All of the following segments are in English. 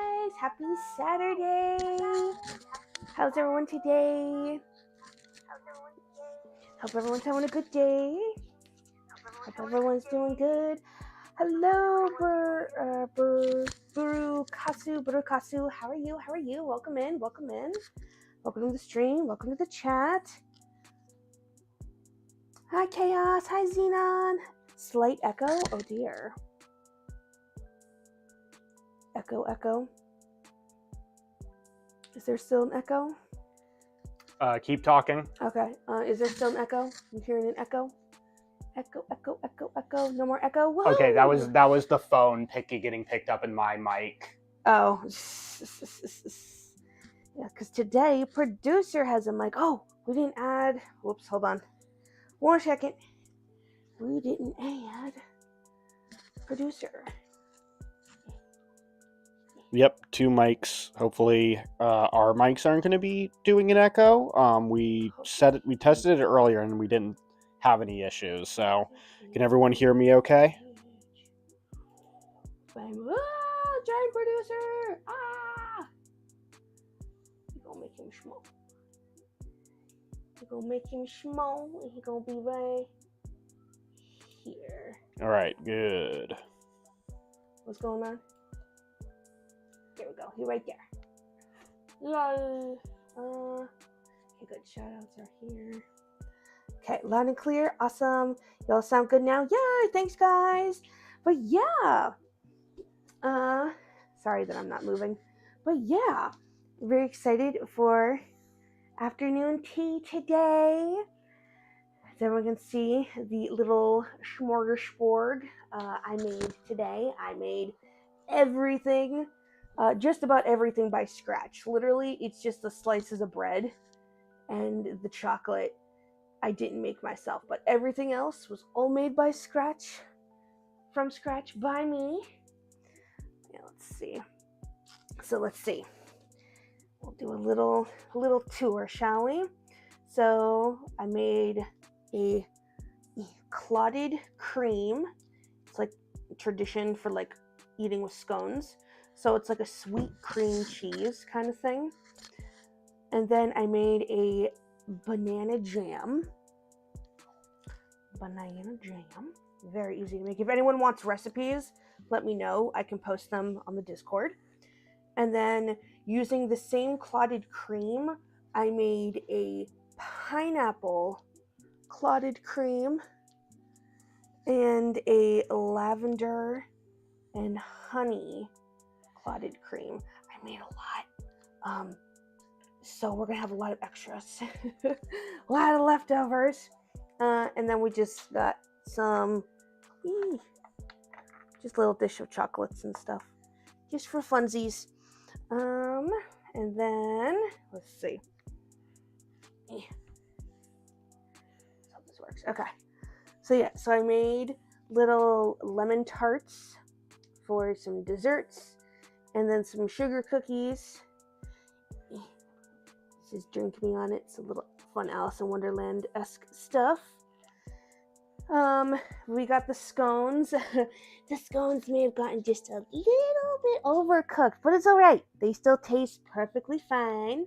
guys. Happy Saturday. How's everyone today? Hope everyone's having a good day. Hope everyone's doing good. Hello, Burukasu. How are you? Welcome in. Welcome to the stream. Welcome to the chat. Hi, Chaos. Hi, Xenon. Slight echo. Oh, dear. Echo. Is there still an echo? Keep talking. Okay. Is there still an echo? You hearing an echo? Echo. No more echo. Whoa! Okay, that was the phone getting picked up in my mic. Oh. Yeah, because today producer has a mic. Oh, we didn't add. Whoops, hold on. 1 second. We didn't add producer. Yep, 2 mics. Hopefully, our mics aren't going to be doing an echo. We tested it earlier and we didn't have any issues. So, can everyone hear me okay? Giant producer! We're gonna make him small. And he's gonna be right here. All right, good. What's going on? There we go. He's right there. Yay! Okay, good. Shoutouts are here. Okay, loud and clear. Awesome. Y'all sound good now? Yay! Thanks, guys. But yeah. Sorry that I'm not moving. But yeah, very excited for afternoon tea today. As everyone can see, the little smorgasbord I made today. I made everything, just about everything by scratch. Literally, it's just the slices of bread and the chocolate I didn't make myself, but everything else was all made by scratch, from scratch by me. Yeah, let's see. So let's see. We'll do a little tour, shall we? So I made a clotted cream. It's like tradition for like eating with scones. So it's like a sweet cream cheese kind of thing. And then I made a banana jam. Very easy to make. If anyone wants recipes, let me know. I can post them on the Discord. And then using the same clotted cream, I made a pineapple clotted cream and a lavender and honey clotted cream. I made a lot. So we're gonna have a lot of extras. A lot of leftovers. And then we just got some just a little dish of chocolates and stuff. Just for funsies. And then let's see. Hope this works. Okay. So yeah, so I made little lemon tarts for some desserts, and then some sugar cookies. This is Drink Me On It. It's a little fun Alice in Wonderland-esque stuff. We got the scones. The scones may have gotten just a little bit overcooked, but it's alright. They still taste perfectly fine.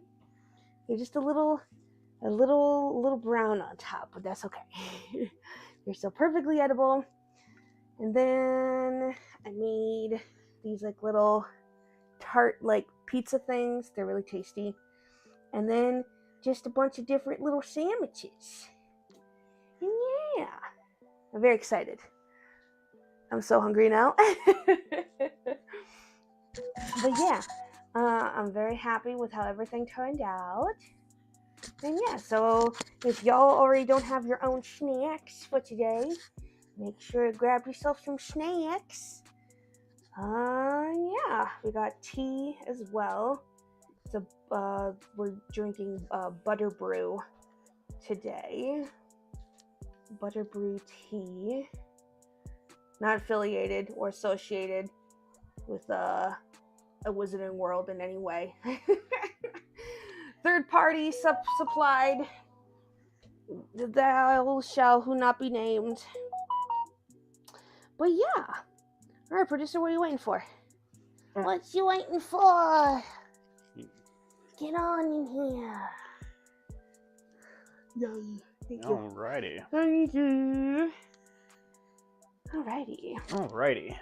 They're just a little brown on top, but that's okay. They're still perfectly edible. And then I made these like little tart like pizza things. They're really tasty. And then just a bunch of different little sandwiches. And yeah, I'm very excited. I'm so hungry now. But yeah, I'm very happy with how everything turned out. And yeah, so if y'all already don't have your own snacks for today, make sure to grab yourself some snacks. Yeah, we got tea as well. So we're drinking butter brew today. Butter brew tea. Not affiliated or associated with a Wizarding World in any way. Third party supplied. Thou shall who not be named. But yeah. Alright, producer, what are you waiting for? What you waiting for? Get on in here. Yay. Thank you. Alrighty. Alrighty.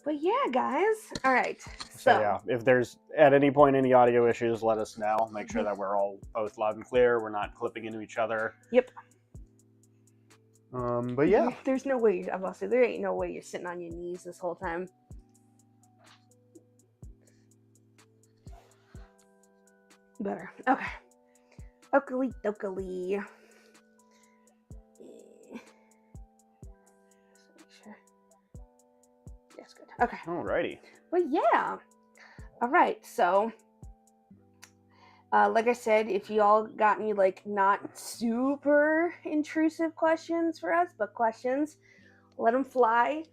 But yeah, guys. All right. So yeah, if there's at any point any audio issues, let us know. Make sure that we're all both loud and clear. We're not clipping into each other. Yep. But yeah. There's no way. I'm about to say there ain't no way you're sitting on your knees this whole time. Better. Okay. Oakley dokely. That's good. Okay. Alrighty. But yeah. All right. So, like I said, if y'all got any like not super intrusive questions for us, but questions, let them fly.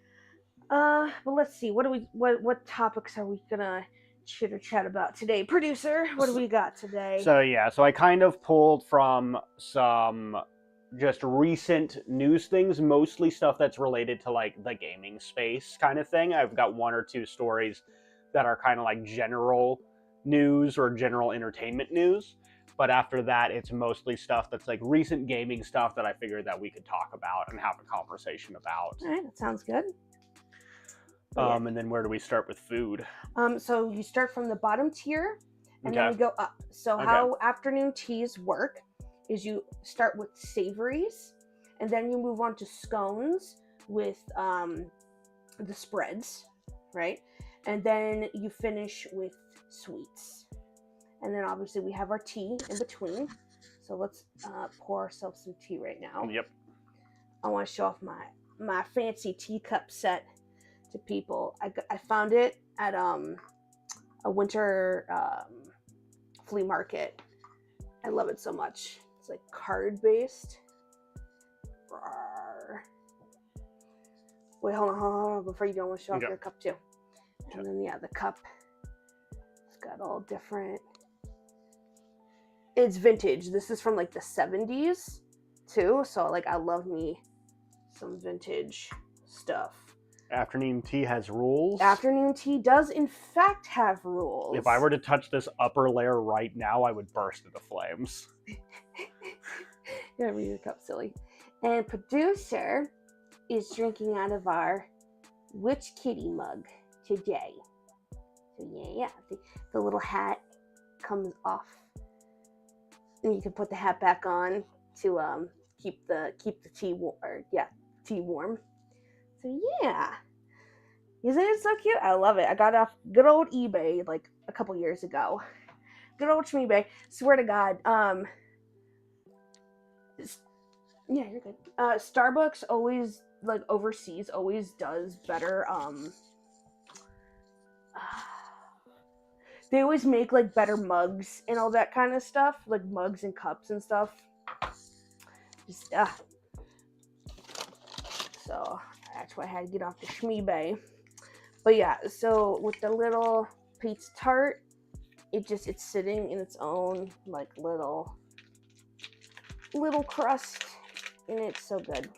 But let's see. What topics are we gonna chitter chat about today? Producer, what do we got today? So yeah, so I kind of pulled from some just recent news things, mostly stuff that's related to like the gaming space kind of thing. I've got one or two stories that are kind of like general news or general entertainment news. But after that, it's mostly stuff that's like recent gaming stuff that I figured that we could talk about and have a conversation about. All right, that sounds good. And then where do we start with food? So you start from the bottom tier and then we go up. So how afternoon teas work is you start with savories and then you move on to scones with the spreads, right? And then you finish with sweets. And then obviously we have our tea in between. So let's pour ourselves some tea right now. Yep. I want to show off my fancy teacup set to people. I found it at a winter flea market. I love it so much. It's like card based. Wait, hold on. Before you go, I want to show off your cup too. And then yeah, the cup. It's got all different. It's vintage. This is from like the 70s too. So like I love me some vintage stuff. Afternoon tea has rules. Afternoon tea does in fact have rules. If I were to touch this upper layer right now, I would burst into flames. Yeah, read your cup, silly. And producer is drinking out of our Which Kitty mug today. So yeah, the little hat comes off, and you can put the hat back on to keep the tea warm. So yeah, isn't it so cute? I love it. I got it off good old eBay like a couple years ago. Good old eBay. Swear to God. Yeah, you're good. Starbucks always, like, overseas always does better. They always make like better mugs and all that kind of stuff, like mugs and cups and stuff. Just so that's why I had to get off the Schmeebay. But yeah, so with the little pizza tart, it's sitting in its own like little crust, and it's so good.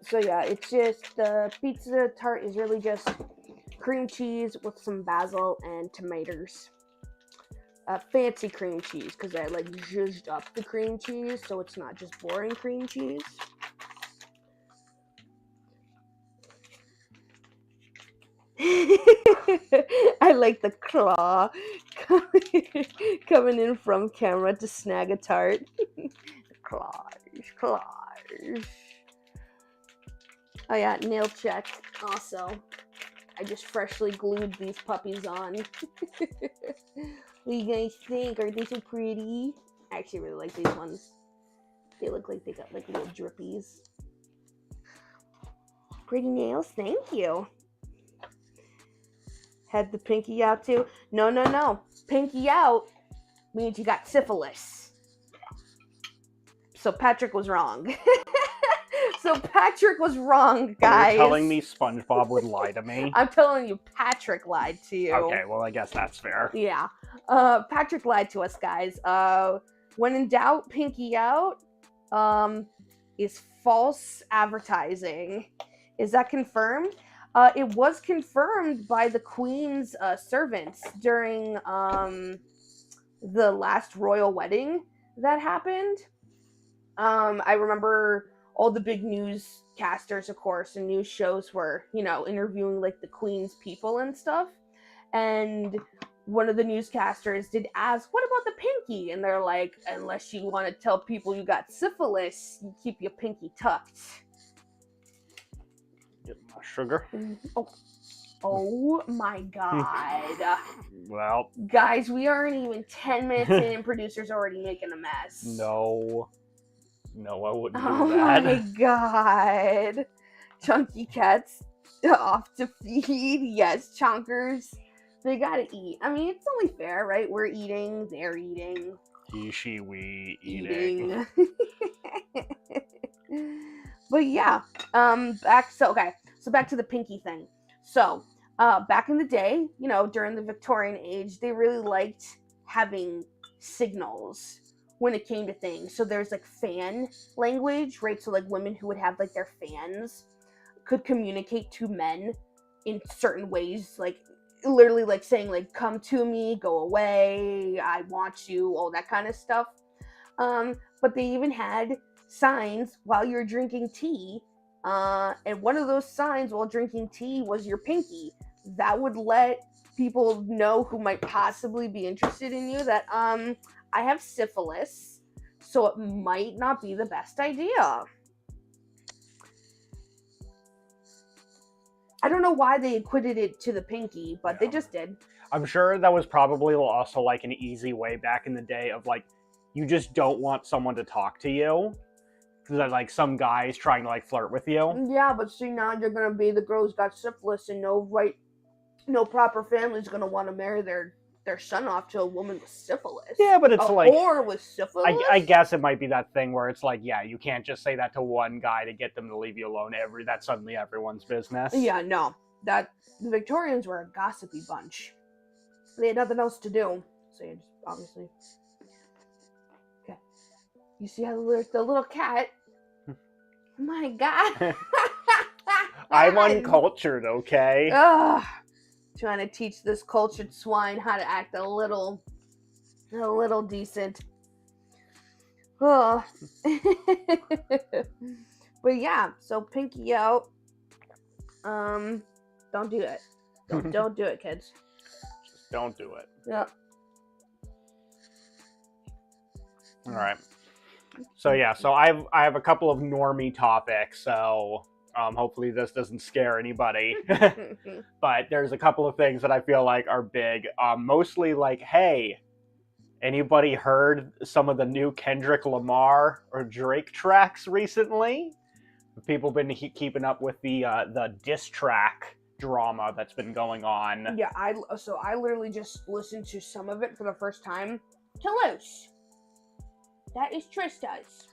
So yeah, it's just the pizza tart is really just cream cheese with some basil and tomatoes. Fancy cream cheese, because I like zhuzhed up the cream cheese so it's not just boring cream cheese. I like the claw coming in from camera to snag a tart. Claws. Oh yeah, nail check. Also, I just freshly glued these puppies on. What do you guys think? Are they so pretty? I actually really like these ones. They look like they got like little drippies. Pretty nails, thank you. Had the pinky out too? No. Pinky out means you got syphilis. So Patrick was wrong. Guys. You're telling me SpongeBob would lie to me? I'm telling you, Patrick lied to you. Okay, well, I guess that's fair. Yeah. Patrick lied to us, guys. When in doubt, pinky out is false advertising. Is that confirmed? It was confirmed by the Queen's servants during the last royal wedding that happened. I remember all the big newscasters, of course, and news shows were, interviewing like the Queen's people and stuff. And one of the newscasters did ask, "What about the pinky?" And they're like, "Unless you want to tell people you got syphilis, you keep your pinky tucked." Get my sugar. Oh my god. Well, guys, we aren't even 10 minutes in and producer's already making a mess. No, I wouldn't do Oh that. my god. Chunky cats off to feed. Yes, chonkers. They gotta eat. I mean, it's only fair, right? We're eating, they're eating. He, she, we, eating. But yeah, back to the pinky thing. So, back in the day, during the Victorian age, they really liked having signals when it came to things. So there's like fan language, right? So like women who would have like their fans could communicate to men in certain ways, like literally like saying like, "Come to me, go away, I want you," all that kind of stuff. But they even had signs while you're drinking tea, and one of those signs while drinking tea was your pinky. That would let people know who might possibly be interested in you that I have syphilis, so it might not be the best idea. I don't know why they equated it to the pinky, but they just did. I'm sure that was probably also like an easy way back in the day of like, you just don't want someone to talk to you. That like some guy's trying to like flirt with you. Yeah, but see, now you're gonna be the girl who's got syphilis, and no proper family's gonna want to marry their son off to a woman with syphilis. Yeah, but it's a like whore with syphilis. I guess it might be that thing where it's like, yeah, you can't just say that to one guy to get them to leave you alone. That's suddenly everyone's business. Yeah, no. The Victorians were a gossipy bunch. They had nothing else to do, so you just obviously. Okay, you see how the little cat. My God. I'm uncultured, okay? Ugh. Trying to teach this cultured swine how to act a little decent. Oh. But yeah, so pinky out. Don't do it. Don't do it, kids. Just don't do it. Yep. All right. So yeah, so I have a couple of normie topics, so hopefully this doesn't scare anybody. But there's a couple of things that I feel like are big. Mostly like, hey, anybody heard some of the new Kendrick Lamar or Drake tracks recently? People been keeping up with the diss track drama that's been going on. Yeah, I literally just listened to some of it for the first time. Toulouse. That is Trista's.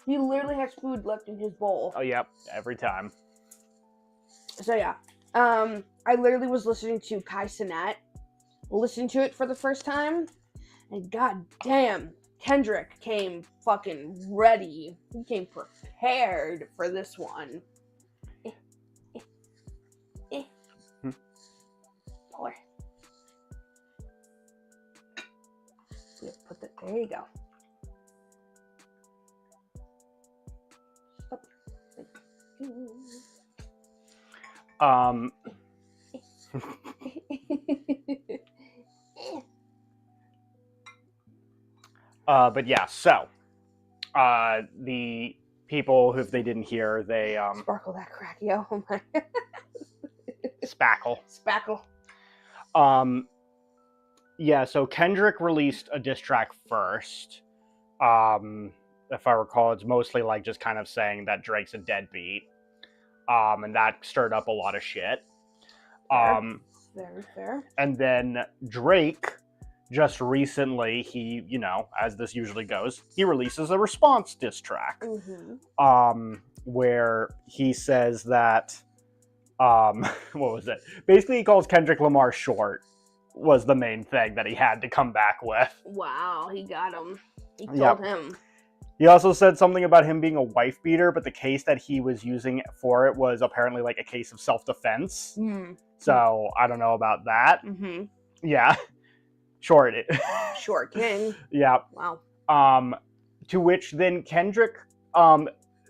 He literally has food left in his bowl. Oh, yep, every time. So yeah, I literally was listening to Kai Cenat, listened to it for the first time, and god damn, Kendrick came fucking ready. He came prepared for this one. Pour. There you go. But yeah, so the people, if they didn't hear, they sparkle that crack, yo. Oh my. Spackle. Yeah, so Kendrick released a diss track first. If I recall, it's mostly like just kind of saying that Drake's a deadbeat. And that stirred up a lot of shit. Very fair. And then Drake, just recently, he, as this usually goes, he releases a response diss track. Mm-hmm. Where he says that, what was it? Basically, he calls Kendrick Lamar short, was the main thing that he had to come back with. Wow, he got him. He told him. He also said something about him being a wife beater, but the case that he was using for it was apparently like a case of self-defense. So I don't know about that. Yeah. Short. Short king. Yeah. Wow. To which then Kendrick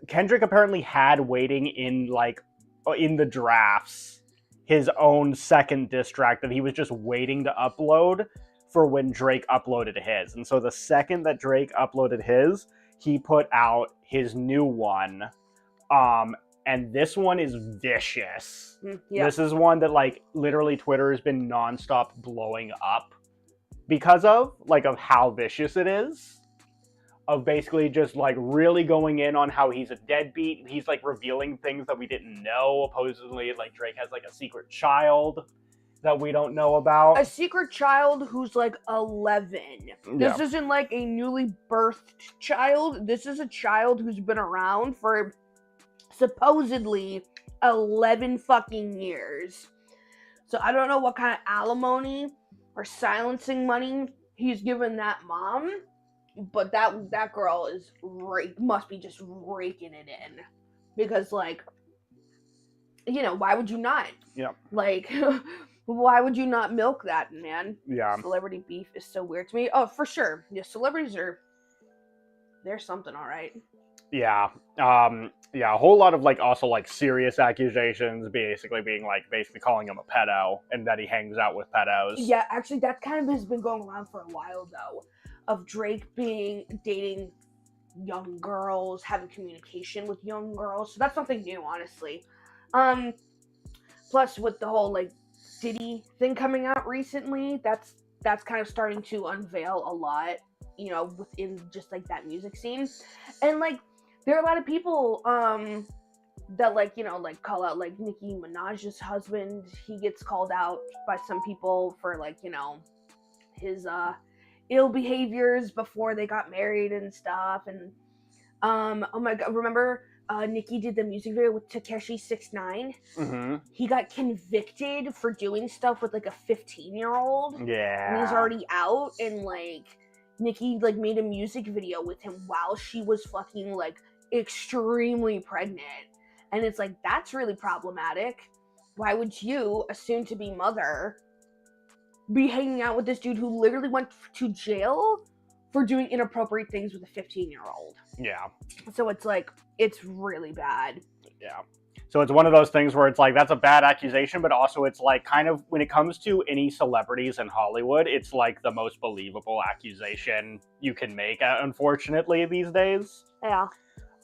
apparently had waiting in the drafts his own second diss track that he was just waiting to upload for when Drake uploaded his. And so the second that Drake uploaded his, he put out his new one. And this one is vicious. Yeah. This is one that like literally Twitter has been nonstop blowing up because of how vicious it is. Of basically just like really going in on how he's a deadbeat. He's like revealing things that we didn't know. Supposedly, like Drake has like a secret child that we don't know about. A secret child who's like 11. This isn't like a newly birthed child. This is a child who's been around for supposedly 11 fucking years. So I don't know what kind of alimony or silencing money he's given that mom. But that girl is must be just raking it in, because like, you know, why would you not? Yeah. Like, why would you not milk that, man? Yeah. Celebrity beef is so weird to me. Oh, for sure. Yeah, celebrities they're something, all right. Yeah. Yeah. A whole lot of like also like serious accusations, basically calling him a pedo and that he hangs out with pedos. Yeah, actually, that kind of has been going around for a while though. Of Drake dating young girls, having communication with young girls. So that's something new, honestly. Plus with the whole like Diddy thing coming out recently, that's kind of starting to unveil a lot, you know, within just like that music scene. And like there are a lot of people that like, you know, like call out like Nicki Minaj's husband. He gets called out by some people for like, you know, his ill behaviors before they got married and stuff. And oh my god, remember Nicki did the music video with Tekashi 6ix9ine? Mm-hmm. He got convicted for doing stuff with like a 15-year-old. Yeah. And he's already out, and like Nicki like made a music video with him while she was fucking like extremely pregnant. And it's like, that's really problematic. Why would you, a soon-to-be mother, be hanging out with this dude who literally went to jail for doing inappropriate things with a 15-year-old? Yeah. So it's like, it's really bad. Yeah. So it's one of those things where it's like, that's a bad accusation, but also it's like kind of, when it comes to any celebrities in Hollywood, it's like the most believable accusation you can make, unfortunately, these days. Yeah.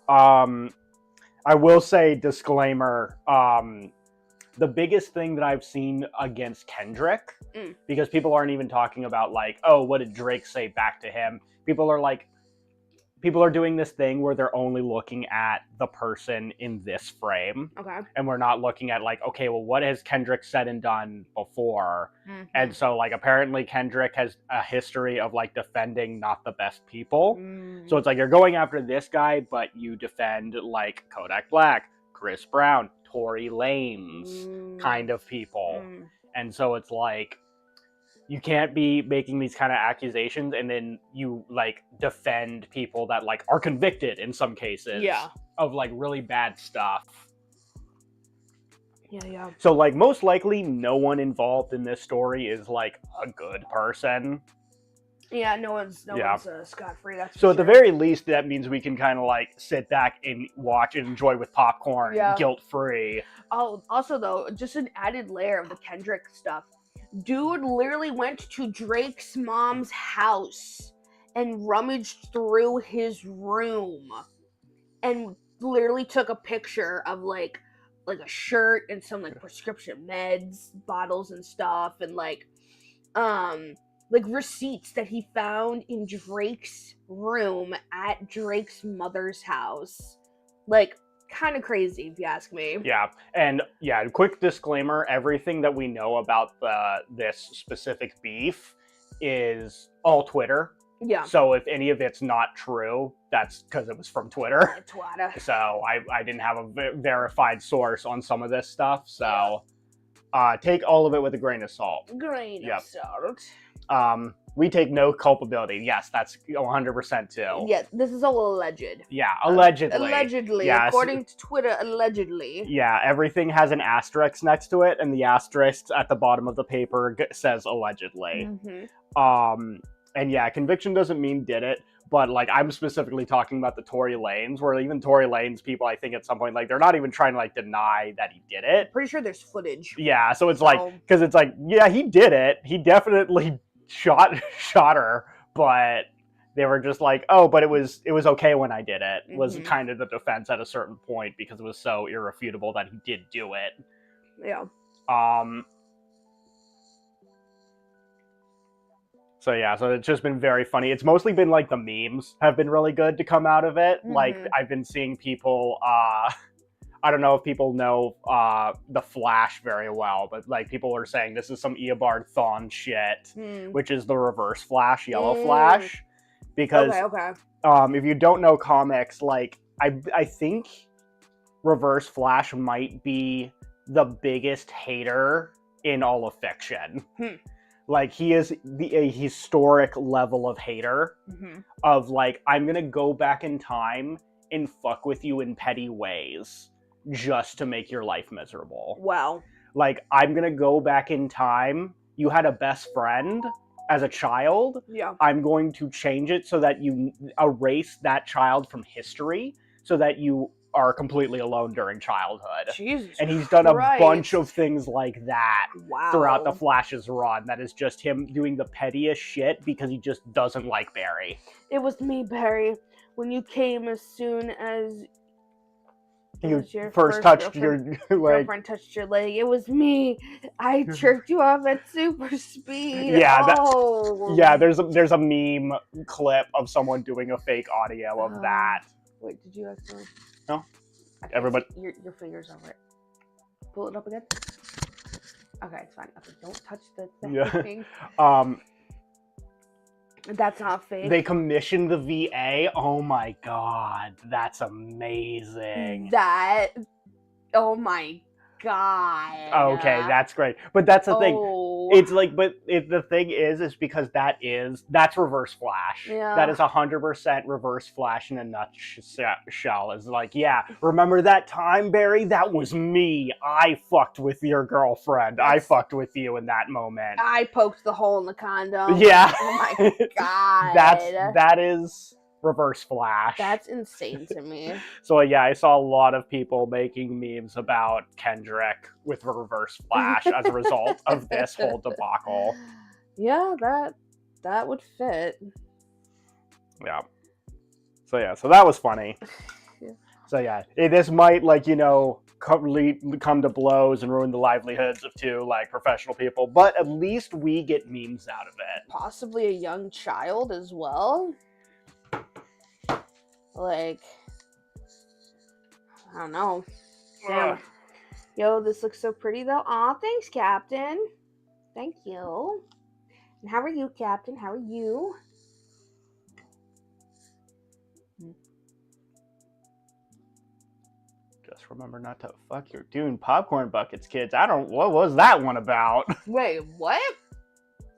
I will say, disclaimer, the biggest thing that I've seen against Kendrick, because people aren't even talking about like, oh, what did Drake say back to him? People are doing this thing where they're only looking at the person in this frame. Okay. And we're not looking at like, okay, well, what has Kendrick said and done before? Mm-hmm. And so like, apparently Kendrick has a history of like defending not the best people. So it's like, you're going after this guy, but you defend like Kodak Black, Chris Brown, Tory Lanez kind of people. And so it's like, you can't be making these kind of accusations and then you like defend people that like are convicted in some cases of like really bad stuff. Yeah. So like, most likely no one involved in this story is like a good person. Yeah, no one's scot-free. That's so at the very least, that means we can kind of like sit back and watch and enjoy with popcorn, guilt-free. Oh, also though, just an added layer of the Kendrick stuff. Dude literally went to Drake's mom's house and rummaged through his room and literally took a picture of like a shirt and some like prescription meds, bottles and stuff, and like receipts that he found in Drake's room at Drake's mother's house. Like, kind of crazy, if you ask me. Yeah, and yeah, quick disclaimer, everything that we know about this specific beef is all Twitter. Yeah. So if any of it's not true, that's because it was from Twitter. Twitter. So I didn't have a verified source on some of this stuff, so take all of it with a grain of salt. Grain of salt. We take no culpability. Yes, that's 100% too. Yeah, this is all alleged. Yeah, allegedly. Allegedly, Yes. according to Twitter, allegedly. Yeah, everything has an asterisk next to it, and the asterisk at the bottom of the paper says allegedly. And yeah, conviction doesn't mean did it, but like I'm specifically talking about the Tory Lanez, where even Tory Lanez people, I think at some point, like they're not even trying to like deny that he did it. Pretty sure there's footage. Yeah, so it's like, because it's like, yeah, he did it. He definitely shot her, but they were just like, oh, but it was okay when I did it, was kind of the defense at a certain point, because it was so irrefutable that he did do it. Yeah. So yeah, so it's just been very funny. It's mostly been like the memes have been really good to come out of it. Like I've been seeing people, I don't know if people know the Flash very well, but like people are saying this is some Eobard Thawne shit, which is the Reverse Flash, Yellow Flash. Because if you don't know comics, like I think Reverse Flash might be the biggest hater in all of fiction. Like, he is a historic level of hater of, like, I'm going to go back in time and fuck with you in petty ways just to make your life miserable. Wow. Like, I'm going to go back in time. You had a best friend as a child. Yeah. I'm going to change it so that you erase that child from history so that you are completely alone during childhood. Jesus and he's done Christ. A bunch of things like that wow. throughout the Flash's run. That is just him doing the pettiest shit because he just doesn't like Barry. It was me, Barry, when you came as soon as you first touched your leg. Girlfriend touched your leg. It was me. I jerked you off at super speed. Yeah, oh. There's a meme clip of someone doing a fake audio of that. Wait, did you actually? No. Everybody. Your fingers over it. Pull it up again. Okay, it's fine. Okay, don't touch the thing. That's not fake. They commissioned the VA. Oh my god, that's amazing. Oh my god. Okay, that's great. But that's the thing. It's like, the thing is because that's Reverse Flash. Yeah. That is 100% Reverse Flash in a nutshell. It's like, yeah, remember that time, Barry? That was me. I fucked with your girlfriend. I fucked with you in that moment. I poked the hole in the condom. Yeah. Oh my god. that is Reverse Flash. That's insane to me. So yeah, I saw a lot of people making memes about Kendrick with Reverse Flash as a result of this whole debacle. Yeah, that would fit. Yeah. So that was funny. Yeah. So yeah, this might come to blows and ruin the livelihoods of two professional people, but at least we get memes out of it. Possibly a young child as well. I don't know. Damn. Yo, this looks so pretty though. Aw, thanks, Captain. Thank you. And how are you, Captain? How are you? Just remember not to fuck your Dune popcorn buckets, kids. What was that one about? Wait, what?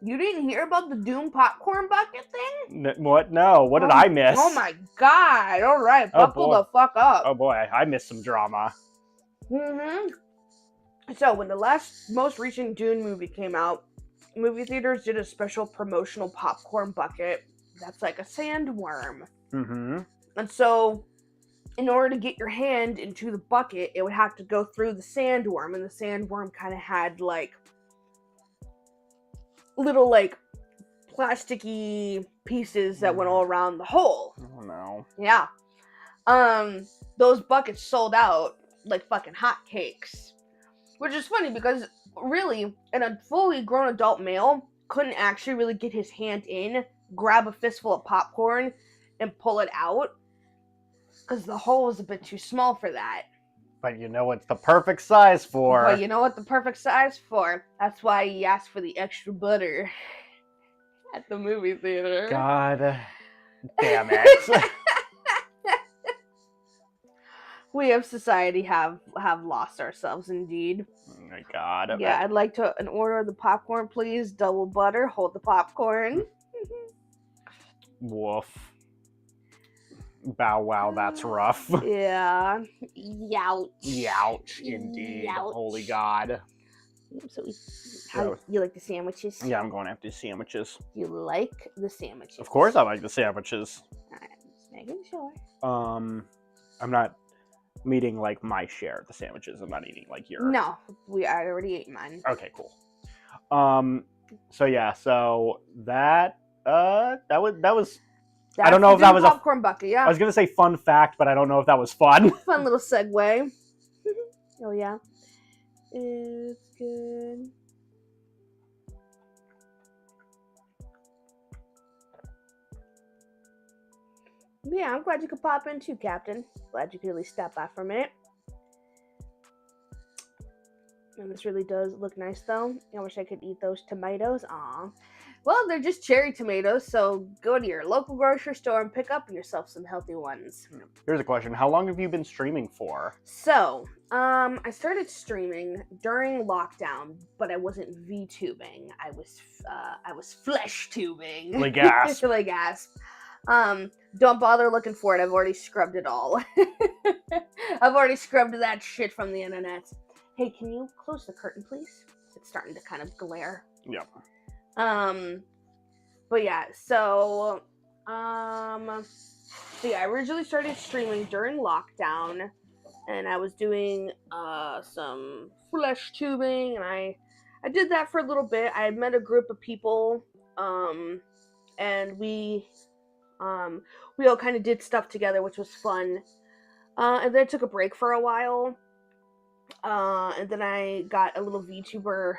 You didn't hear about the Doom popcorn bucket thing? What? No. What did I miss? Oh my god. All right. Buckle the fuck up. Oh boy. I missed some drama. So when the most recent Dune movie came out, movie theaters did a special promotional popcorn bucket that's like a sandworm. And so in order to get your hand into the bucket, it would have to go through the sandworm. And the sandworm kind of had little plasticky pieces that went all around the hole. Oh no. Yeah. Those buckets sold out like fucking hotcakes. Which is funny because really, a fully grown adult male couldn't actually really get his hand in, grab a fistful of popcorn, and pull it out. Because the hole was a bit too small for that. But you know what's the perfect size for? But you know what the perfect size for? That's why he asked for the extra butter at the movie theater. God damn it. We of society have lost ourselves indeed. Oh my god. Yeah, I'd like to, in order of the popcorn, please. Double butter, hold the popcorn. Woof. Bow wow, that's rough. Yeah. Youch. Youch, indeed. Youch. Holy God. So, how you like the sandwiches? Yeah, I'm going after sandwiches. You like the sandwiches? Of course I like the sandwiches. Alright, just making sure. I'm not eating like my share of the sandwiches. I'm not eating like yours. No, I already ate mine. Okay, cool. So yeah, so that was I don't know if that was a popcorn bucket. Yeah, I was gonna say fun fact, but I don't know if that was fun. Fun little segue. Oh yeah, it's good. Yeah, I'm glad you could pop in too, Captain. Glad you could at least stop by for a minute. And this really does look nice, though. I wish I could eat those tomatoes. Aw. Well, they're just cherry tomatoes, so go to your local grocery store and pick up yourself some healthy ones. Here's a question. How long have you been streaming for? So, I started streaming during lockdown, but I wasn't VTubing. I was flesh tubing. Like gasp. Like gasp. Don't bother looking for it. I've already scrubbed it all. I've already scrubbed that shit from the internet. Hey, can you close the curtain, please? It's starting to kind of glare. Yep. But yeah, so I originally started streaming during lockdown, and I was doing some flesh tubing, and I did that for a little bit. I met a group of people, and we all kind of did stuff together, which was fun. And then I took a break for a while. And then I got a little VTuber,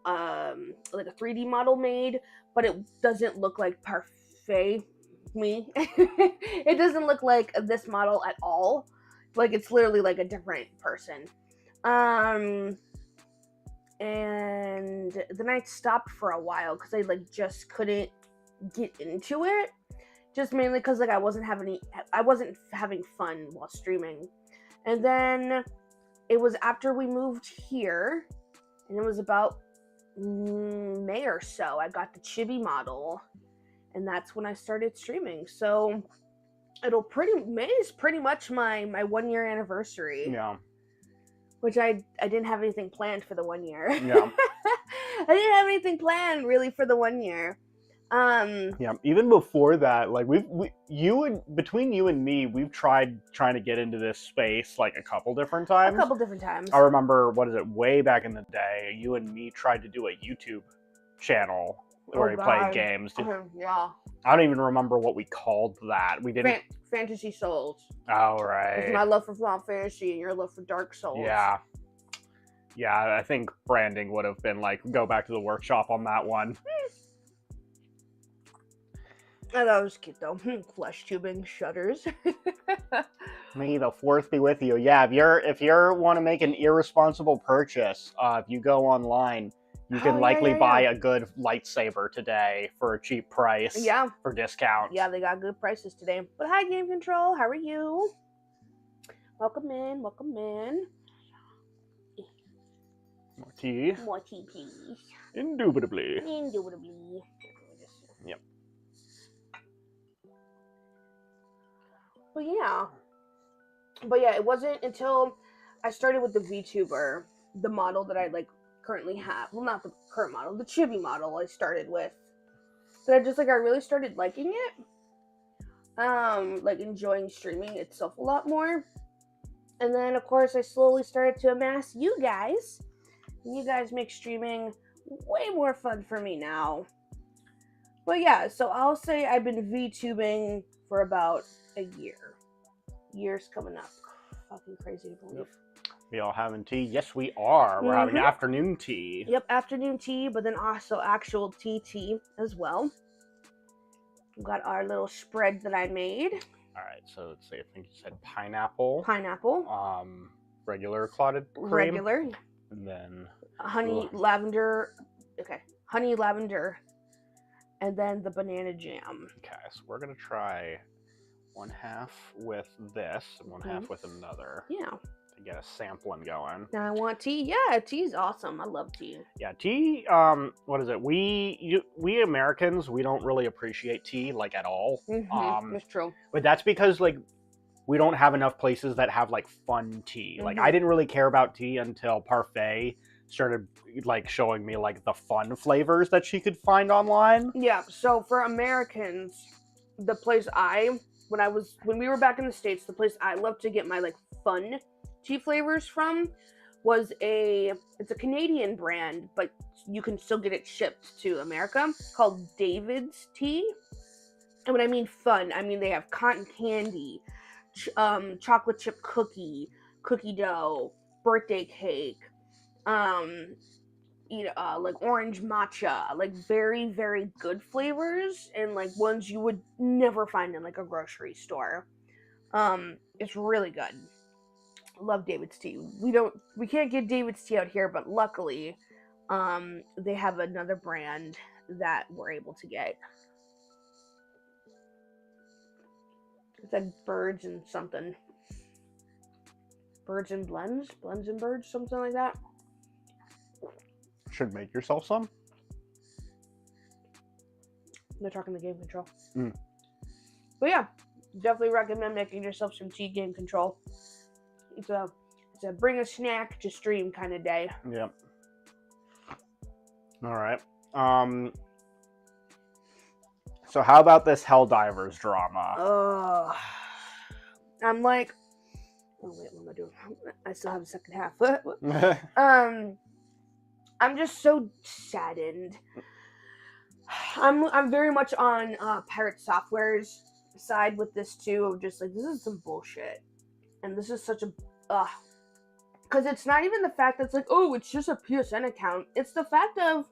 like a 3D model made, but it doesn't look like Parfait me. It doesn't look like this model at all. Like, it's literally like a different person. And then I stopped for a while because I just couldn't get into it. Just mainly because I wasn't having fun while streaming. And then it was after we moved here, and it was about May or so, I got the chibi model, and that's when I started streaming. So May is pretty much my 1 year anniversary. Yeah. Which I didn't have anything planned for the 1 year. Yeah. I didn't have anything planned really for the 1 year. Yeah, even before that, like between you and me, we've trying to get into this space like a couple different times. I remember, way back in the day, you and me tried to do a YouTube channel where we played games. Yeah. I don't even remember what we called that. We didn't. Fantasy Souls. Oh, right. It's my love for Final Fantasy and your love for Dark Souls. Yeah. Yeah, I think branding would have been like, go back to the workshop on that one. I thought it was cute though. Flesh tubing shutters. May the fourth be with you. Yeah, if you want to make an irresponsible purchase, if you go online, you can likely buy a good lightsaber today for a cheap price. Yeah. For discounts. Yeah, they got good prices today. But hi, Game Control. How are you? Welcome in. Welcome in. More tea. More tea, please. Indubitably. Indubitably. Yep. But yeah, it wasn't until I started with the VTuber, the model that I currently have. Well, not the current model, the chibi model I started with. That I just I really started liking it. Enjoying streaming itself a lot more. And then of course I slowly started to amass you guys. And you guys make streaming way more fun for me now. But yeah, so I'll say I've been VTubing for about a year. Year's coming up. Fucking crazy to believe. We all having tea? Yes, we are. We're having afternoon tea. Yep, afternoon tea, but then also actual tea as well. We've got our little spread that I made. All right, so let's see. I think you said pineapple. Regular clotted cream. Regular. And then honey, lavender. Okay, honey, lavender. And then the banana jam. Okay, so we're going to try one half with this and one half with another. Yeah. get a sampling going. Now I want tea. Yeah, tea's awesome. I love tea. Yeah, tea. What is it? We Americans, we don't really appreciate tea like at all. That's true. But that's because like we don't have enough places that have like fun tea. Like I didn't really care about tea until Parfait started like showing me like the fun flavors that she could find online. Yeah. So for Americans, the place when we were back in the States, the place I love to get my like fun tea flavors from was it's a Canadian brand, but you can still get it shipped to America, called David's Tea. And when I mean fun, I mean they have cotton candy, chocolate chip cookie dough, birthday cake, like orange matcha, like very, very good flavors, and like ones you would never find in like a grocery store. It's really good. Love David's Tea. We can't get David's Tea out here, but luckily, they have another brand that we're able to get. It's like Birds and something. Birds and Blends and Birds, something like that. Should make yourself some. They're talking the game control. But yeah, definitely recommend making yourself some tea, game control. It's a bring a snack to stream kind of day. Yep. All right. So how about this Helldivers drama? I'm like, oh wait, what am I doing? I still have a second half. I'm just so saddened. I'm very much on Pirate Software's side with this too. Of just like, this is some bullshit, and this is such a because it's not even the fact that it's like, oh, it's just a PSN account. It's the fact of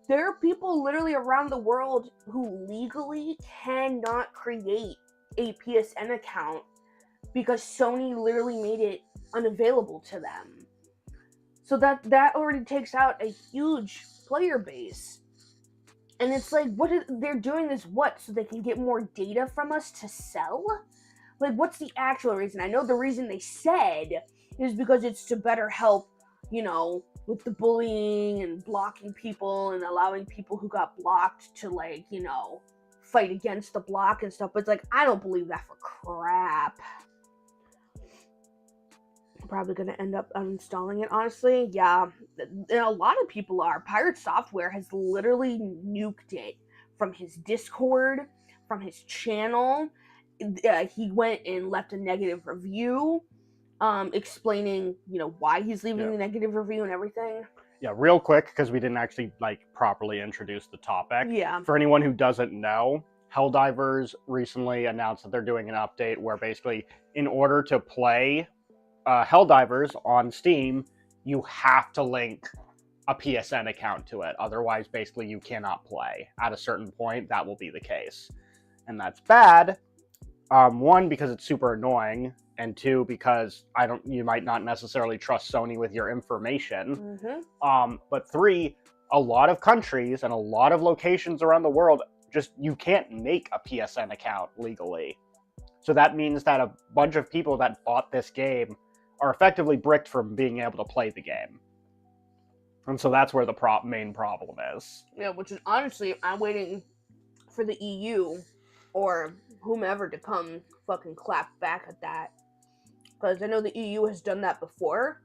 there are people literally around the world who legally cannot create a PSN account because Sony literally made it unavailable to them. So that already takes out a huge player base. And it's like, they're doing this so they can get more data from us to sell? Like, what's the actual reason? I know the reason they said is because it's to better help, with the bullying and blocking people and allowing people who got blocked to, like, fight against the block and stuff. But it's like, I don't believe that for crap. I'm probably going to end up uninstalling it, honestly. Yeah, and a lot of people are. Pirate Software has literally nuked it from his Discord, from his channel. He went and left a negative review, explaining, why he's leaving the negative review and everything. Yeah, real quick, because we didn't actually, properly introduce the topic. Yeah. For anyone who doesn't know, Helldivers recently announced that they're doing an update where basically, in order to play Helldivers on Steam, you have to link a PSN account to it. Otherwise, basically, you cannot play. At a certain point, that will be the case. And that's bad. One, because it's super annoying, and two, because you might not necessarily trust Sony with your information. But three, a lot of countries and a lot of locations around the world, you can't make a PSN account legally. So that means that a bunch of people that bought this game are effectively bricked from being able to play the game. And so that's where the main problem is. Yeah, which is honestly, I'm waiting for the EU or whomever to come fucking clap back at that. Because I know the EU has done that before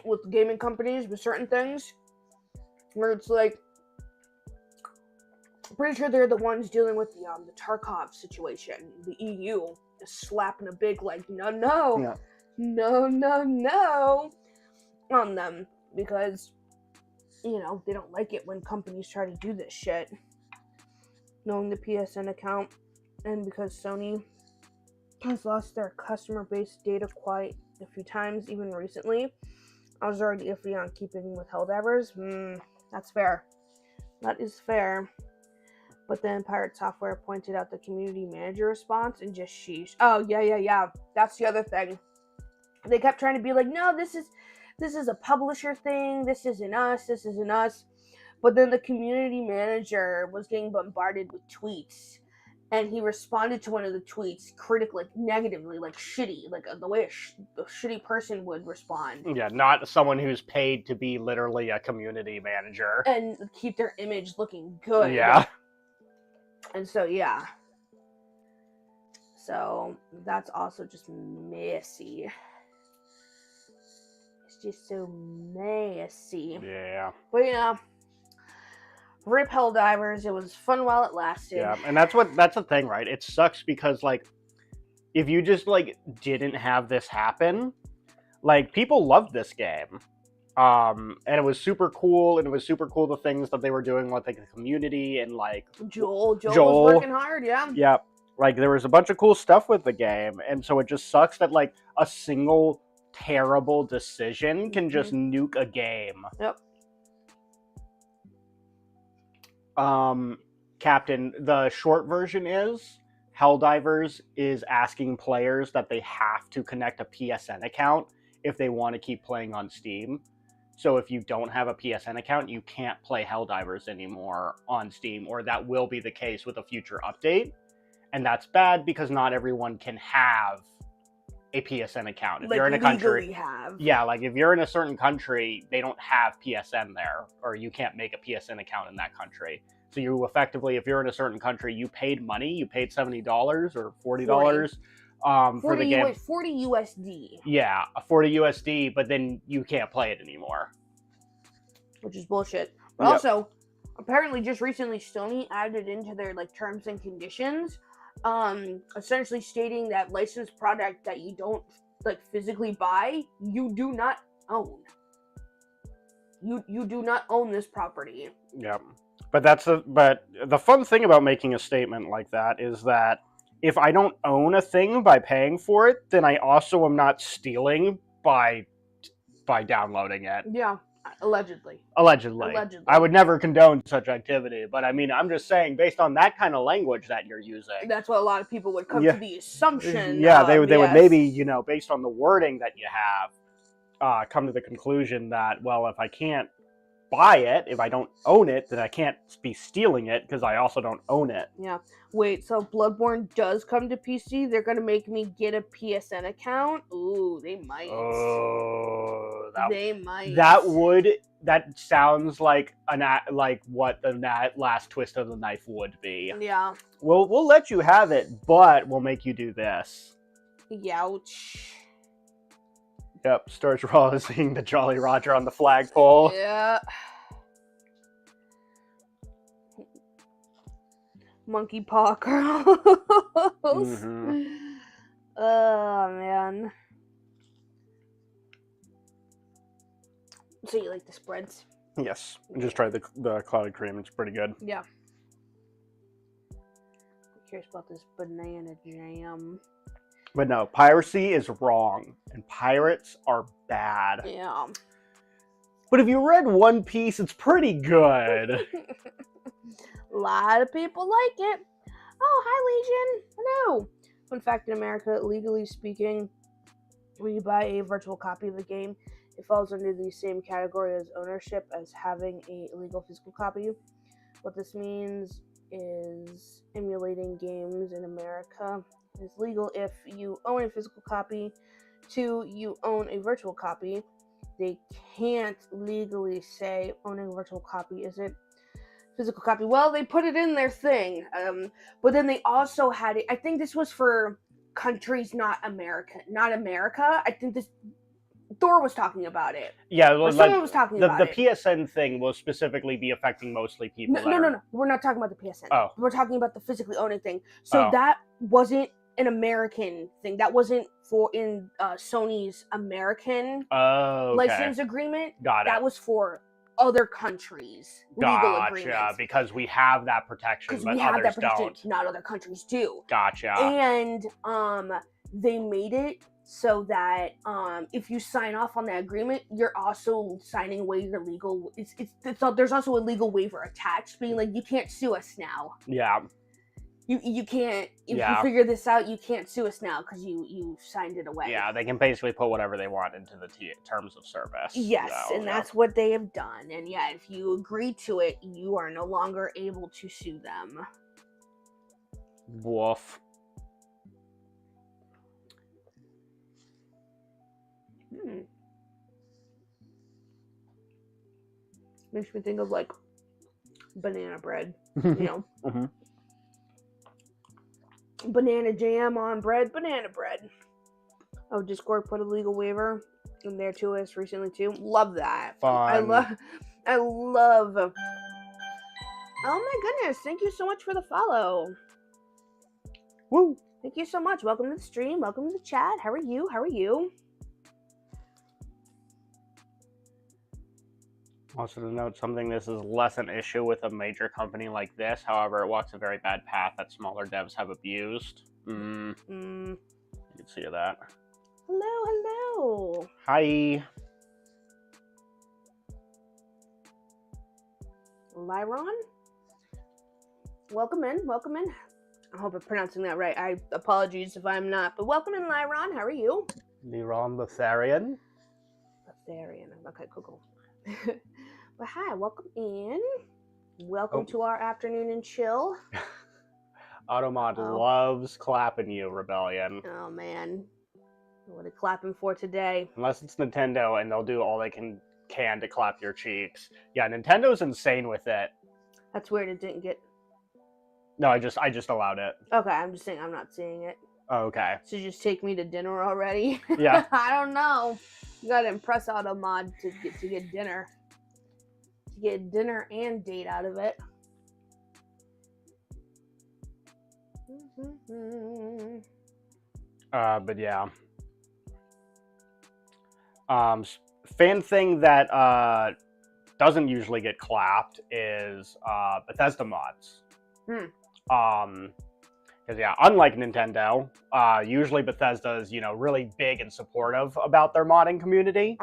with gaming companies, with certain things. Where it's like, I'm pretty sure they're the ones dealing with the Tarkov situation. The EU is slapping a big, no on them. Because, they don't like it when companies try to do this shit. Knowing the PSN account, and because Sony has lost their customer-based data quite a few times, even recently, I was already iffy on keeping with Helldivers. That's fair. That is fair. But then Pirate Software pointed out the community manager response and just sheesh. Oh, yeah. That's the other thing. They kept trying to be like, no, this is a publisher thing. This isn't us. But then the community manager was getting bombarded with tweets and he responded to one of the tweets critically, negatively, like shitty, like the way a shitty person would respond. Yeah, not someone who's paid to be literally a community manager. And keep their image looking good. Yeah. And so, yeah. So, that's also just messy. It's just so messy. Yeah. But, yeah. Rip Helldivers. It was fun while it lasted. Yeah, and that's the thing, right? It sucks because, like, if you just, like, didn't have this happen, like, people loved this game. And it was super cool, and it was super cool the things that they were doing with, like, the community, and, like... Joel was working hard, yeah. Yeah, like, there was a bunch of cool stuff with the game, and so it just sucks that, like, a single terrible decision can just nuke a game. Yep. Captain, the short version is Helldivers is asking players that they have to connect a PSN account if they want to keep playing on Steam. So if you don't have a PSN account, you can't play Helldivers anymore on Steam, or that will be the case with a future update. And that's bad because not everyone can have a PSN account. If you're in a country, yeah, like if you're in a certain country, they don't have PSN there, or you can't make a PSN account in that country. So you effectively, if you're in a certain country, you paid money, you paid $70 or $40 for the game. 40 USD. Yeah, 40 USD, but then you can't play it anymore. Which is bullshit. But also, apparently just recently Sony added into their like terms and conditions, essentially stating that licensed product that you don't like physically buy, you do not own. You do not own this property. Yep. But the fun thing about making a statement like that is that if I don't own a thing by paying for it, then I also am not stealing by downloading it. Yeah, allegedly. Allegedly. I would never condone such activity, but I mean, I'm just saying, based on that kind of language that you're using. That's what a lot of people would come to the assumption. Yeah, they would maybe, you know, based on the wording that you have, come to the conclusion that, well, if I can't buy it, if I don't own it, then I can't be stealing it because I also don't own it. Yeah. Wait, so Bloodborne does come to PC? They're gonna make me get a PSN account? Ooh, they might. Oh, they might. That sounds like what the last twist of the knife would be. Yeah. We'll let you have it, but we'll make you do this. Youch. Yep, starts seeing the Jolly Roger on the flagpole. Yeah. Monkey paw curls. Oh, man. So you like the spreads? Yes. I just tried the clouded cream. It's pretty good. Yeah. I'm curious about this banana jam. But no, piracy is wrong, and pirates are bad. Yeah. But if you read One Piece, it's pretty good. A lot of people like it. Oh, hi, Legion. Hello. Fun fact, in America, legally speaking, when you buy a virtual copy of the game, it falls under the same category as ownership as having a legal physical copy. What this means is emulating games in America is legal if you own a physical copy. 2, you own a virtual copy. They can't legally say owning a virtual copy isn't physical copy. Well, they put it in their thing, but then they also had it. I think this was for countries not America. I think this Thor was talking about it. Yeah, someone was talking about it. The PSN thing will specifically be affecting mostly people. No. We're not talking about the PSN. Oh. We're talking about the physically owning thing. So that wasn't an American thing. That wasn't for in Sony's American license agreement. Got it. That was for other countries' legal agreements. Because we have that protection, but others don't. Not other countries do. Gotcha. And they made it so that if you sign off on that agreement, you're also signing away your legal. There's also a legal waiver attached, being like, you can't sue us now. Yeah. You can't, if you figure this out, you can't sue us now because you signed it away. Yeah, they can basically put whatever they want into the terms of service. Yes, and that's what they have done. And yeah, if you agree to it, you are no longer able to sue them. Woof. Makes me think of like banana bread, you know. Mhm. Banana jam on bread, banana bread. Oh, Discord put a legal waiver in there to us recently too. Love that. I Fun. love. Oh my goodness! Thank you so much for the follow. Woo. Thank you so much. Welcome to the stream. Welcome to the chat. How are you? How are you? Also to note something, this is less an issue with a major company like this. However, it walks a very bad path that smaller devs have abused. You can see that. Hello. Hi. Lyron? Welcome in. I hope I'm pronouncing that right. I apologize if I'm not. But welcome in, Lyron. How are you? Lyron Lotharian. Okay, cool. But hi, welcome in. Welcome to our afternoon and chill. Automod loves clapping you, Rebellion. Oh, man. What are they clapping for today? Unless it's Nintendo and they'll do all they can to clap your cheeks. Yeah, Nintendo's insane with it. That's weird. It didn't get... No, I just allowed it. Okay, I'm just saying I'm not seeing it. Oh, okay. So just take me to dinner already? Yeah. I don't know. You gotta impress Automod to get dinner. To get dinner and date out of it. But yeah. Fan thing that doesn't usually get clapped is Bethesda mods. Because yeah, unlike Nintendo, usually Bethesda is really big and supportive about their modding community.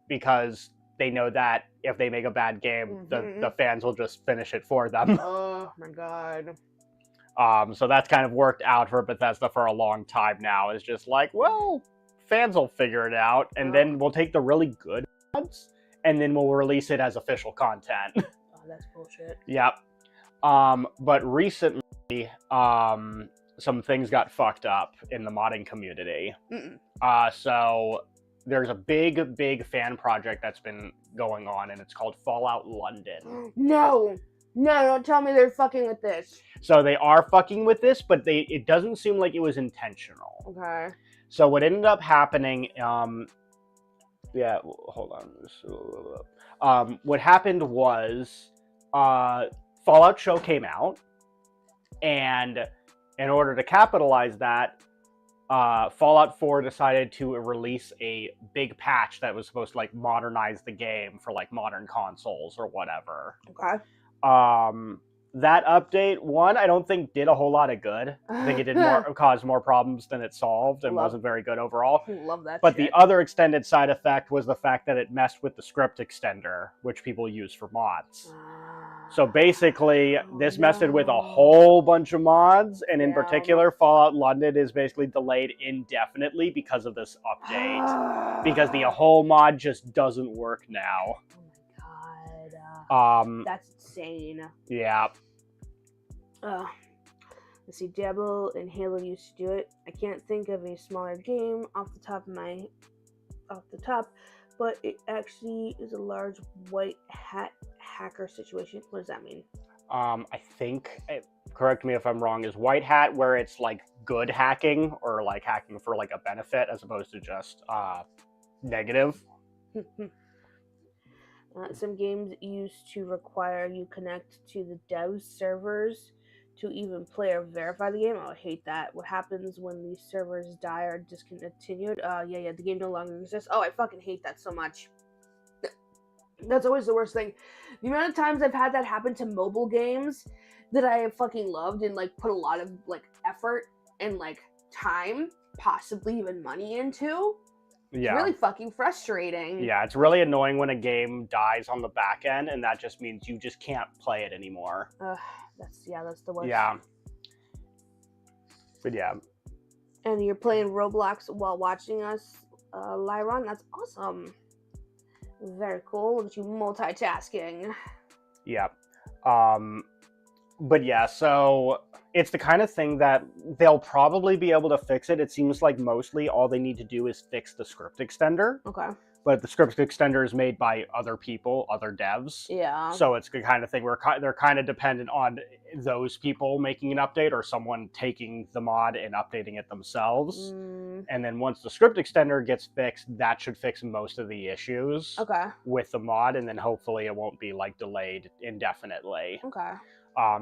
Because they know that if they make a bad game, the fans will just finish it for them. Oh my god. So that's kind of worked out for Bethesda for a long time now. It's just like, well, fans will figure it out, and then we'll take the really good mods, and then we'll release it as official content. Oh, that's bullshit. Yep. But recently, some things got fucked up in the modding community. So there's a big fan project that's been going on, and it's called Fallout London. No, don't tell me they're fucking with this. So they are fucking with this, but it doesn't seem like it was intentional. Okay. So what ended up happening, yeah, hold on. What happened was, Fallout Show came out, and in order to capitalize that, Fallout 4 decided to release a big patch that was supposed to like modernize the game for like modern consoles or whatever. Okay. That update, one, I don't think did a whole lot of good. I think it did caused more problems than it solved, and wasn't very good overall. Love that. But the other extended side effect was the fact that it messed with the script extender, which people use for mods. So basically, this messed with a whole bunch of mods, and in particular, Fallout London is basically delayed indefinitely because of this update. Because the whole mod just doesn't work now. Oh my god. That's insane. Yeah. Let's see, Diablo and Halo used to do it. I can't think of a smaller game off the top, but it actually is a large white hat hacker situation. What does that mean? I think, correct me if I'm wrong, is white hat where it's like good hacking, or like hacking for like a benefit as opposed to just negative. Some games used to require you connect to the dev servers to even play or verify the game. Oh, I hate that. What happens when these servers die or discontinued? Yeah, the game no longer exists. Oh, I fucking hate that so much. That's always the worst thing. The amount of times I've had that happen to mobile games that I have fucking loved and like put a lot of like effort and like time, possibly even money into. Yeah. It's really fucking frustrating. Yeah, it's really annoying when a game dies on the back end, and that just means you just can't play it anymore. That's the worst. Yeah. But yeah. And you're playing Roblox while watching us, Lyron. That's awesome. Very cool. Look at you multitasking. Yeah. But yeah, so it's the kind of thing that they'll probably be able to fix it. It seems like mostly all they need to do is fix the script extender. Okay. But the script extender is made by other people, other devs. Yeah. So it's the kind of thing where they're kind of dependent on those people making an update or someone taking the mod and updating it themselves. And then once the script extender gets fixed, that should fix most of the issues Okay. with the mod. And then hopefully it won't be like delayed indefinitely. Okay.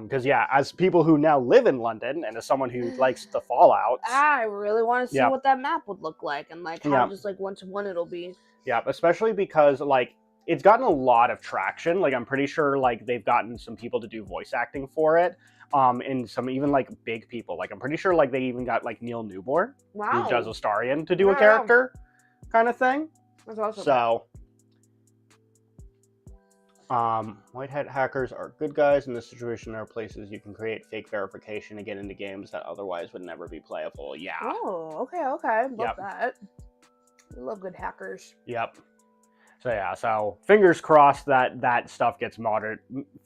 Because yeah, as people who now live in London and as someone who likes the Fallouts, I really want to see Yeah. what that map would look like and like how Yeah. just like 1-to-1 it'll be. yeah, especially because like it's gotten a lot of traction. Like I'm pretty sure like they've gotten some people to do voice acting for it. And some even like big people. Like I'm pretty sure like they even got like Neil Newborn, Wow. who does Astarion, to do a Yeah. character kind of thing. That's awesome. So white hat hackers are good guys. In this situation, there are places you can create fake verification to get into games that otherwise would never be playable. Yeah. Oh, okay. Love Yep. that. We love good hackers. Yep. So yeah, so fingers crossed that that stuff gets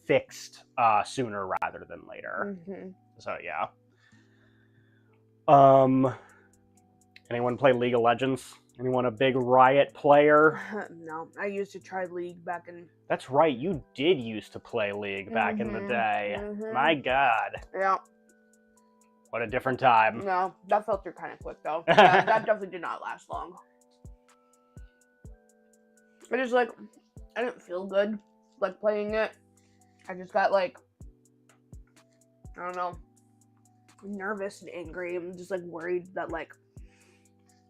fixed sooner rather than later. Mm-hmm. So yeah. Anyone play League of Legends? Anyone a big Riot player? No, I used to try League back in. That's right, you did used to play League back in the day. My God, Yeah. what a different time. No, that fell through kind of quick though. That definitely did not last long. I just like, I didn't feel good like playing it. I just got like, I don't know, nervous and angry. I'm just like worried that like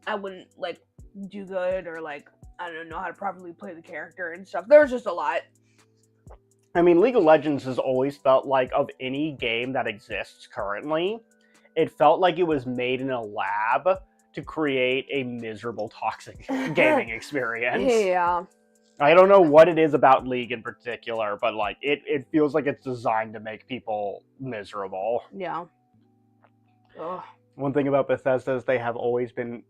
I wouldn't like do good or like I don't know how to properly play the character and stuff. There was just a lot. I mean, League of Legends has always felt like, of any game that exists currently, it felt like it was made in a lab to create a miserable, toxic gaming experience. Yeah. I don't know what it is about League in particular, but like it feels like it's designed to make people miserable. Yeah. Ugh. One thing about Bethesda is they have always been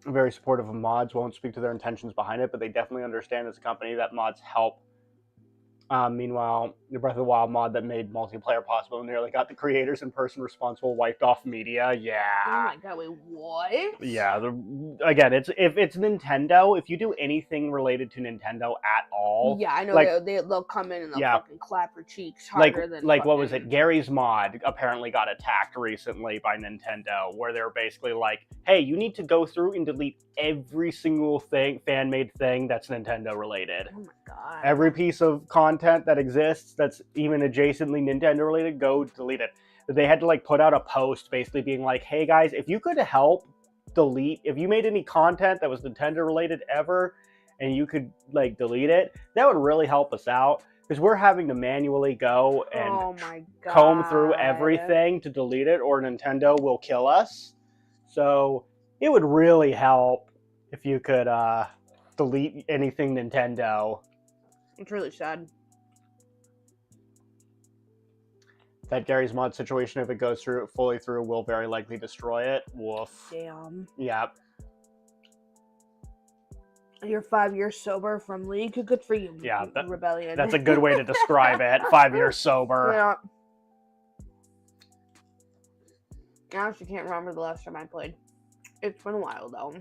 very supportive of mods. Won't speak to their intentions behind it, but they definitely understand as a company that mods help. Meanwhile, the Breath of the Wild mod that made multiplayer possible nearly got the creators and person responsible wiped off media. Yeah. Oh my god, wait, what? Yeah. Again, it's if it's Nintendo, if you do anything related to Nintendo at all, Yeah, I know like- they'll come in and they'll Yeah. fucking clap your cheeks harder than like what was fucking- it? Gary's Mod apparently got attacked recently by Nintendo, where they were basically like, "Hey, you need to go through and delete every single fan-made thing that's Nintendo related. Oh my god. Every piece of content that exists that's even adjacently Nintendo related, go delete it." They had to like put out a post basically being like, "Hey guys, if you could help delete, if you made any content that was Nintendo related ever, and you could like delete it, that would really help us out, because we're having to manually go and oh my god. comb through everything to delete it, or Nintendo will kill us. So it would really help if you could delete anything Nintendo." It's really sad. That Gary's Mod situation, if it goes fully through, will very likely destroy it. Woof. Damn. Yeah. You're 5 years sober from League. Good for you. Yeah, Rebellion. That's a good way to describe it. 5 years sober. Yeah. I actually can't remember the last time I played. It's been a while though.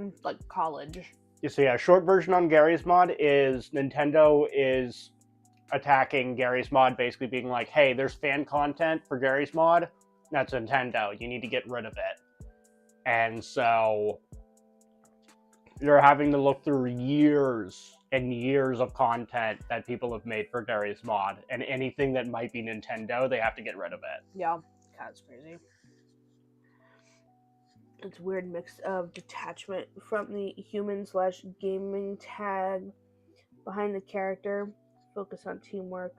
It's like college. You see, a short version on Gary's Mod is Nintendo is attacking Gary's Mod, basically being like, "Hey, there's fan content for Gary's Mod. That's Nintendo. You need to get rid of it." And so you're having to look through years and years of content that people have made for Gary's Mod, and anything that might be Nintendo, they have to get rid of it. Yeah. God, it's crazy. It's a weird mix of detachment from the human/gaming tag behind the character, focus on teamwork,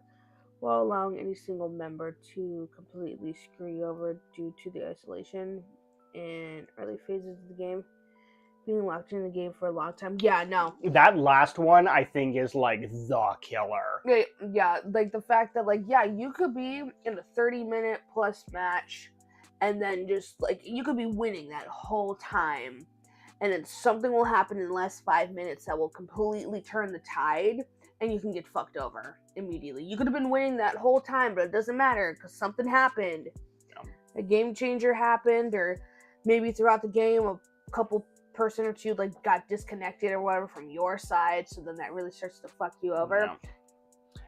while allowing any single member to completely screw you over due to the isolation in early phases of the game. Being locked in the game for a long time. Yeah, no. That last one, I think, is like the killer. Yeah, like the fact that, like, yeah, you could be in a 30-minute plus match, and then just, like, you could be winning that whole time, and then something will happen in the last 5 minutes that will completely turn the tide, and you can get fucked over immediately. You could have been winning that whole time, but it doesn't matter because something happened. Yeah. A game changer happened, or maybe throughout the game a couple person or two like got disconnected or whatever from your side, so then that really starts to fuck you over.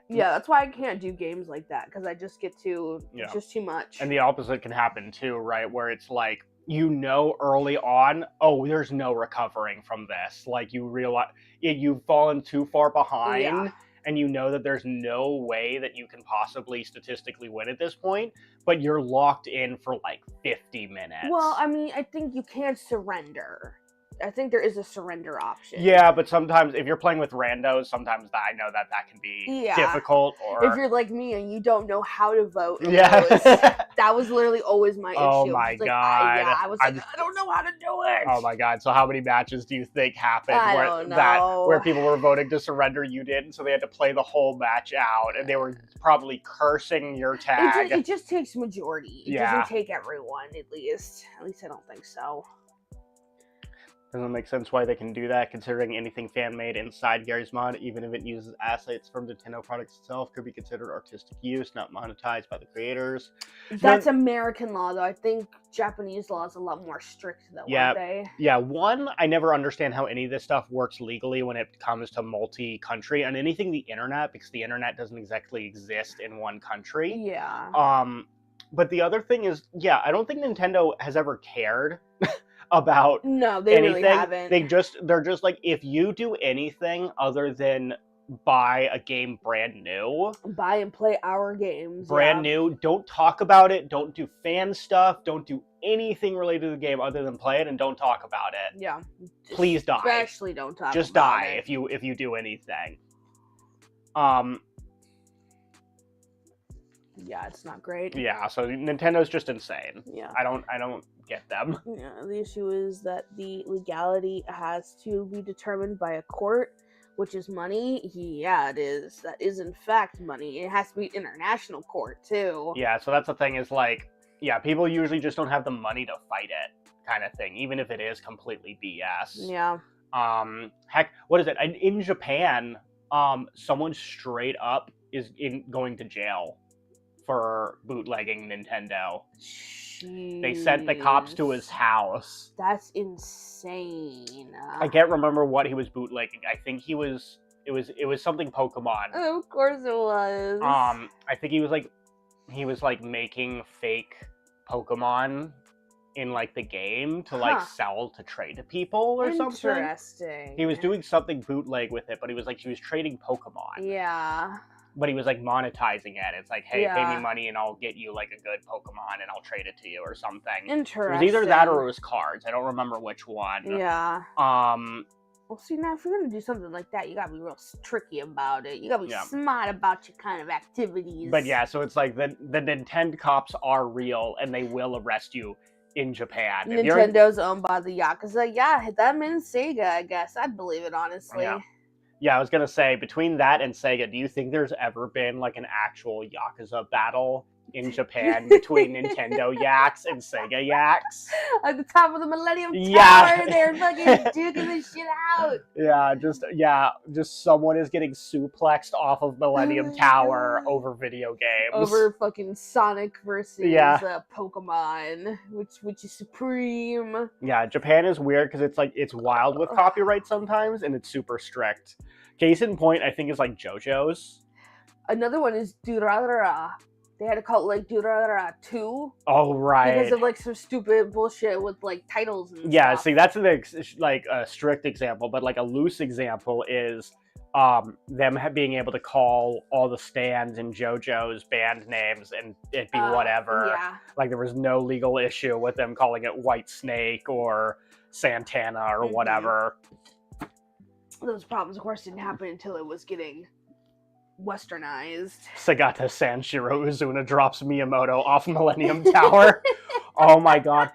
Yeah, that's why I can't do games like that, because I just get too, it's just too much. And the opposite can happen too, right? Where it's like, you know, early on, oh, there's no recovering from this. Like, you realize you've fallen too far behind, and you know that there's no way that you can possibly statistically win at this point, but you're locked in for like 50 minutes. Well, I mean, I think you can't surrender. I think there is a surrender option. Yeah, but sometimes if you're playing with randos, sometimes I know that can be difficult. Or if you're like me and you don't know how to vote, that was literally always my issue. Oh my god! I was like, I don't know how to do it. Oh my god! So how many matches do you think happened where people were voting to surrender, you didn't, so they had to play the whole match out, and they were probably cursing your tag? It just takes majority. It doesn't take everyone, at least. At least I don't think so. Doesn't make sense why they can do that, considering anything fan-made inside Garry's Mod, even if it uses assets from Nintendo products itself, could be considered artistic use, not monetized by the creators. That's American law, though. I think Japanese law is a lot more strict, though, aren't they? Yeah, one, I never understand how any of this stuff works legally when it comes to multi-country, and anything the internet, because the internet doesn't exactly exist in one country. Yeah. But the other thing is, I don't think Nintendo has ever cared about they anything. Really haven't. They're just like, if you do anything other than buy a game brand new, buy and play our games brand new, don't talk about it, don't do fan stuff, don't do anything related to the game other than play it, and don't talk about it. Yeah, please die. Especially don't talk just about die it. if you do anything. Yeah, it's not great. Yeah, so Nintendo's just insane. Yeah. I don't get them. Yeah, the issue is that the legality has to be determined by a court, which is money. Yeah, it is. That is in fact money. It has to be international court too. Yeah, so that's the thing is like, people usually just don't have the money to fight it, kind of thing, even if it is completely BS. Yeah. Heck, what is it? In Japan, someone straight up is going to jail for bootlegging Nintendo. Jeez. They sent the cops to his house. That's insane. I can't remember what he was bootlegging. I think it was something Pokemon. Oh, of course it was. I think he was like making fake Pokemon in like the game to like sell to trade to people or something. Interesting. He was doing something bootleg with it, but he was trading Pokemon. Yeah. But he was like monetizing it. It's like, hey, pay me money and I'll get you like a good Pokemon and I'll trade it to you or something. Interesting. It was either that or it was cards. I don't remember which one. Yeah. Well, see, now if you're gonna do something like that, you gotta be real tricky about it. You gotta be smart about your kind of activities. But yeah, so it's like the Nintendo cops are real and they will arrest you in Japan. Nintendo's owned by the Yakuza. Yeah, that means Sega, I guess. I'd believe it, honestly. Yeah, I was gonna say, between that and Sega, do you think there's ever been like an actual Yakuza battle in Japan between Nintendo yaks and Sega yaks? At the top of the Millennium Tower, they're fucking duking this shit out. Just someone is getting suplexed off of Millennium Tower over video games. Over fucking Sonic versus Pokemon, which is supreme. Yeah, Japan is weird because it's wild with copyright sometimes, and it's super strict. Case in point, I think, is like JoJo's. Another one is Durarara. They had to call it like Durarara 2. Oh, right. Because of like some stupid bullshit with like titles and stuff. See, that's a strict example, but like a loose example is them being able to call all the stands in JoJo's band names and it be whatever. Yeah. Like there was no legal issue with them calling it White Snake or Santana or whatever. Those problems, of course, didn't happen until it was getting westernized. Sagata Sanshiro Uzuna drops Miyamoto off Millennium Tower. Oh my god.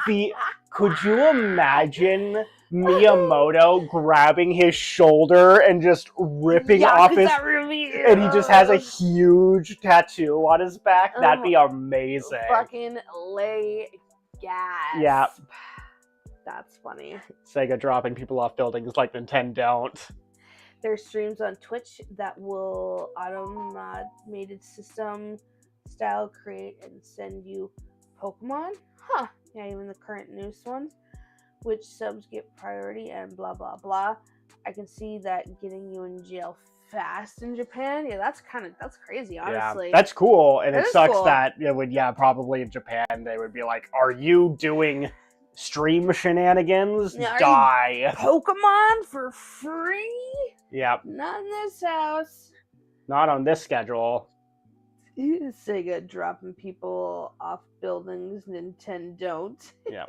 Could you imagine Miyamoto grabbing his shoulder and just ripping off his... And he just has a huge tattoo on his back? That'd be amazing. Fucking lay gas. Yeah. That's funny. Sega dropping people off buildings like Nintendo don't. there's streams on Twitch that will automated system style create and send you Pokemon. Huh. Yeah, even the current newest ones. Which subs get priority and blah blah blah. I can see that getting you in jail fast in Japan. Yeah, that's crazy, honestly. Yeah, that's cool, and That it is sucks cool. that it would, probably in Japan they would be like, "Are you doing stream shenanigans? Yeah, are you Die!" Pokemon for free? Yep, Not in this house. not on this schedule. Sega dropping people off buildings, Nintendo don't. Yeah.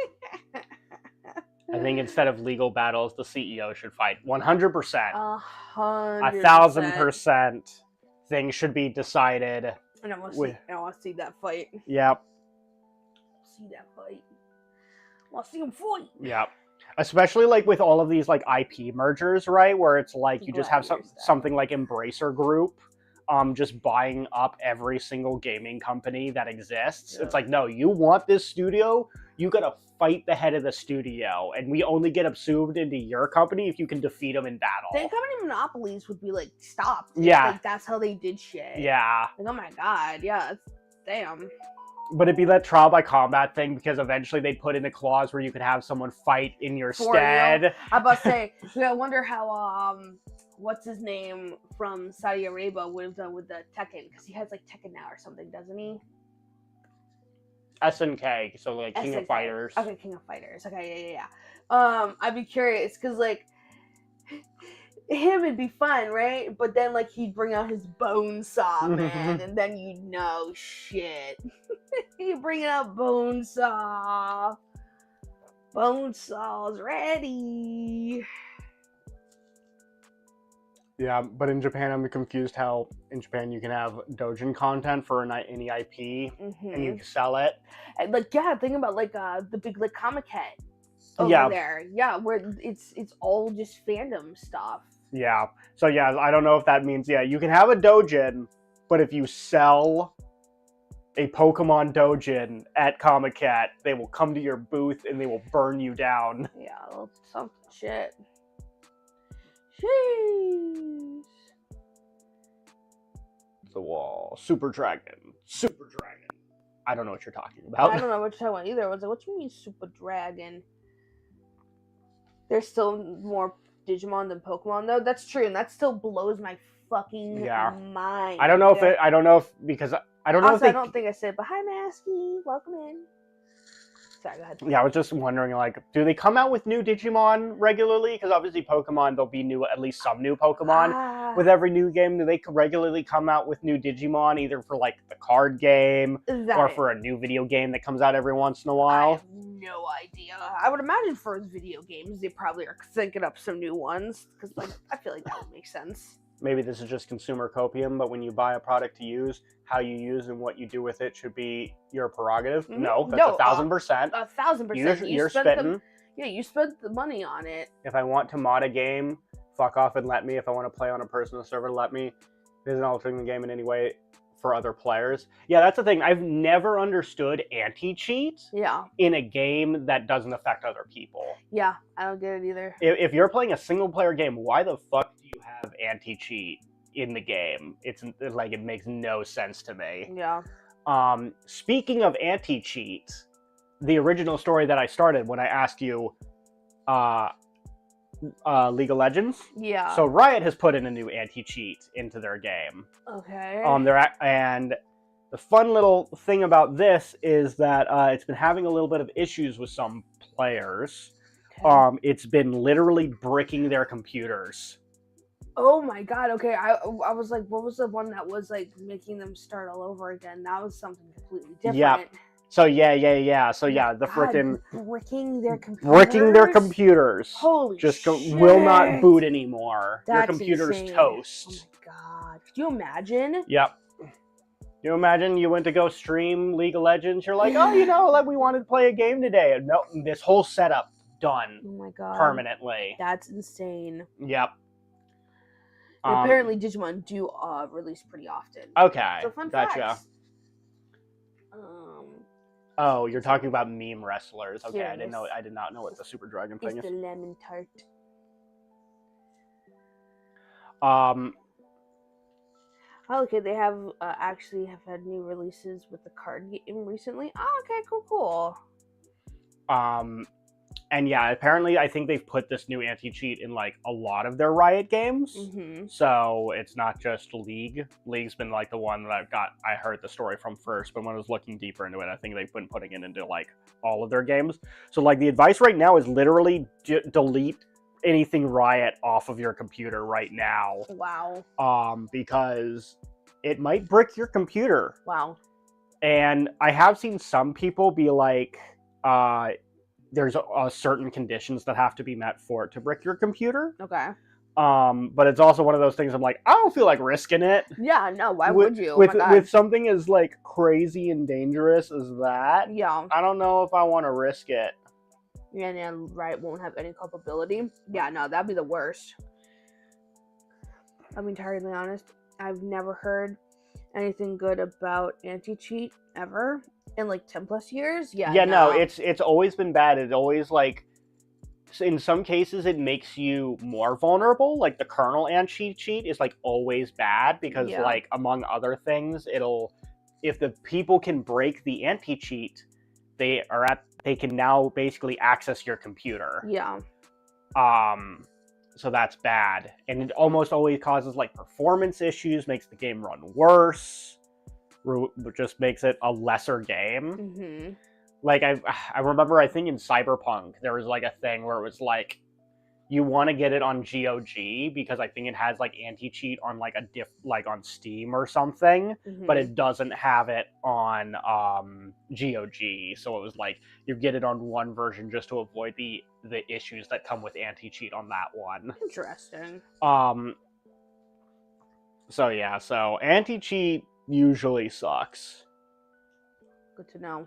I think instead of legal battles, the CEO should fight 100%. 100%. 1,000%. Things should be decided. And I want to see that fight. Yep. See that fight. I want to see him fight. Yep. Especially like with all of these like IP mergers, right? Where it's like you just have something like Embracer Group just buying up every single gaming company that exists. Yeah. It's like, no, you want this studio, you gotta fight the head of the studio, and we only get absorbed into your company if you can defeat them in battle. Then company monopolies would be like stopped. Yeah. Like that's how they did shit. Yeah. Like, oh my god, yeah, damn. But it'd be that trial by combat thing, because eventually they'd put in a clause where you could have someone fight in your stead. You. I about to say, I wonder how what's his name from Saudi Arabia would have done with the Tekken, because he has like Tekken now or something, doesn't he? SNK, so like King of Fighters. Okay, King of Fighters. Okay, yeah. I'd be curious, because like him would be fun, right? But then like he'd bring out his bone saw, man, and then you know shit. He'd bring out bone saw. Bone saw's ready. Yeah, but in Japan, I'm confused how in Japan you can have doujin content for any IP and you can sell it. And like, yeah, think about like the big like comic head over there. Yeah, where it's all just fandom stuff. Yeah. So yeah, I don't know if that means you can have a doujin, but if you sell a Pokemon doujin at Comic Cat, they will come to your booth and they will burn you down. Yeah, some shit. Jeez. The wall. Super Dragon. I don't know what you're talking about. I don't know what you're talking about either. I was like, what do you mean Super Dragon? There's still more Digimon than Pokemon, though. That's true, and that still blows my fucking mind. I don't know because I don't know also, if I don't think I said, but hi, Masky, welcome in. Sorry, go ahead. Yeah, I was just wondering, like, do they come out with new Digimon regularly? Because obviously Pokemon, there'll be at least some new Pokemon with every new game. Do they regularly come out with new Digimon, either for, like, the card game or for a new video game that comes out every once in a while? I have no idea. I would imagine for video games, they probably are thinking up some new ones, because, like, I feel like that would make sense. Maybe this is just consumer copium, but when you buy a product to use, how you use and what you do with it should be your prerogative. Mm-hmm. No, that's 1,000%. 1,000%. You're spitting. You spent the money on it. If I want to mod a game, fuck off and let me. If I want to play on a personal server, let me. It isn't altering the game in any way for other players. Yeah, that's the thing. I've never understood anti-cheat in a game that doesn't affect other people. Yeah, I don't get it either. If you're playing a single-player game, why the fuck do you have anti-cheat in the game? It's like, it makes no sense to me. Yeah. Speaking of anti-cheat, the original story that I started when I asked you League of Legends. Yeah. So Riot has put in a new anti-cheat into their game. Okay. And the fun little thing about this is that it's been having a little bit of issues with some players. Okay. It's been literally bricking their computers. Oh my god, okay. I was like, what was the one that was like making them start all over again? That was something completely different. Yeah. So yeah. So yeah, the frickin' bricking their computers. Bricking their computers. Holy shit. Will not boot anymore. That's your computer's insane. Toast. Oh my god. Could you imagine? Yep. You imagine you went to go stream League of Legends, you're like, oh, like we wanted to play a game today. No, this whole setup done. Oh my god. Permanently. That's insane. Yep. Apparently Digimon do release pretty often. Okay. So fun gotcha. Facts. Oh, you're talking about meme wrestlers. Okay, yeah, I did not know what the Super Dragon thing is. The lemon tart. Oh, okay, they have actually have had new releases with the card game recently. Oh, okay, cool. And yeah, apparently I think they've put this new anti-cheat in like a lot of their Riot games. Mm-hmm. So it's not just League. League's been like the one that I heard the story from first, but when I was looking deeper into it, I think they've been putting it into like all of their games. So like the advice right now is literally delete anything Riot off of your computer right now. Wow. Because it might brick your computer. Wow. And I have seen some people be like, there's certain conditions that have to be met for it to brick your computer. Okay. But it's also one of those things I'm like, I don't feel like risking it. Yeah, no, why would you? With something as like crazy and dangerous as that, yeah, I don't know if I want to risk it. Yeah, and Riot won't have any culpability. Yeah, no, that'd be the worst. I'll be entirely honest, I've never heard anything good about anti-cheat ever in like 10 plus years. Yeah, no, it's always been bad. It's always like, in some cases it makes you more vulnerable. Like the kernel anti-cheat is like always bad because like among other things, if the people can break the anti-cheat, they can now basically access your computer. Yeah. So that's bad, and it almost always causes like performance issues, makes the game run worse, just makes it a lesser game. Mm-hmm. Like I remember, I think in Cyberpunk there was like a thing where it was like, you want to get it on GOG because I think it has like anti-cheat on like like on Steam or something, but it doesn't have it on GOG. So it was like you get it on one version just to avoid the issues that come with anti-cheat on that one. Interesting. So yeah, so anti-cheat usually sucks. Good to know.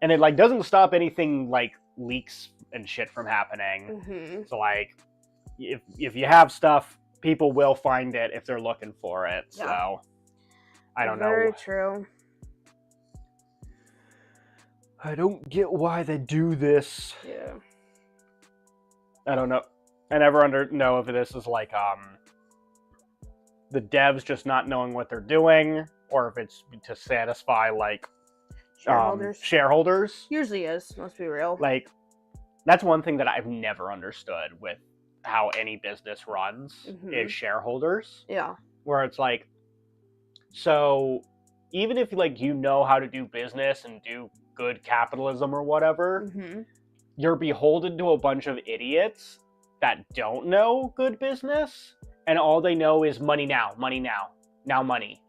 And it like doesn't stop anything like leaks and shit from happening. Mm-hmm. So like, if you have stuff, people will find it if they're looking for it. Yeah. So I don't know. Very true. I don't get why they do this. Yeah. I don't know. I never know if this is like the devs just not knowing what they're doing, or if it's to satisfy like shareholders. Usually is. Let's be real. Like, that's one thing that I've never understood with how any business runs is shareholders. Yeah. Where it's like, so even if like you know how to do business and do good capitalism or whatever, you're beholden to a bunch of idiots that don't know good business, and all they know is money now, money.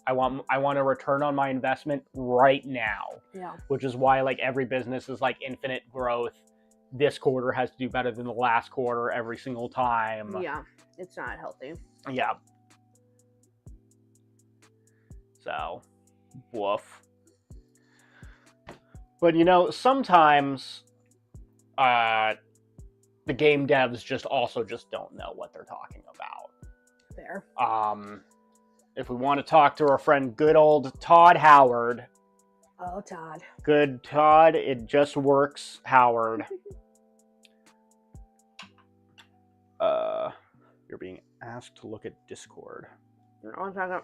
I want a return on my investment right now. Yeah. Which is why like every business is like infinite growth. This quarter has to do better than the last quarter every single time. Yeah, it's not healthy. Yeah. So, woof. But you know, sometimes the game devs just don't know what they're talking about. Fair. If we want to talk to our friend good old Todd Howard. Oh, Todd. Good Todd, it just works, Howard. You're being asked to look at Discord. No,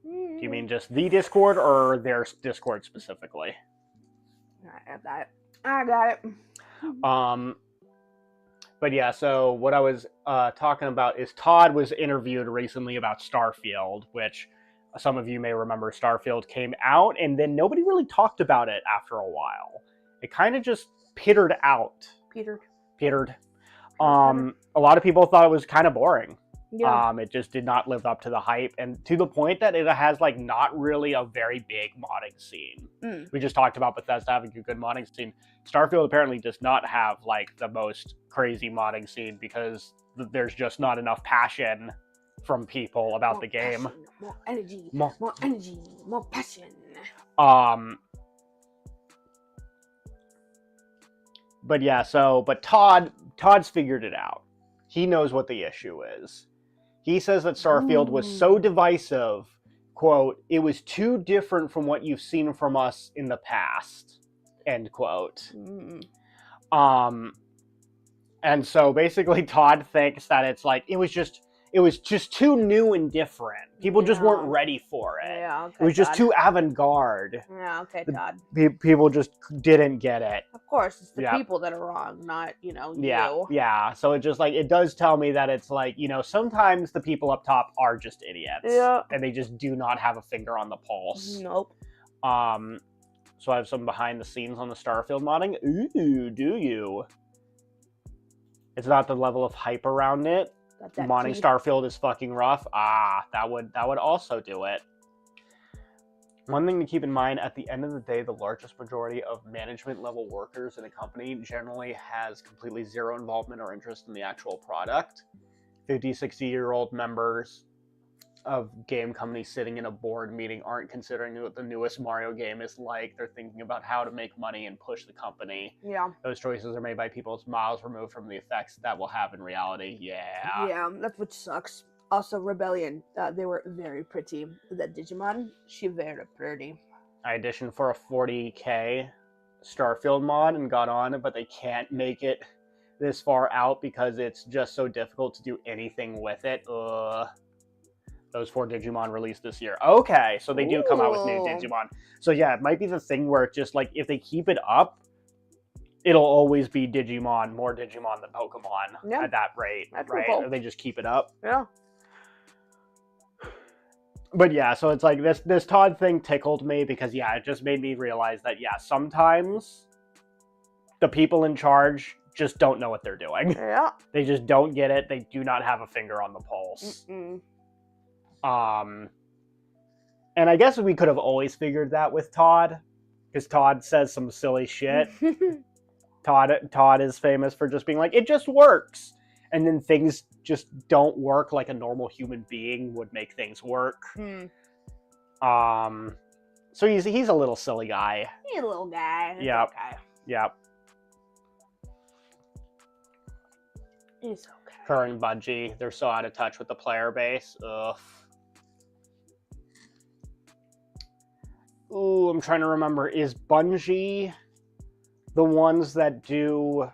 do you mean just the Discord or their Discord specifically? I got it. But yeah, so what I was talking about is Todd was interviewed recently about Starfield, which some of you may remember. Starfield came out, and then nobody really talked about it after a while. It kind of just petered out. Petered. A lot of people thought it was kind of boring. Yeah. It just did not live up to the hype, and to the point that it has like not really a very big modding scene. We just talked about Bethesda having a good modding scene. Starfield apparently does not have like the most crazy modding scene because there's just not enough passion from people about the game. Passion, more energy, more passion. But yeah, but Todd's figured it out. He knows what the issue is. He says that Starfield was so divisive, quote, it was too different from what you've seen from us in the past, end quote. And And so basically Todd thinks that it's like it was just too new and different. People just weren't Yeah. ready for it. Yeah, okay, It was just Todd. too avant-garde. Yeah, okay, The- Todd. People just didn't get it. Of course, it's the Yeah. people that are wrong, not, you. Yeah. So it just like it does tell me that it's like, sometimes the people up top are just idiots. Yeah. And they just do not have a finger on the pulse. Nope. So I have some behind the scenes on the Starfield modding. Ooh, do you? It's not the level of hype around it. That Modding key. Starfield is fucking rough. That would also do it. One thing to keep in mind, at the end of the day, the largest majority of management level workers in a company generally has completely zero involvement or interest in the actual product. 50, 60-year-old members of game companies sitting in a board meeting aren't considering what the newest Mario game is like. They're thinking about how to make money and push the company. Yeah. Those choices are made by people miles removed from the effects that will have in reality. Yeah. Yeah, that's what sucks. Also, Rebellion, they were very pretty. That Digimon, she very pretty. I auditioned for a 40K Starfield mod and got on it, but they can't make it this far out because it's just so difficult to do anything with it. Those 4 Digimon released this year. Okay, so they do come out with new Digimon. So yeah, it might be the thing where it's just like, if they keep it up, it'll always be Digimon, more Digimon than Pokemon at that rate, That's right? cool. If they just keep it up. Yeah. But yeah, so it's like this Todd thing tickled me because it just made me realize that sometimes the people in charge just don't know what they're doing. Yeah. They just don't get it. They do not have a finger on the pulse. Mm-mm. And I guess we could have always figured that with Todd, because Todd says some silly shit. Todd is famous for just being like, it just works. And then things just don't work like a normal human being would make things work. So he's a little silly guy. He's a little guy. Yep. Okay. Yep. He's okay. Current Bungie, they're so out of touch with the player base. Ugh. Ooh, I'm trying to remember. Is Bungie the ones that do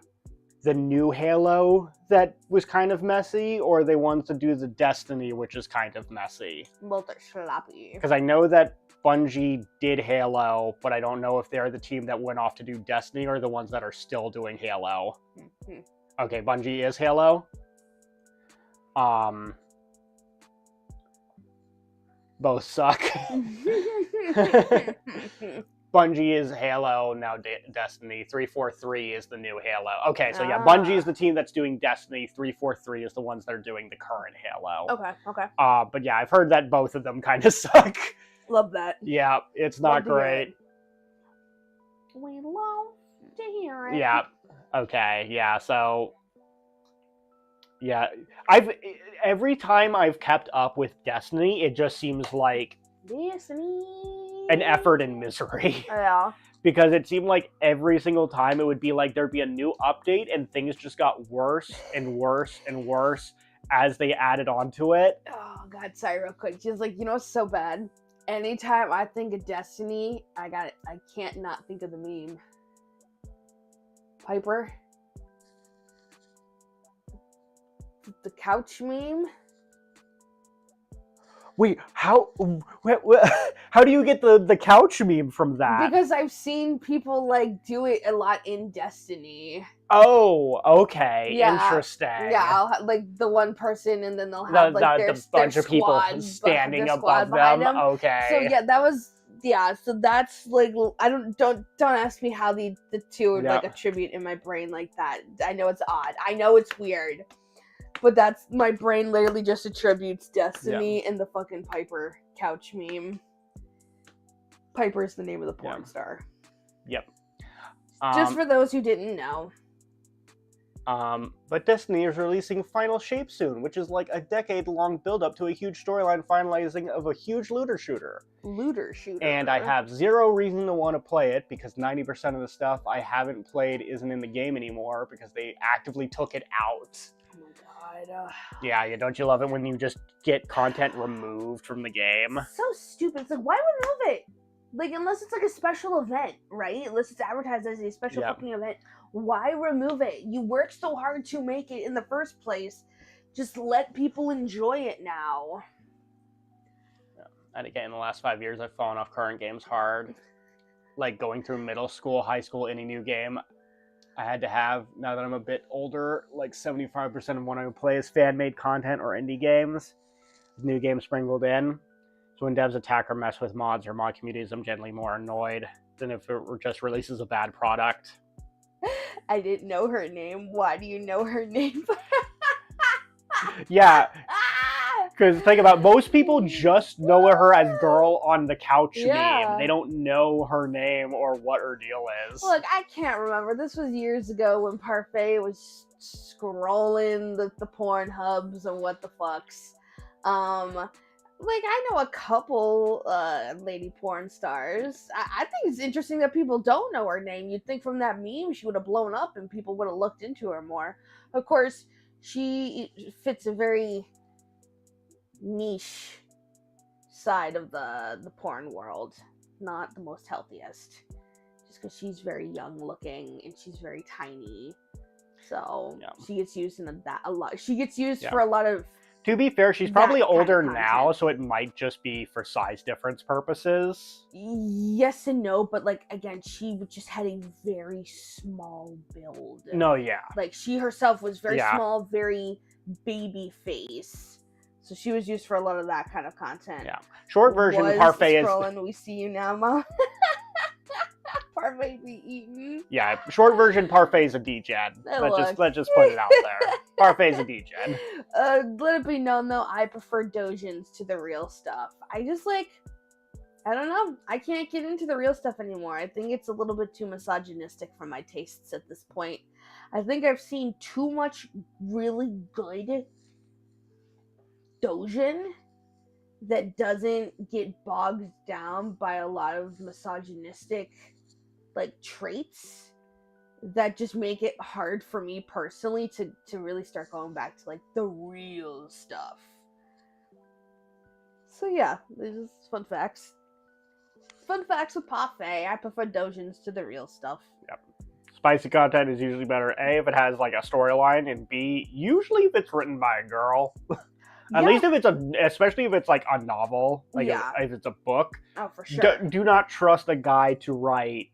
the new Halo that was kind of messy, or are they ones that do the Destiny, which is kind of messy? Both are sloppy. Because I know that Bungie did Halo, but I don't know if they're the team that went off to do Destiny or the ones that are still doing Halo. Okay, Bungie is Halo. Both suck. Bungie is Halo, now Destiny. 343 is the new Halo. Okay, so Bungie is the team that's doing Destiny. 343 is the ones that are doing the current Halo. Okay. But yeah, I've heard that both of them kind of suck. Love that. Yeah, it's not great. We love to hear it. Yeah. Okay. Yeah. So. Yeah, every time I've kept up with Destiny, it just seems like Destiny. an effort in misery. Yeah. Because it seemed like every single time it would be like there'd be a new update and things just got worse and worse and worse as they added on to it. Oh God, sorry, real quick. Just like, it's so bad. Anytime I think of Destiny, I can't not think of the meme. Piper. The couch meme. Wait, how do you get the couch meme from that? Because I've seen people do it a lot in Destiny. Oh, okay. Yeah. Interesting. Yeah, I'll have, the one person, and then they'll have their bunch their of people standing above them. Okay. So yeah, that was so that's don't ask me how the two would attribute in my brain like that. I know it's odd. I know it's weird. But that's, my brain literally just attributes Destiny and the fucking Piper couch meme. Piper's the name of the porn star. Yep. Just for those who didn't know. But Destiny is releasing Final Shape soon, which is like a decade-long build-up to a huge storyline finalizing of a huge looter shooter. And I have zero reason to want to play it, because 90% of the stuff I haven't played isn't in the game anymore, because they actively took it out. Oh my God. Yeah, don't you love it when you just get content removed from the game? So stupid. It's like, why remove it? Like, unless it's like a special event, right? Unless it's advertised as a special fucking event, why remove it? You worked so hard to make it in the first place. Just let people enjoy it now. And again, in the last 5 years, I've fallen off current games hard. Like going through middle school, high school, any new game, I had to have, now that I'm a bit older, like 75% of what I would play is fan-made content or indie games. New games sprinkled in. So when devs attack or mess with mods or mod communities, I'm generally more annoyed than if it just releases a bad product. I didn't know her name. Why do you know her name? Yeah. Because think about, most people just know her as Girl on the Couch meme. They don't know her name or what her deal is. Look, I can't remember. This was years ago when Parfait was scrolling the porn hubs and what the fucks. Like, I know a couple lady porn stars. I think it's interesting that people don't know her name. You'd think from that meme she would have blown up and people would have looked into her more. Of course, she fits a very niche side of the porn world, not the most healthiest, just because she's very young looking and she's very tiny, so she gets used in that a lot. She gets used for a lot of, to be fair, she's probably older now, so it might just be for size difference purposes. Yes and no, but like, again, she just had a very small build. Like, she herself was very small, very baby face. So she was used for a lot of that kind of content. Yeah. Short version, Parfait is... We see you now, Mom. Parfait be eaten. Yeah, short version, Parfait is a degen. Let's just put it out there. Parfait's a degen. Let it be known, though, I prefer dojins to the real stuff. I just, like... I don't know. I can't get into the real stuff anymore. I think it's a little bit too misogynistic for my tastes at this point. I think I've seen too much really good dojin that doesn't get bogged down by a lot of misogynistic like traits that just make it hard for me personally to really start going back to like the real stuff. So yeah, this is fun facts. Fun facts with Parfait. I prefer dojins to the real stuff. Yep. Spicy content is usually better, A, if it has like a storyline, and B, usually if it's written by a girl. At least if it's especially if it's like a novel, like if it's a book. Oh, for sure. Do not trust a guy to write,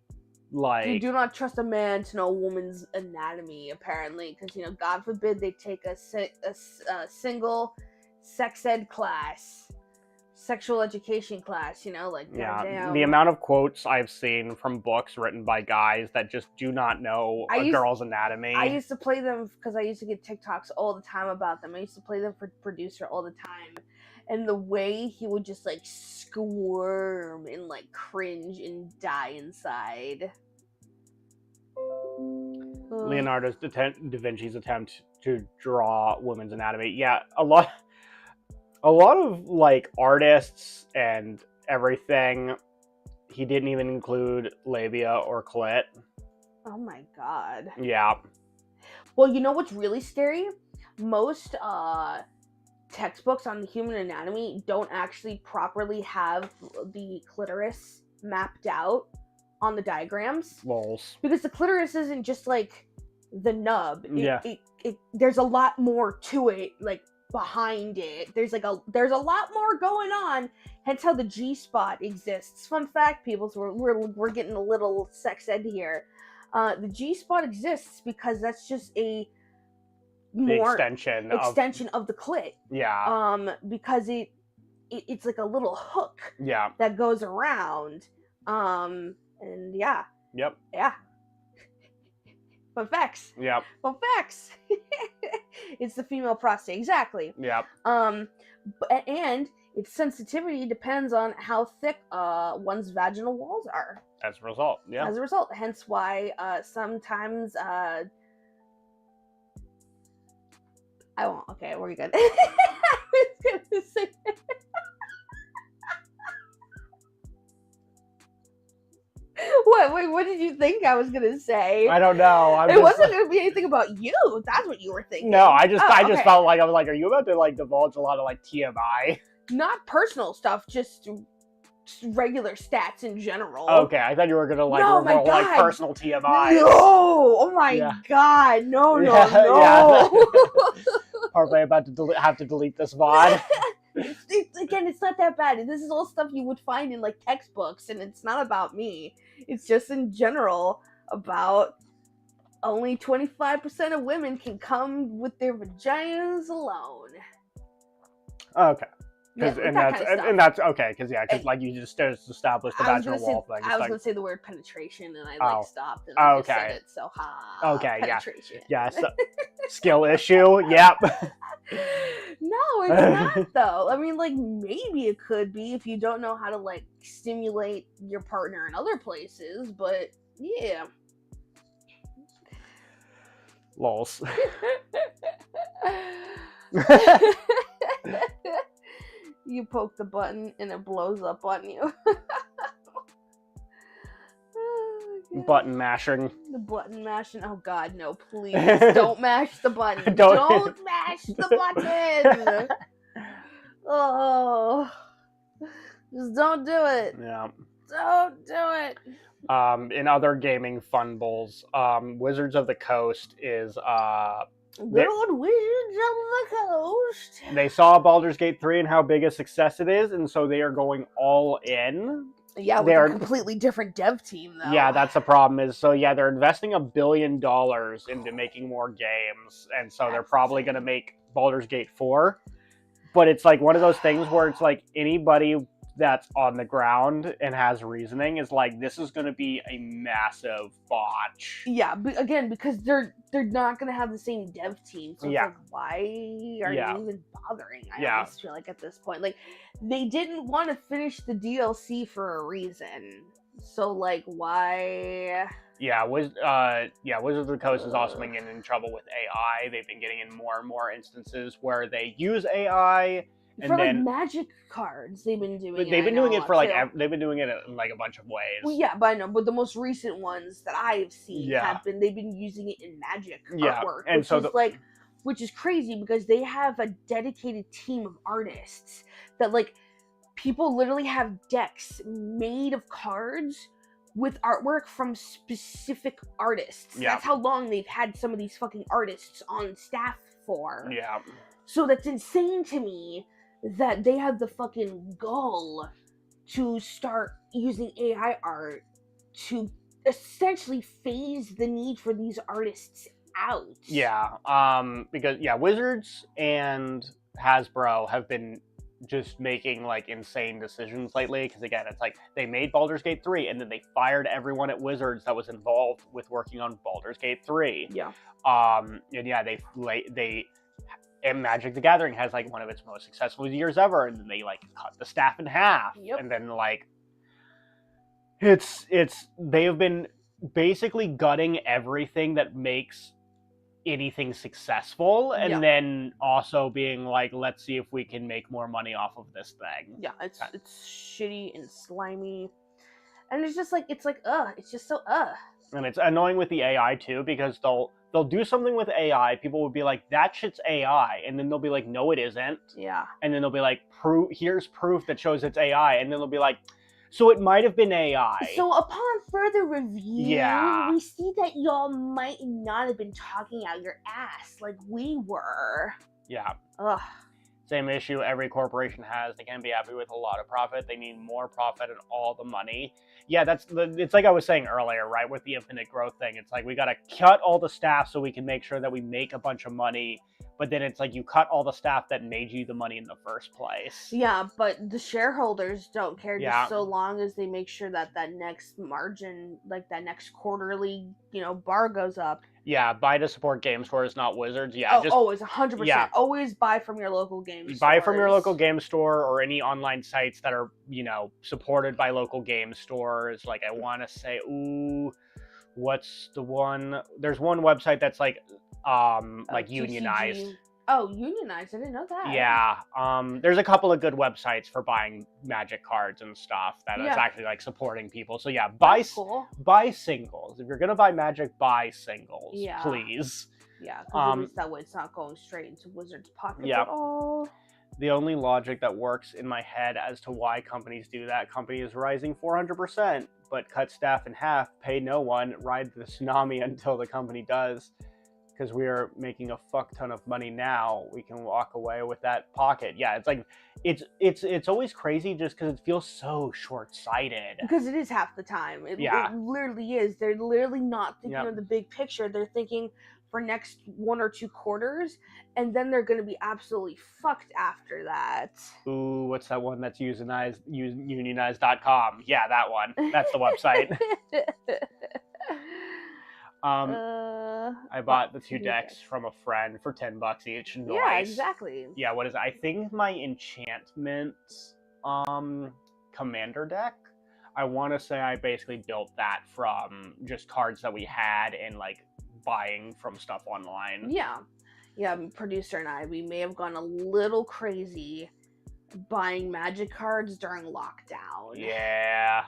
like... You do not trust a man to know a woman's anatomy, apparently, because, you know, God forbid they take a single sex ed class, sexual education class, you know, like, goddamn. The amount of quotes I've seen from books written by guys that just do not know a girl's anatomy. I used to play them because I used to get TikToks all the time about them. I used to play them for Producer all the time. And the way he would just, like, squirm and, like, cringe and die inside. Leonardo da Vinci's attempt to draw women's anatomy. Yeah, a lot of like artists and everything, he didn't even include labia or clit. Oh my god. Yeah. Well, you know what's really scary? Most textbooks on the human anatomy don't actually properly have the clitoris mapped out on the diagrams. Lols. Because the clitoris isn't just like the nub. There's a lot more to it, like behind it. There's a lot more going on. Hence how the G-spot exists. Fun fact, people. So we're getting a little sex ed here. The G-spot exists because that's just a more extension of the clit. Yeah. Because it's like a little hook. Yeah. That goes around. And yeah. Yep. Yeah. Fun facts. Yep. Fun facts. It's the female prostate. Exactly. Yep. And its sensitivity depends on how thick one's vaginal walls are. As a result, yeah. As a result. Hence why sometimes I won't. Okay, we're good. I was gonna say What did you think I was gonna say? I don't know. It wasn't gonna be anything about you. That's what you were thinking. No, I just felt like I was like, are you about to like divulge a lot of like TMI? Not personal stuff, just regular stats in general. Okay, I thought you were gonna like No, my reveal like God. personal TMI. No! Oh my Yeah. God! No, Yeah, no. Probably about to have to delete this VOD. Again, it's not that bad. This is all stuff you would find in like textbooks, and it's not about me. It's just in general about only 25% of women can come with their vaginas alone. Okay. Yeah, And that that's kind of stuff. and that's okay because like you just established the vaginal wall thing. I was like, gonna say the word penetration, and I Oh. stopped and I just Okay. said it. So Okay, yeah. penetration. Yeah, so, skill issue. Yep. No, it's not though. I mean, like maybe it could be if you don't know how to like stimulate your partner in other places, but yeah. Lols. You poke the button and it blows up on you. Oh, God. Button mashing. The button mashing. Oh God, no! Please don't mash the button. Don't- Don't mash the button. Oh, just don't do it. Yeah. Don't do it. In other gaming fumbles, Wizards of the Coast is Good old Wizards of the Coast. they saw Baldur's Gate 3 and how big a success it is, and so they are going all in. Yeah, with They're- a completely different dev team, though. Yeah, that's the problem is, so yeah, they're investing $1 billion into making more games, and so they're That's probably insane. going to make Baldur's Gate 4. But it's like one of those things where it's like anybody that's on the ground and has reasoning is like, this is going to be a massive botch. Yeah, but again, because they're not gonna have the same dev team, so Yeah. it's like, why are Yeah. you even bothering? I Yeah. almost feel like at this point, like they didn't want to finish the DLC for a reason. So like, why? Yeah, Wizards of the Coast is also been getting in trouble with AI. They've been getting in more and more instances where they use AI. And For like then magic cards, they've been doing. but they've been I know, doing it for like too. they've been doing it in like a bunch of ways. Well, yeah, but I know. But the most recent ones that I have seen Yeah. they've been using it in magic Yeah, artwork, and which so is the- like, which is crazy because they have a dedicated team of artists that like people literally have decks made of cards with artwork from specific artists. Yeah. That's how long they've had some of these fucking artists on staff for. Yeah. So that's insane to me that they have the fucking gall to start using AI art to essentially phase the need for these artists out. Yeah. Because Wizards and Hasbro have been just making like insane decisions lately. Because again, it's like they made Baldur's Gate 3 and then they fired everyone at Wizards that was involved with working on Baldur's Gate 3. Yeah. And yeah, they and Magic the Gathering has like one of its most successful years ever, and then they like cut the staff in half. Yep. And then like it's they have been basically gutting everything that makes anything successful, and Yeah. then also being like, let's see if we can make more money off of this thing. Yeah, it's shitty and slimy. And it's just like it's just so And it's annoying with the AI too, because they'll do something with AI, people will be like, that shit's AI, and then they'll be like, no it isn't. Yeah. And then they'll be like, here's proof that shows it's AI, and then they'll be like, so it might have been AI. So upon further review, Yeah. we see that y'all might not have been talking out your ass like we were. Yeah. Ugh. Same issue every corporation has. They can't be happy with a lot of profit. They need more profit and all the money. Yeah, it's like I was saying earlier, right? With the infinite growth thing. It's like we got to cut all the staff so we can make sure that we make a bunch of money. But then it's like you cut all the staff that made you the money in the first place. Yeah, but the shareholders don't care Yeah. just so long as they make sure that next margin, like that next quarterly, bar goes up. Yeah, buy to support game stores, not Wizards. Yeah, just always 100%. Yeah. Always buy from your local game stores. buy from your local game store or any online sites that are, supported by local game stores. Like I want to say, what's the one? There's one website that's like TCG. unionized. Oh, unionized. I didn't know that. Yeah. There's a couple of good websites for buying Magic cards and stuff that is Yeah. actually like supporting people. So yeah, buy That's cool. buy singles. If you're gonna buy Magic, buy singles, Yeah. please. Yeah, because at Um, least that way it's not going straight into Wizards' pockets yeah. at all. the only logic that works in my head as to why companies do that. Company is rising 400%, but cut staff in half, pay no one, ride the tsunami until the company does. Because we are making a fuck ton of money now, we can walk away with that pocket. Yeah, it's like it's always crazy just because it feels so short-sighted. Because it is half the time. It literally is. They're literally not thinking of the big picture. They're thinking for next 1 or 2 quarters, and then they're going to be absolutely fucked after that. Ooh, what's that one that's unionized.com? Yeah, that one. That's the website. I bought the 2 decks from a friend for $10 each. Nice. Yeah, exactly. Yeah, what is it? I think my enchantment commander deck, I want to say I basically built that from just cards that we had and like buying from stuff online. Yeah, producer and I, we may have gone a little crazy buying Magic cards during lockdown. Yeah.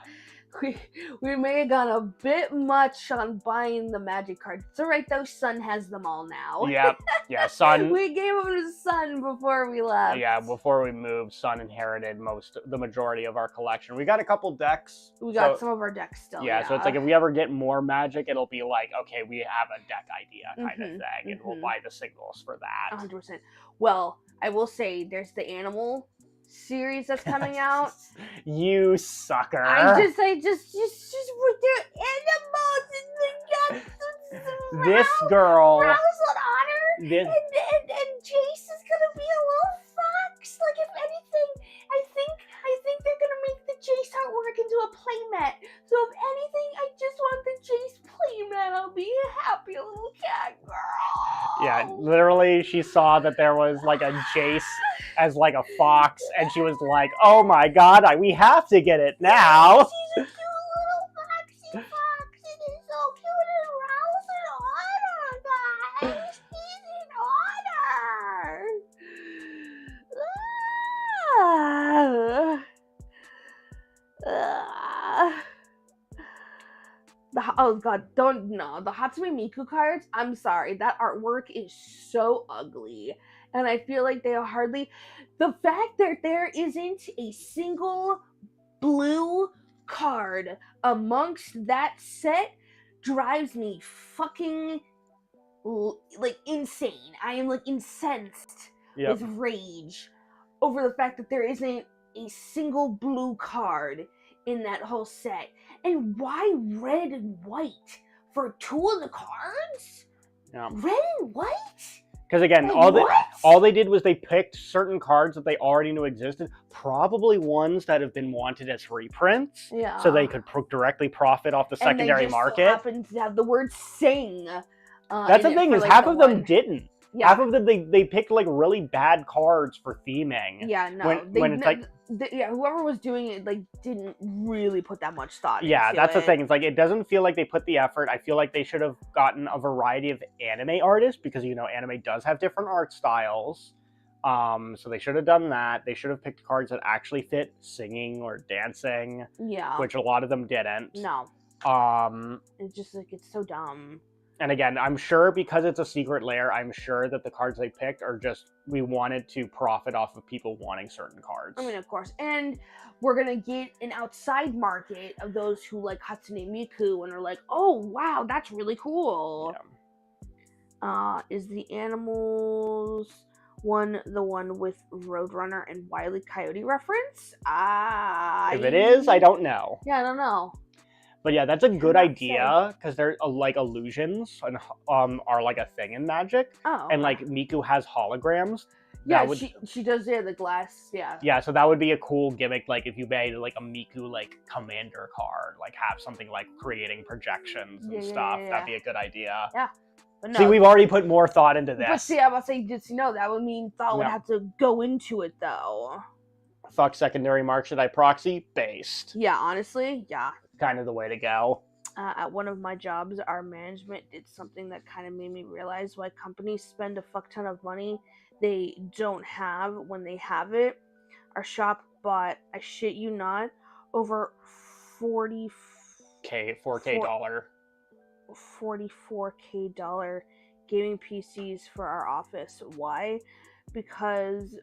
We may have gone a bit much on buying the Magic cards. It's alright though, Sun has them all now. Yep. Yeah, Sun. We gave them to Sun before we left. Yeah, before we moved, Sun inherited the majority of our collection. We got a couple decks. We got some of our decks still. Yeah, so it's like if we ever get more Magic, it'll be like, okay, we have a deck idea kind of thing, and we'll buy the signals for that. 100%. Well, I will say there's the animal series that's coming out. You sucker. I just with their animals and this girl. Rouse on honor. And Jace is gonna be a little fox. Like if anything, I think they're gonna make the Jace artwork into a playmat. So if anything, I just want the Jace playmat. I'll be a happy little cat girl. Yeah, literally, she saw that there was like a Jace as like a fox, and she was like, "Oh my god, we have to get it now." Yeah, she's a cute little foxy fox. It is so cute and Rouse in honor, guys. He's in honor. Oh god, the Hatsune Miku cards, I'm sorry, that artwork is so ugly. And I feel like they are hardly... The fact that there isn't a single blue card amongst that set drives me fucking like insane. I am like incensed with rage over the fact that there isn't a single blue card in that whole set. And why red and white for 2 of the cards? Yeah. Red and white? Because again, all they did was they picked certain cards that they already knew existed, probably ones that have been wanted as reprints, so they could directly profit off the secondary market. And they just happened to have the word "sing." That's the thing, is half of them didn't. Yeah. Half of them, they picked like really bad cards for theming. Yeah, no. When it's like... whoever was doing it like didn't really put that much thought into it. Yeah, that's the thing. It's like it doesn't feel like they put the effort. I feel like they should have gotten a variety of anime artists because anime does have different art styles. So they should have done that. They should have picked cards that actually fit singing or dancing. Yeah. Which a lot of them didn't. No. It's just like it's so dumb. And again, I'm sure because it's a secret lair, I'm sure that the cards they picked are just, we wanted to profit off of people wanting certain cards. I mean, of course. And we're going to get an outside market of those who like Hatsune Miku and are like, oh, wow, that's really cool. Yeah. Is the animals one the one with Roadrunner and Wile E. Coyote reference? If it is, I don't know. Yeah, I don't know. But yeah, that's a good idea because they're like illusions and are like a thing in Magic. Oh. And like Miku has holograms. Yeah, she does. Yeah, the glass. Yeah. Yeah, so that would be a cool gimmick. Like if you made like a Miku like commander card, like have something like creating projections and stuff. Yeah. That'd be a good idea. Yeah. But no, see, we've already put more thought into this. But see, I was saying, just that would mean thought would have to go into it though. Fuck secondary market, I proxy based. Yeah, honestly, yeah. Kind of the way to go. At one of my jobs, our management did something that kind of made me realize why companies spend a fuck ton of money they don't have when they have it. Our shop bought, I shit you not, over 4K dollar. $44K gaming PCs for our office. Why? Because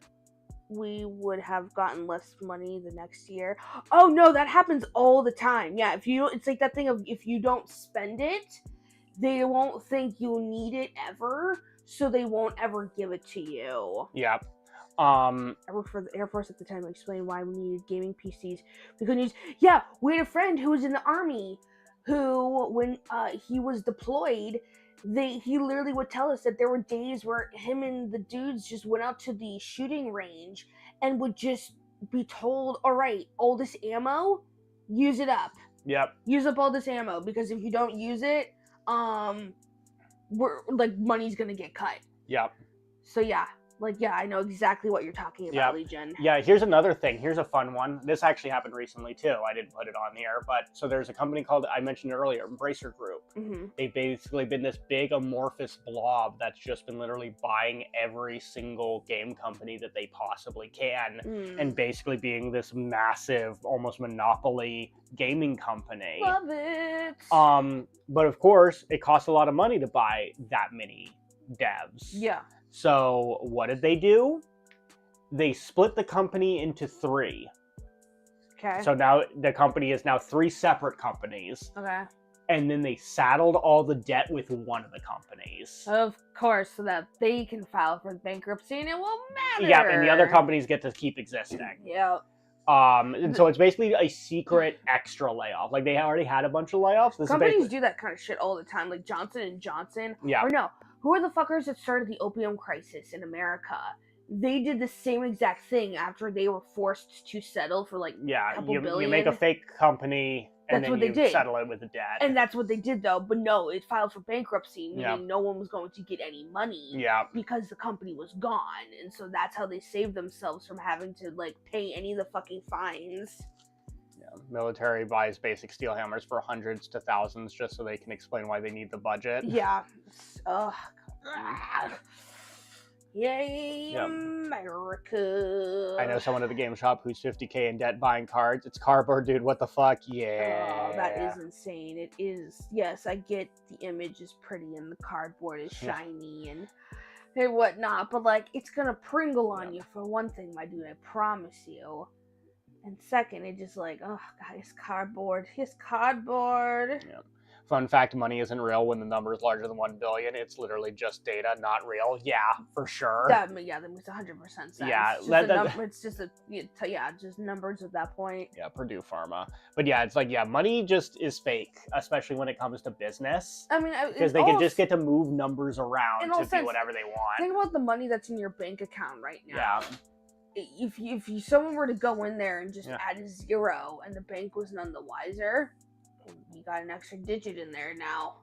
we would have gotten less money the next year. Oh no, that happens all the time. Yeah, it's like that thing of if you don't spend it, they won't think you need it ever, so they won't ever give it to you. Yeah. I worked for the Air Force at the time. I explained why we needed gaming PCs. We couldn't use. Yeah, we had a friend who was in the Army, who when he was deployed, he literally would tell us that there were days where him and the dudes just went out to the shooting range and would just be told, "All right, all this ammo, use it up. Yep. Use up all this ammo because if you don't use it, we're like money's gonna get cut." Yep. So yeah. Like, yeah, I know exactly what you're talking about, Legion. Yeah, here's another thing. Here's a fun one. This actually happened recently, too. I didn't put it on the air. But so there's a company called, I mentioned it earlier, Embracer Group. Mm-hmm. They've basically been this big amorphous blob that's just been literally buying every single game company that they possibly can. And basically being this massive, almost monopoly gaming company. Love it! But of course, it costs a lot of money to buy that many devs. Yeah. So what did they do? They split the company into 3. Okay. So now the company is now 3 separate companies. Okay. And then they saddled all the debt with one of the companies. Of course, so that they can file for bankruptcy and it won't matter. Yeah, and the other companies get to keep existing. Yeah. And so it's basically a secret extra layoff. Like they already had a bunch of layoffs. Companies do that kind of shit all the time. Like Johnson & Johnson. Yeah. Or no, who are the fuckers that started the opium crisis in America? They did the same exact thing after they were forced to settle for like a couple billion. You make a fake company and That's then you settle it with the debt. And that's what they did though. But no, it filed for bankruptcy, meaning no one was going to get any money. Yeah. Because the company was gone. And so that's how they saved themselves from having to like pay any of the fucking fines. Yeah. Military buys basic steel hammers for hundreds to thousands just so they can explain why they need the budget. Yeah. Yay, America. I know someone at the game shop who's $50K in debt buying cards. It's cardboard, dude. What the fuck? Yeah. Oh, that is insane. It is. Yes, I get the image is pretty and the cardboard is shiny and whatnot, but like it's gonna pringle on you for one thing, my dude. I promise you. And second, it just like, oh god, it's cardboard. It's cardboard. Yeah. Fun fact, money isn't real when the number is larger than 1 billion. It's literally just data, not real. Yeah, for sure. That makes 100% sense. Yeah, it's just just numbers at that point. Yeah, Purdue Pharma. But yeah, it's like, money just is fake, especially when it comes to business. I mean, because they can just get to move numbers around to do whatever they want. Think about the money that's in your bank account right now. Yeah. If someone were to go in there and just add a 0 and the bank was none the wiser, you got an extra digit in there now.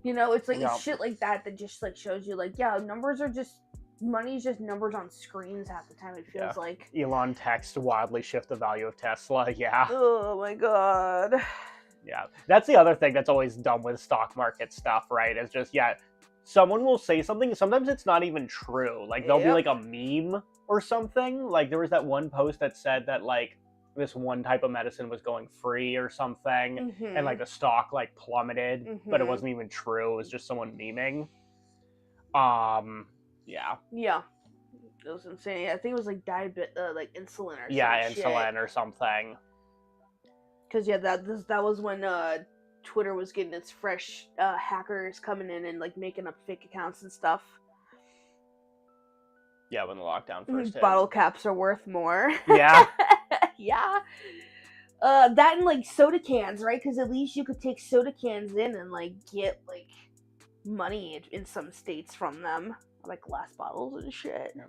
You know, it's like it's shit like that just like shows you like, numbers are just, money's just numbers on screens half the time, it feels like. Elon text wildly shift the value of Tesla. Yeah. Oh my god. Yeah. That's the other thing that's always dumb with stock market stuff, right? It's just, someone will say something, sometimes it's not even true. Like there'll be like a meme or something. Like there was that one post that said that like this one type of medicine was going free or something, and like the stock like plummeted, but it wasn't even true. It was just someone memeing. Yeah, it was insane. I think it was like like insulin or insulin or something. Because that was when Twitter was getting its fresh hackers coming in and like making up fake accounts and stuff. Yeah, when the lockdown first hit. Bottle caps are worth more. Yeah. Yeah. That and like soda cans, right? Because at least you could take soda cans in and like get like money in some states from them, like glass bottles and shit. Yeah.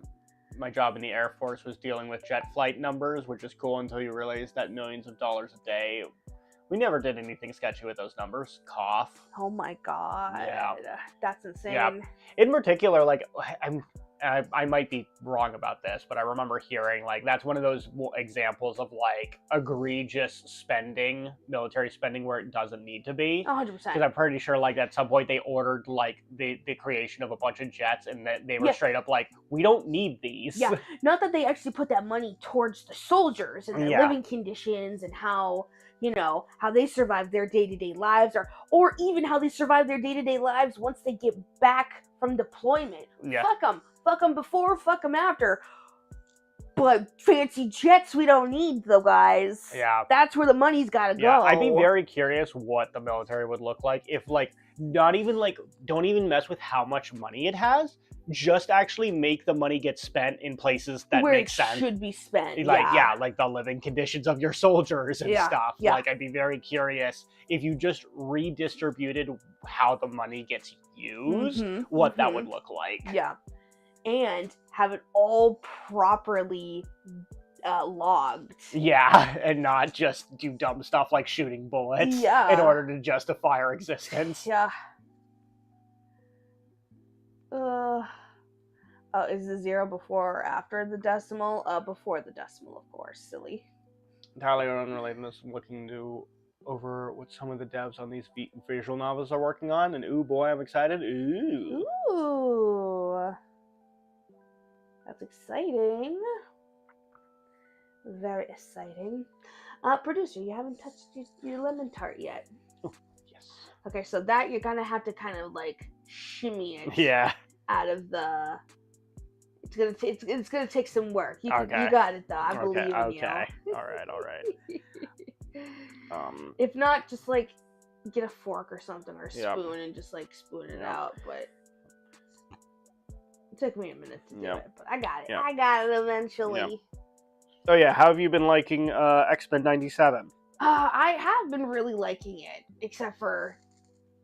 My job in the Air Force was dealing with jet flight numbers, which is cool until you realize that millions of dollars a day. We never did anything sketchy with those numbers. Cough. Oh my god. Yeah. That's insane. Yeah. In particular, like I might be wrong about this, but I remember hearing like that's one of those examples of like egregious spending, military spending where it doesn't need to be. 100%. Because I'm pretty sure like at some point they ordered like the creation of a bunch of jets, and that they were straight up like, we don't need these. Yeah, not that they actually put that money towards the soldiers and their living conditions and how, how they survive their day-to-day lives, or even how they survive their day-to-day lives once they get back from deployment. Yeah. Fuck them before, fuck them after. But fancy jets we don't need, though, guys. Yeah. That's where the money's gotta Yeah, go. I'd be very curious what the military would look like if, like, not even, like, don't even mess with how much money it has. Just actually make the money get spent in places that where make it sense. should be spent. Like, yeah, like the living conditions of your soldiers and Yeah, stuff. yeah. Like, I'd be very curious if you just redistributed how the money gets used, what that would look like. Yeah. And have it all properly logged. Yeah, and not just do dumb stuff like shooting bullets in order to justify our existence. Yeah. Is the 0 before or after the decimal? Before the decimal, of course. Silly. Entirely unrelated. Looking to over what some of the devs on these visual novels are working on, and ooh boy, I'm excited. Ooh, that's exciting. Very exciting. Producer, you haven't touched your lemon tart yet. Oh, yes. Okay, so that you're gonna have to kind of like shimmy it. Yeah. Out of the. It's gonna take some work. You okay. You got it though. I believe in you. Okay. All right. If not, just like get a fork or something or a spoon and just like spoon it out. But it took me a minute to do it, but I got it. I got it eventually. So yeah, how have you been liking X-Men 97? I have been really liking it, except for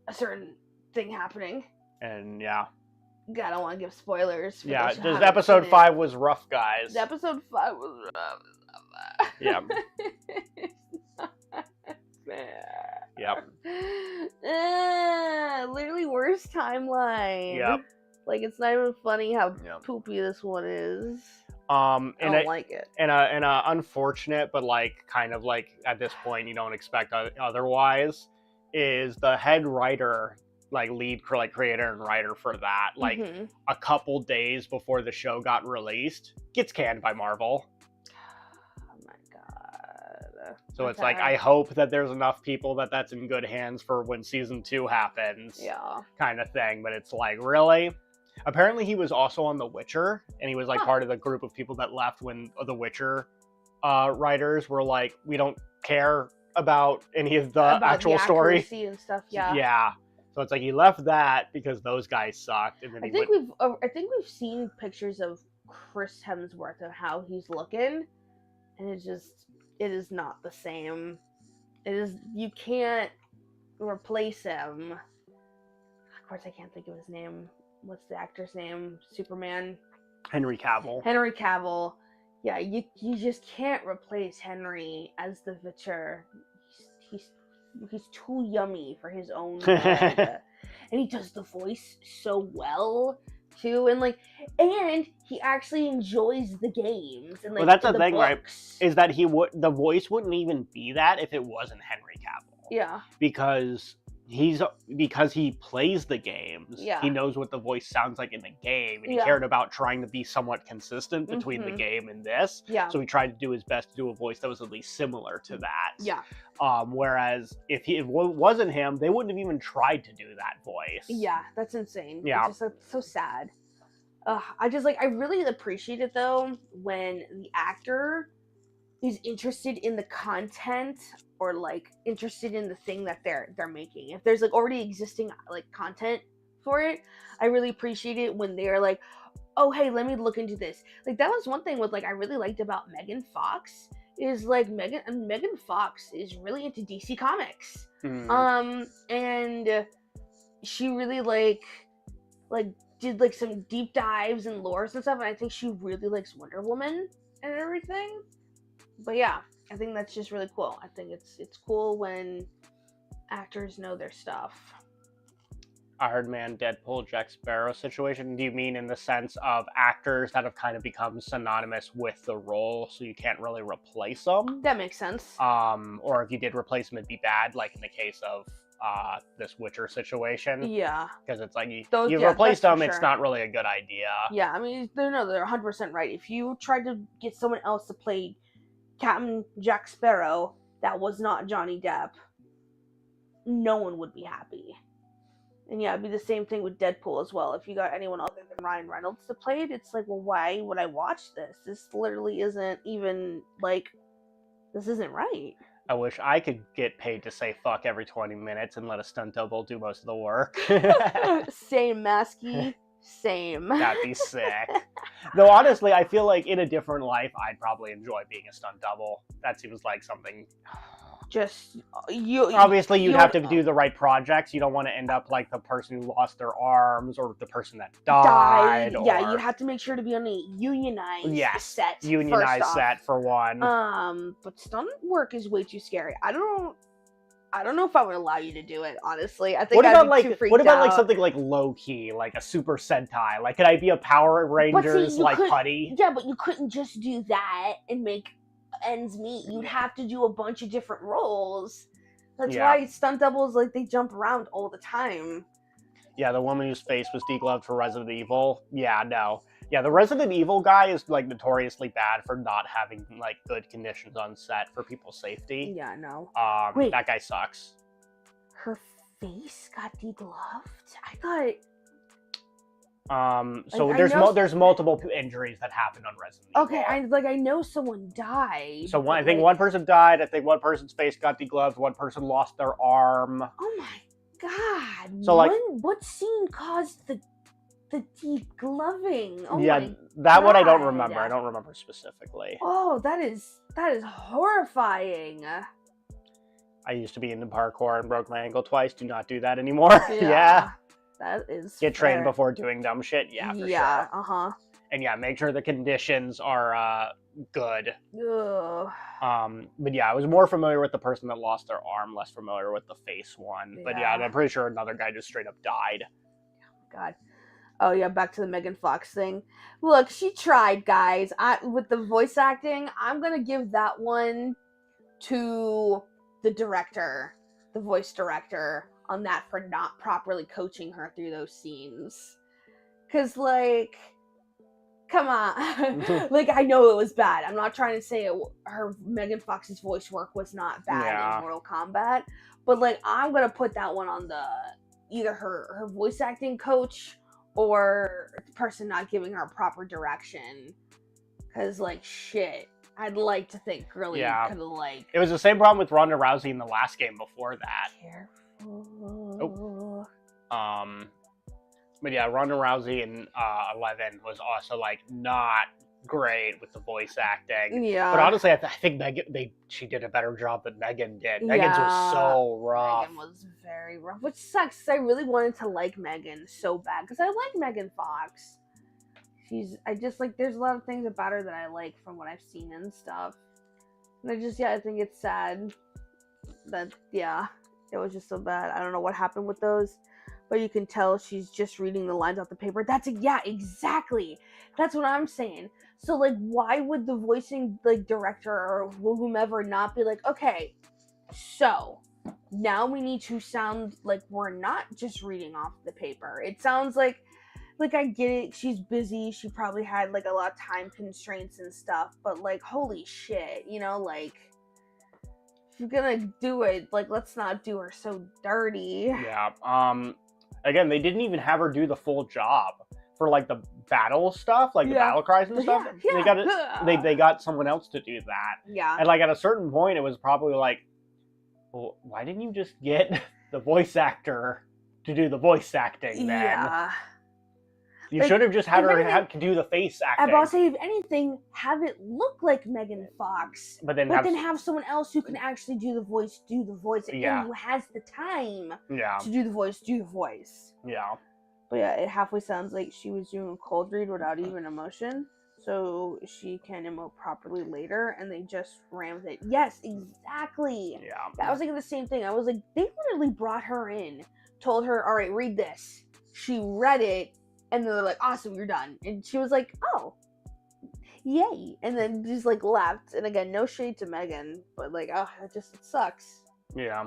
a certain thing happening. And yeah. I don't want to give spoilers. Yeah, just episode 5 was rough, guys. Episode 5 was rough. Yeah. Yep. Literally worst timeline. Yep. Like, it's not even funny how poopy this one is. I don't like it. And a unfortunate, but like kind of like at this point you don't expect otherwise, is the head writer, like lead creator and writer for that, like a couple days before the show got released, gets canned by Marvel. Oh my god. So it's like, I hope that there's enough people that's in good hands for when season 2 happens. Yeah. Kind of thing, but it's like, really? Apparently he was also on The Witcher, and he was like part of the group of people that left when the Witcher writers were like, we don't care about any of the actual story and stuff. Yeah. Yeah. So it's like he left that because those guys sucked, and then I think we've seen pictures of Chris Hemsworth and how he's looking, and it is not the same. You can't replace him. Of course, I can't think of his name. What's the actor's name? Superman. Henry Cavill. Henry Cavill. Yeah, you just can't replace Henry as the Witcher. He's too yummy for his own good. And he does the voice so well too, and he actually enjoys the games and like. Well, that's the thing, right? Is that the voice wouldn't even be that if it wasn't Henry Cavill. Yeah. Because he plays the games. Yeah. He knows what the voice sounds like in the game, and he cared about trying to be somewhat consistent between the game and this. Yeah. So he tried to do his best to do a voice that was at least similar to that. Yeah. Whereas if it wasn't him, they wouldn't have even tried to do that voice. Yeah, that's insane. Yeah. It's just so sad. I really appreciate it though when the actor is interested in the content or like interested in the thing that they're making. If there's like already existing like content for it, I really appreciate it when they're like, oh hey, let me look into this. Like that was one thing with like I really liked about Megan Fox is like Megan Fox is really into DC Comics. And she really like did like some deep dives and lores and stuff, and I think she really likes Wonder Woman and everything. But yeah, I think that's just really cool. I think it's cool when actors know their stuff. Iron Man, Deadpool, Jack Sparrow situation? Do you mean in the sense of actors that have kind of become synonymous with the role, so you can't really replace them? That makes sense. Or if you did replace them, it'd be bad, like in the case of this Witcher situation. Yeah. Because it's like you've replaced them, it's not really a good idea. Yeah, I mean, they're 100% right. If you tried to get someone else to play Captain Jack Sparrow that was not Johnny Depp, no one would be happy. And yeah, it'd be the same thing with Deadpool as well. If you got anyone other than Ryan Reynolds to play it, it's like, well, why would I watch this? This literally isn't even like, this isn't right. I wish I could get paid to say fuck every 20 minutes and let a stunt double do most of the work. Same, Masky. Same. That'd be sick. Though honestly, I feel like in a different life, I'd probably enjoy being a stunt double. That seems like something. Just you. Obviously, you'd have to do the right projects. You don't want to end up like the person who lost their arms or the person that died. Or... Yeah, you have to make sure to be on a unionized set. Unionized set for one. But stunt work is way too scary. I don't know if I would allow you to do it, honestly. I think I'd be too freaked out. Like something like low key, like a Super Sentai? Like, could I be a Power Rangers putty? Yeah, but you couldn't just do that and make ends meet. You'd have to do a bunch of different roles. That's why stunt doubles, like, they jump around all the time. Yeah, the woman whose face was degloved for Resident Evil. Yeah, no. Yeah, the Resident Evil guy is, like, notoriously bad for not having, like, good conditions on set for people's safety. Yeah, no. Wait. That guy sucks. Her face got degloved? I thought... So there's multiple injuries that happened on Resident Evil. Okay, I know someone died. So I think one person died. I think one person's face got degloved. One person lost their arm. Oh my god! So what scene caused the degloving? Oh yeah, my that god. one I don't remember. I don't remember specifically. Oh, that is horrifying. I used to be into parkour and broke my ankle twice. Do not do that anymore. Yeah. That is Get trained before doing dumb shit. Yeah, for sure. Yeah, And yeah, make sure the conditions are good. Ugh. But yeah, I was more familiar with the person that lost their arm, less familiar with the face one. Yeah. But yeah, I'm pretty sure another guy just straight up died. God. Oh yeah, back to the Megan Fox thing. Look, she tried, guys. With the voice acting, I'm gonna give that one to the director, the voice director, on that for not properly coaching her through those scenes. Cause like, come on. Like, I know it was bad. I'm not trying to say her Megan Fox's voice work was not bad in Mortal Kombat, but like, I'm gonna put that one on the either her voice acting coach or the person not giving her proper direction. Cause like, shit, I'd like to think Gurley could have like. It was the same problem with Ronda Rousey in the last game before that. Careful. But yeah, Ronda Rousey in 11 was also like not great with the voice acting. Yeah. But honestly, I think she did a better job than Megan did. Megan's was so rough. Megan was very rough, which sucks because I really wanted to like Megan so bad because I like Megan Fox. There's a lot of things about her that I like from what I've seen and stuff. And I think it's sad that, it was just so bad. I don't know what happened with those, but you can tell she's just reading the lines off the paper. Exactly. That's what I'm saying. So, like, why would the voicing, like, director or whomever not be like, okay, so now we need to sound like we're not just reading off the paper. It sounds like I get it. She's busy. She probably had, like, a lot of time constraints and stuff, but, like, holy shit, like, you're gonna do it, like, let's not do her so dirty. Yeah. Again, they didn't even have her do the full job for like the battle stuff, like the battle cries and stuff. They got someone else to do that. Yeah. And like at a certain point, it was probably like, well, why didn't you just get the voice actor to do the voice acting then? Yeah. You should have just had her do the face acting. I'll say, if anything, have it look like Megan Fox, but then have someone else who can actually do the voice, and who has the time to do the voice. Yeah. But yeah, it halfway sounds like she was doing a cold read without even emotion, so she can emote properly later, and they just ran with it. Yes, exactly. Yeah. I was thinking the same thing. I was like, they literally brought her in, told her, all right, read this. She read it, and then they're like, awesome, you're done. And she was like, oh, yay. And then just like laughed. And again, no shade to Megan, but like, it sucks. Yeah.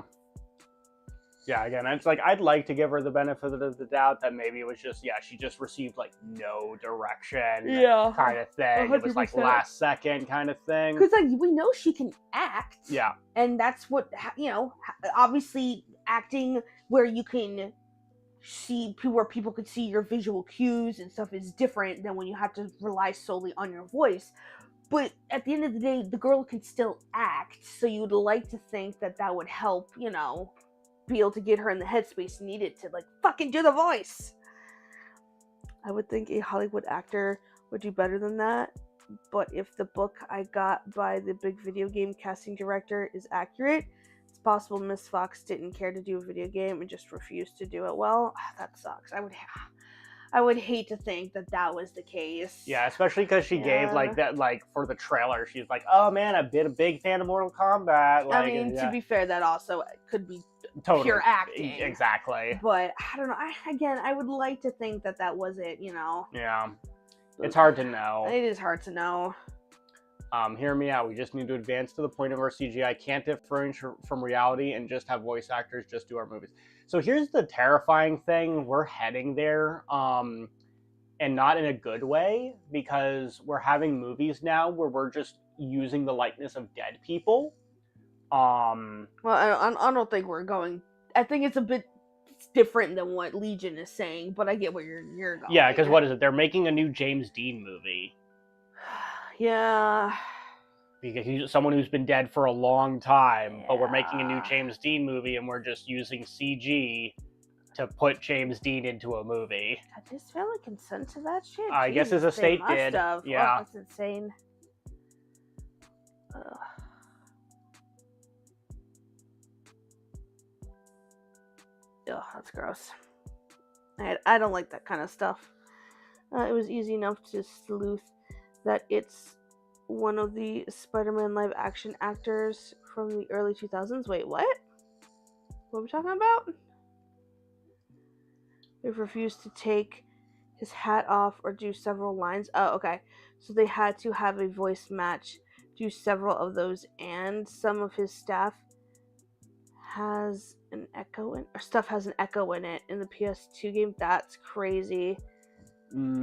Yeah, again, it's like, I'd like to give her the benefit of the doubt that maybe it was just, she just received like no direction kind of thing. 100%. It was like last second kind of thing. Because like, we know she can act. Yeah. And that's what, obviously acting where you can where people could see your visual cues and stuff is different than when you have to rely solely on your voice. But at the end of the day, the girl can still act, so you would like to think that that would help, you know, be able to get her in the headspace needed to, like, fucking do the voice. I would think a Hollywood actor would do better than that, but if the book I got by the big video game casting director is accurate, it's possible Miss Fox didn't care to do a video game and just refused to do it well. That sucks. I would hate to think that that was the case. Yeah, especially because she gave like that, like for the trailer, she's like, "Oh man, I've been a big fan of Mortal Kombat." Like, I mean, to be fair, that also could be totally pure acting. Exactly. But I don't know. I would like to think that that was it. You know. Yeah, it's hard to know. It is hard to know. Hear me out. We just need to advance to the point of our CGI can't differentiate from reality and just have voice actors just do our movies. So here's the terrifying thing. We're heading there, and not in a good way, because we're having movies now where we're just using the likeness of dead people. Well, I don't think we're going. I think it's a bit different than what Legion is saying, but I get where you're going. Yeah, because what is it? They're making a new James Dean movie. Yeah. Because he's someone who's been dead for a long time, but we're making a new James Dean movie and we're just using CG to put James Dean into a movie. Did this family consent to that shit? I guess his estate did. Yeah. Oh, that's insane. Ugh. Ugh, that's gross. I don't like that kind of stuff. It was easy enough to sleuth that it's one of the Spider-Man live-action actors from the early 2000s. Wait, what? What are we talking about? They've refused to take his hat off or do several lines. Oh, okay. So they had to have a voice match, do several of those, and some of his stuff has an echo in it in the PS2 game. That's crazy.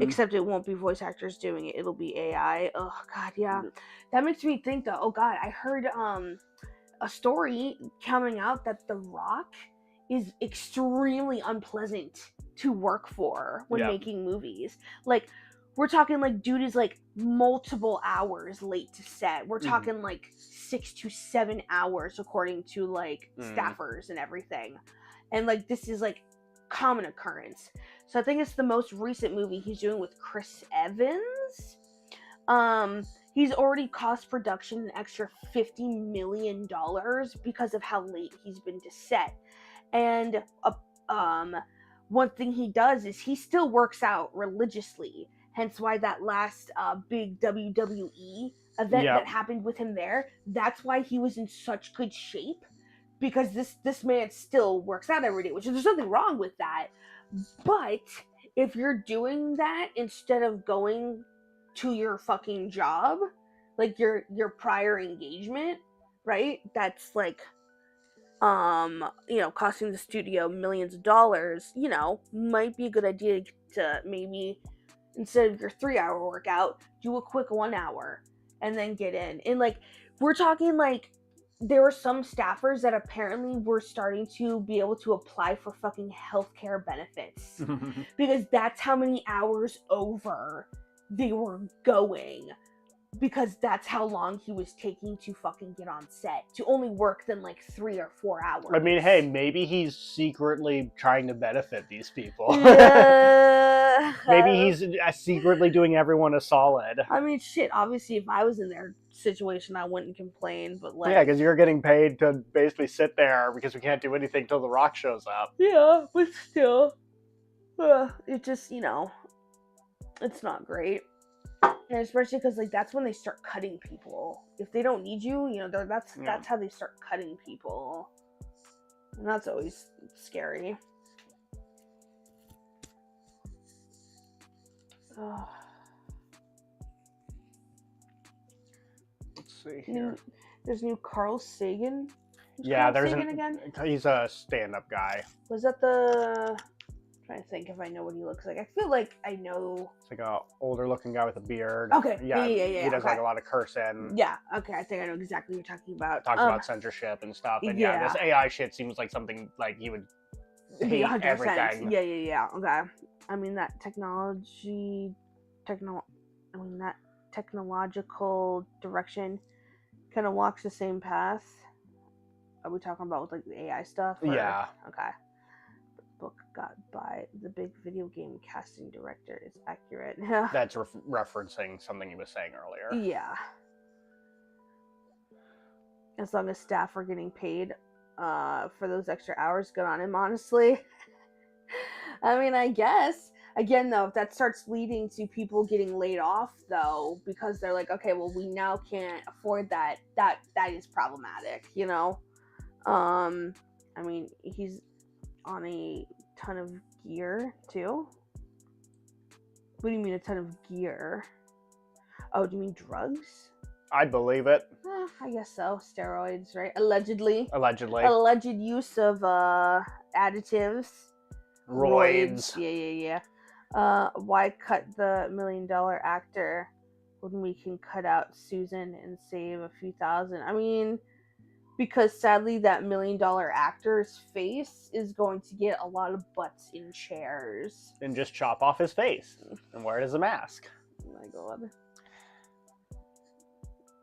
Except it won't be voice actors doing it. It'll be AI. Oh, God, yeah. That makes me think, though. Oh, God, I heard a story coming out that The Rock is extremely unpleasant to work for when making movies. Like, we're talking, like, dude is, like, multiple hours late to set. We're talking, like, 6 to 7 hours, according to, like, staffers and everything. And, like, this is, like, common occurrence. So I think it's the most recent movie he's doing with Chris Evans. He's already cost production an extra $50 million because of how late he's been to set. And one thing he does is he still works out religiously. Hence why that last big WWE event that happened with him there, that's why he was in such good shape. Because this man still works out every day, which there's nothing wrong with that. But if you're doing that instead of going to your fucking job, like your prior engagement, right? That's like, costing the studio millions of dollars, might be a good idea to maybe, instead of your 3-hour workout, do a quick 1 hour and then get in. And like, we're talking like, there were some staffers that apparently were starting to be able to apply for fucking healthcare benefits because that's how many hours over they were going, because that's how long he was taking to fucking get on set, to only work then like 3 or 4 hours. I mean, hey, maybe he's secretly trying to benefit these people. Yeah. Maybe he's secretly doing everyone a solid. I mean, shit, obviously if I was in their situation I wouldn't complain, but like, yeah, because you're getting paid to basically sit there because we can't do anything till The Rock shows up. Yeah, but still, it just, it's not great. And especially because like that's when they start cutting people. If they don't need you, that's how they start cutting people, and that's always scary. Let's see here. There's new Carl Sagan. There's Sagan again. He's a stand-up guy. Was that the? I'm trying to think if I know what he looks like. I feel like I know. It's like a older-looking guy with a beard. Okay. Yeah. He does like a lot of cursing. Yeah. Okay. I think I know exactly what you're talking about. Talks about censorship and stuff. And this AI shit seems like something like he would hate 100%. everything. Yeah. Okay. I mean that technological direction kind of walks the same path. Are we talking about with like the AI stuff? Yeah. Okay. The book got by the big video game casting director is accurate. That's referencing something he was saying earlier. Yeah. As long as staff are getting paid for those extra hours, good on him, honestly. I mean, I guess. Again, though, if that starts leading to people getting laid off, though, because they're like, okay, well, we now can't afford that is problematic, you know? I mean, he's on a ton of gear, too. What do you mean a ton of gear? Oh, do you mean drugs? I'd believe it. I guess so. Steroids, right? Allegedly. Allegedly. Alleged use of additives. Roids. Yeah. Why cut the $1 million actor when we can cut out Susan and save a few thousand? I mean, because sadly that $1 million actor's face is going to get a lot of butts in chairs. And just chop off his face and wear it as a mask. Oh my god.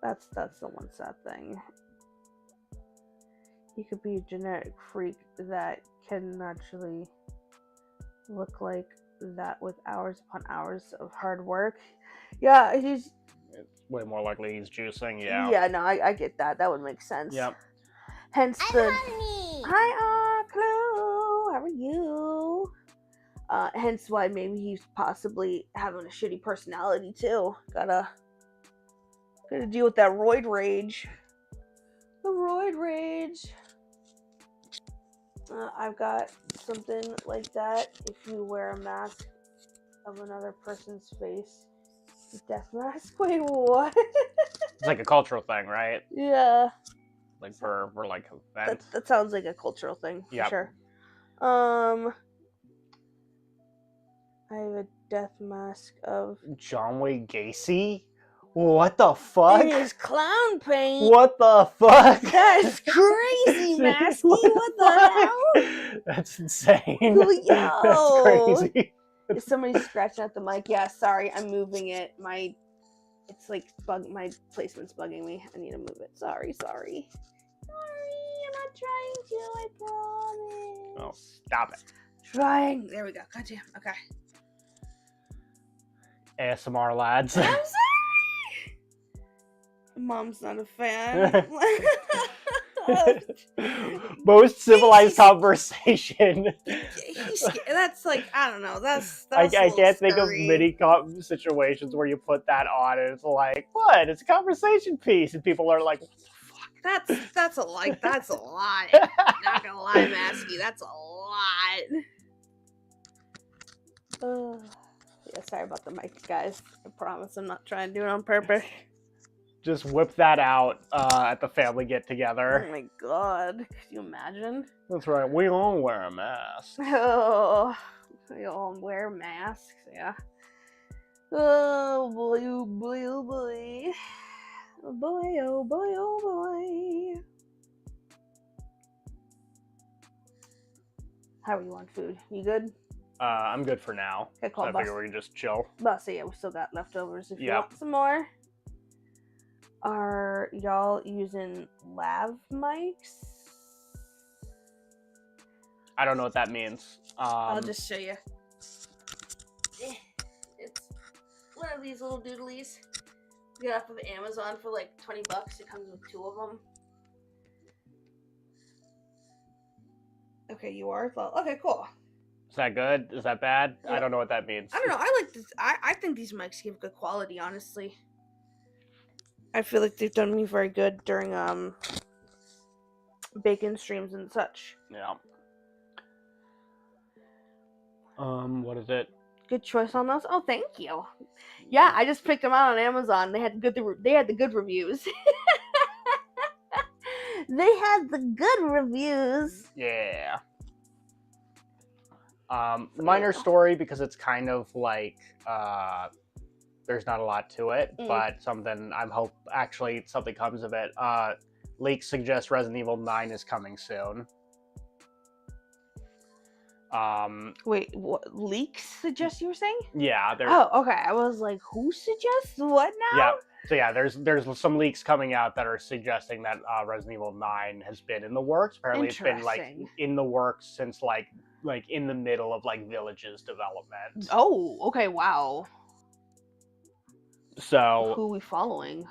That's the one sad thing. He could be a genetic freak that can naturally look like that with hours upon hours of hard work. Yeah, he's way more likely he's juicing. Yeah. Yeah, no, I get that. That would make sense. Yep. Hence the Honey. Hi, Chloe. How are you? Hence why maybe he's possibly having a shitty personality too. Gotta deal with that roid rage. The roid rage. I've got something like that. If you wear a mask of another person's face, a death mask. Wait, what? It's like a cultural thing, right? Yeah. Like for like events. That sounds like a cultural thing for Yep. sure. I have a death mask of. John Wayne Gacy? What the fuck? It is clown paint. What the fuck? That's crazy, Masky. What the hell? That's insane. Yo. That's crazy. Is somebody scratching at the mic? Yeah, sorry, I'm moving it. It's like my placement's bugging me. I need to move it. Sorry. I'm not trying to. I promise. Oh, stop it. Trying. There we go. Goddamn. Okay. ASMR lads. I'm sorry. Mom's not a fan. Most civilized conversation. That's like, I don't know. That's I can't think of many situations where you put that on and it's like, what? It's a conversation piece, and people are like, what the fuck? That's a lot. That's a lot. Not gonna lie, Masky. That's a lot. Yeah, sorry about the mic, guys. I promise I'm not trying to do it on purpose. Just whip that out at the family get Oh together. my god. Could you imagine? That's right. We all wear a mask. Oh, we all wear masks, yeah. Oh boy, oh boy, oh boy. Oh boy, oh boy, oh boy. How are you on food? You good? I'm good for now. Okay, cool. So I figure we can just chill. But so yeah, we still got leftovers if you Yep. want some more. Are y'all using lav mics? I don't know what that means. I'll just show you. It's one of these little doodlies. You get off of Amazon for like $20. It comes with 2 of them. Okay, you are? Well, okay, cool. Is that good? Is that bad? Yeah. I don't know what that means. I don't know. I like this. I think these mics give good quality, honestly. I feel like they've done me very good during bacon streams and such. Yeah. What is it? Good choice on those. Oh, thank you. Yeah, I just picked them out on Amazon. They had the good reviews. They had the good reviews. Yeah. Minor story because it's kind of like there's not a lot to it, but something actually something comes of it. Leaks suggest Resident Evil 9 is coming soon. Wait, what leaks suggest you were saying? Yeah, there's Oh, okay. I was like, who suggests what now? yeah. So yeah, there's some leaks coming out that are suggesting that Resident Evil 9 has been in the works. Apparently, it's been like Interesting. in the works since like in the middle of like Village's development. Oh, okay. Wow. So Who we following?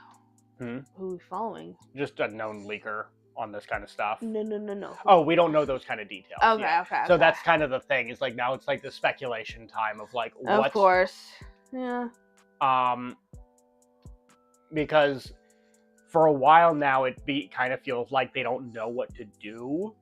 Hmm? Who we following? just a known leaker on this kind of stuff. No. Oh, we don't know those kind of details. Okay, yet. okay. So that's kind of the thing. Is like now it's like the speculation time of like Of what's course. Yeah. because for a while now kind of feels like they don't know what to do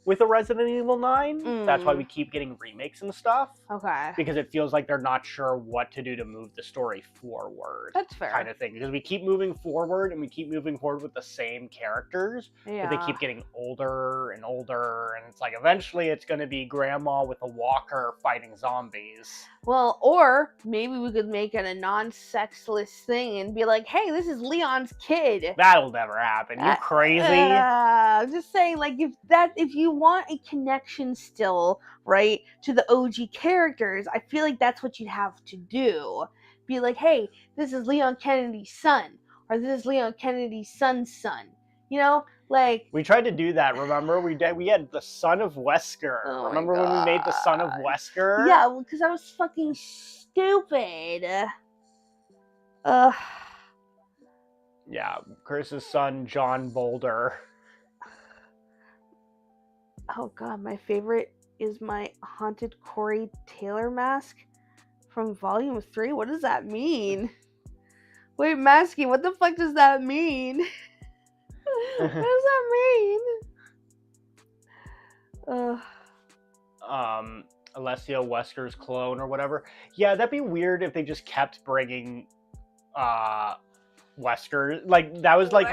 with a Resident Evil 9. That's why we keep getting remakes and stuff. Okay. Because it feels like they're not sure what to do to move the story forward. That's fair. Kind of thing. Because we keep moving forward and we keep moving forward with the same characters. Yeah. But they keep getting older and older. And it's like eventually it's going to be grandma with a walker fighting zombies. Well, or maybe we could make it a non-sexless thing and be like, hey, this is Leon's kid. That'll never happen. You crazy? I'm just saying, like, if you want a connection still, right, to the OG characters, I feel like that's what you'd have to do. Be like, hey, this is Leon Kennedy's son, or this is Leon Kennedy's son's son. You know, like we tried to do that. Remember, we had the son of Wesker. Oh my Remember when we made the son of God. Wesker? Yeah, well, because I was fucking stupid. Ugh. Yeah, Chris's son, John Boulder. Oh god, my favorite is my haunted Corey Taylor mask from Volume 3. What does that mean? Wait, Masky, what the fuck does that mean? What does that mean? Alessio Wesker's clone or whatever. Yeah, that'd be weird if they just kept bringing Wesker. Like, that was like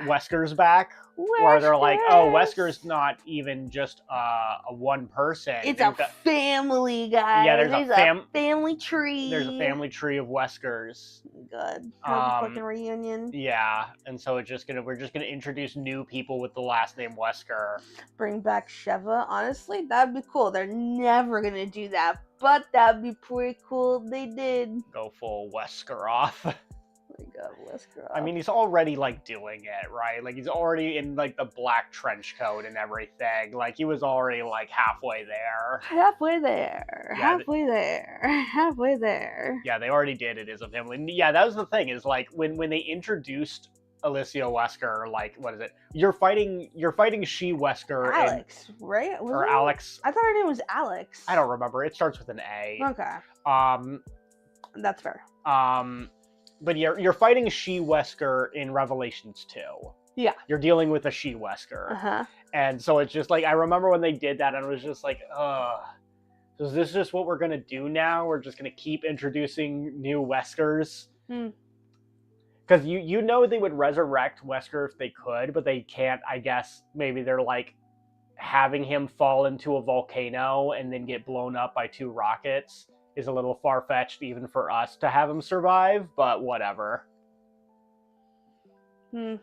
Wesker's back. Where they're like, oh, Wesker's not even just a one person. It's a family, guys. Yeah, there's a family tree. There's a family tree of Weskers. God, have a fucking reunion. Yeah, and so we're just gonna introduce new people with the last name Wesker. Bring back Sheva. Honestly, that'd be cool. They're never gonna do that, but that'd be pretty cool if they did. Go full Wesker off. Oh my god, Wesker. I mean, he's already like doing it, right? Like he's already in like the black trench coat and everything. Like he was already like halfway there. Halfway there. Yeah, halfway there. Halfway there. Yeah, they already did it as a family. Yeah, that was the thing. Is like when they introduced Alessio Wesker, like what is it? You're fighting She Wesker. Alex, right? Or Alex. I thought her name was Alex. I don't remember. It starts with an A. Okay. That's fair. But you're fighting She Wesker in Revelations 2. Yeah. You're dealing with a She Wesker. Uh-huh. And so it's just like, I remember when they did that and it was just like, ugh. So is this just what we're going to do now? We're just going to keep introducing new Weskers? Because you know they would resurrect Wesker if they could, but they can't, I guess. Maybe they're like having him fall into a volcano and then get blown up by 2 rockets is a little far-fetched even for us to have him survive, but whatever. He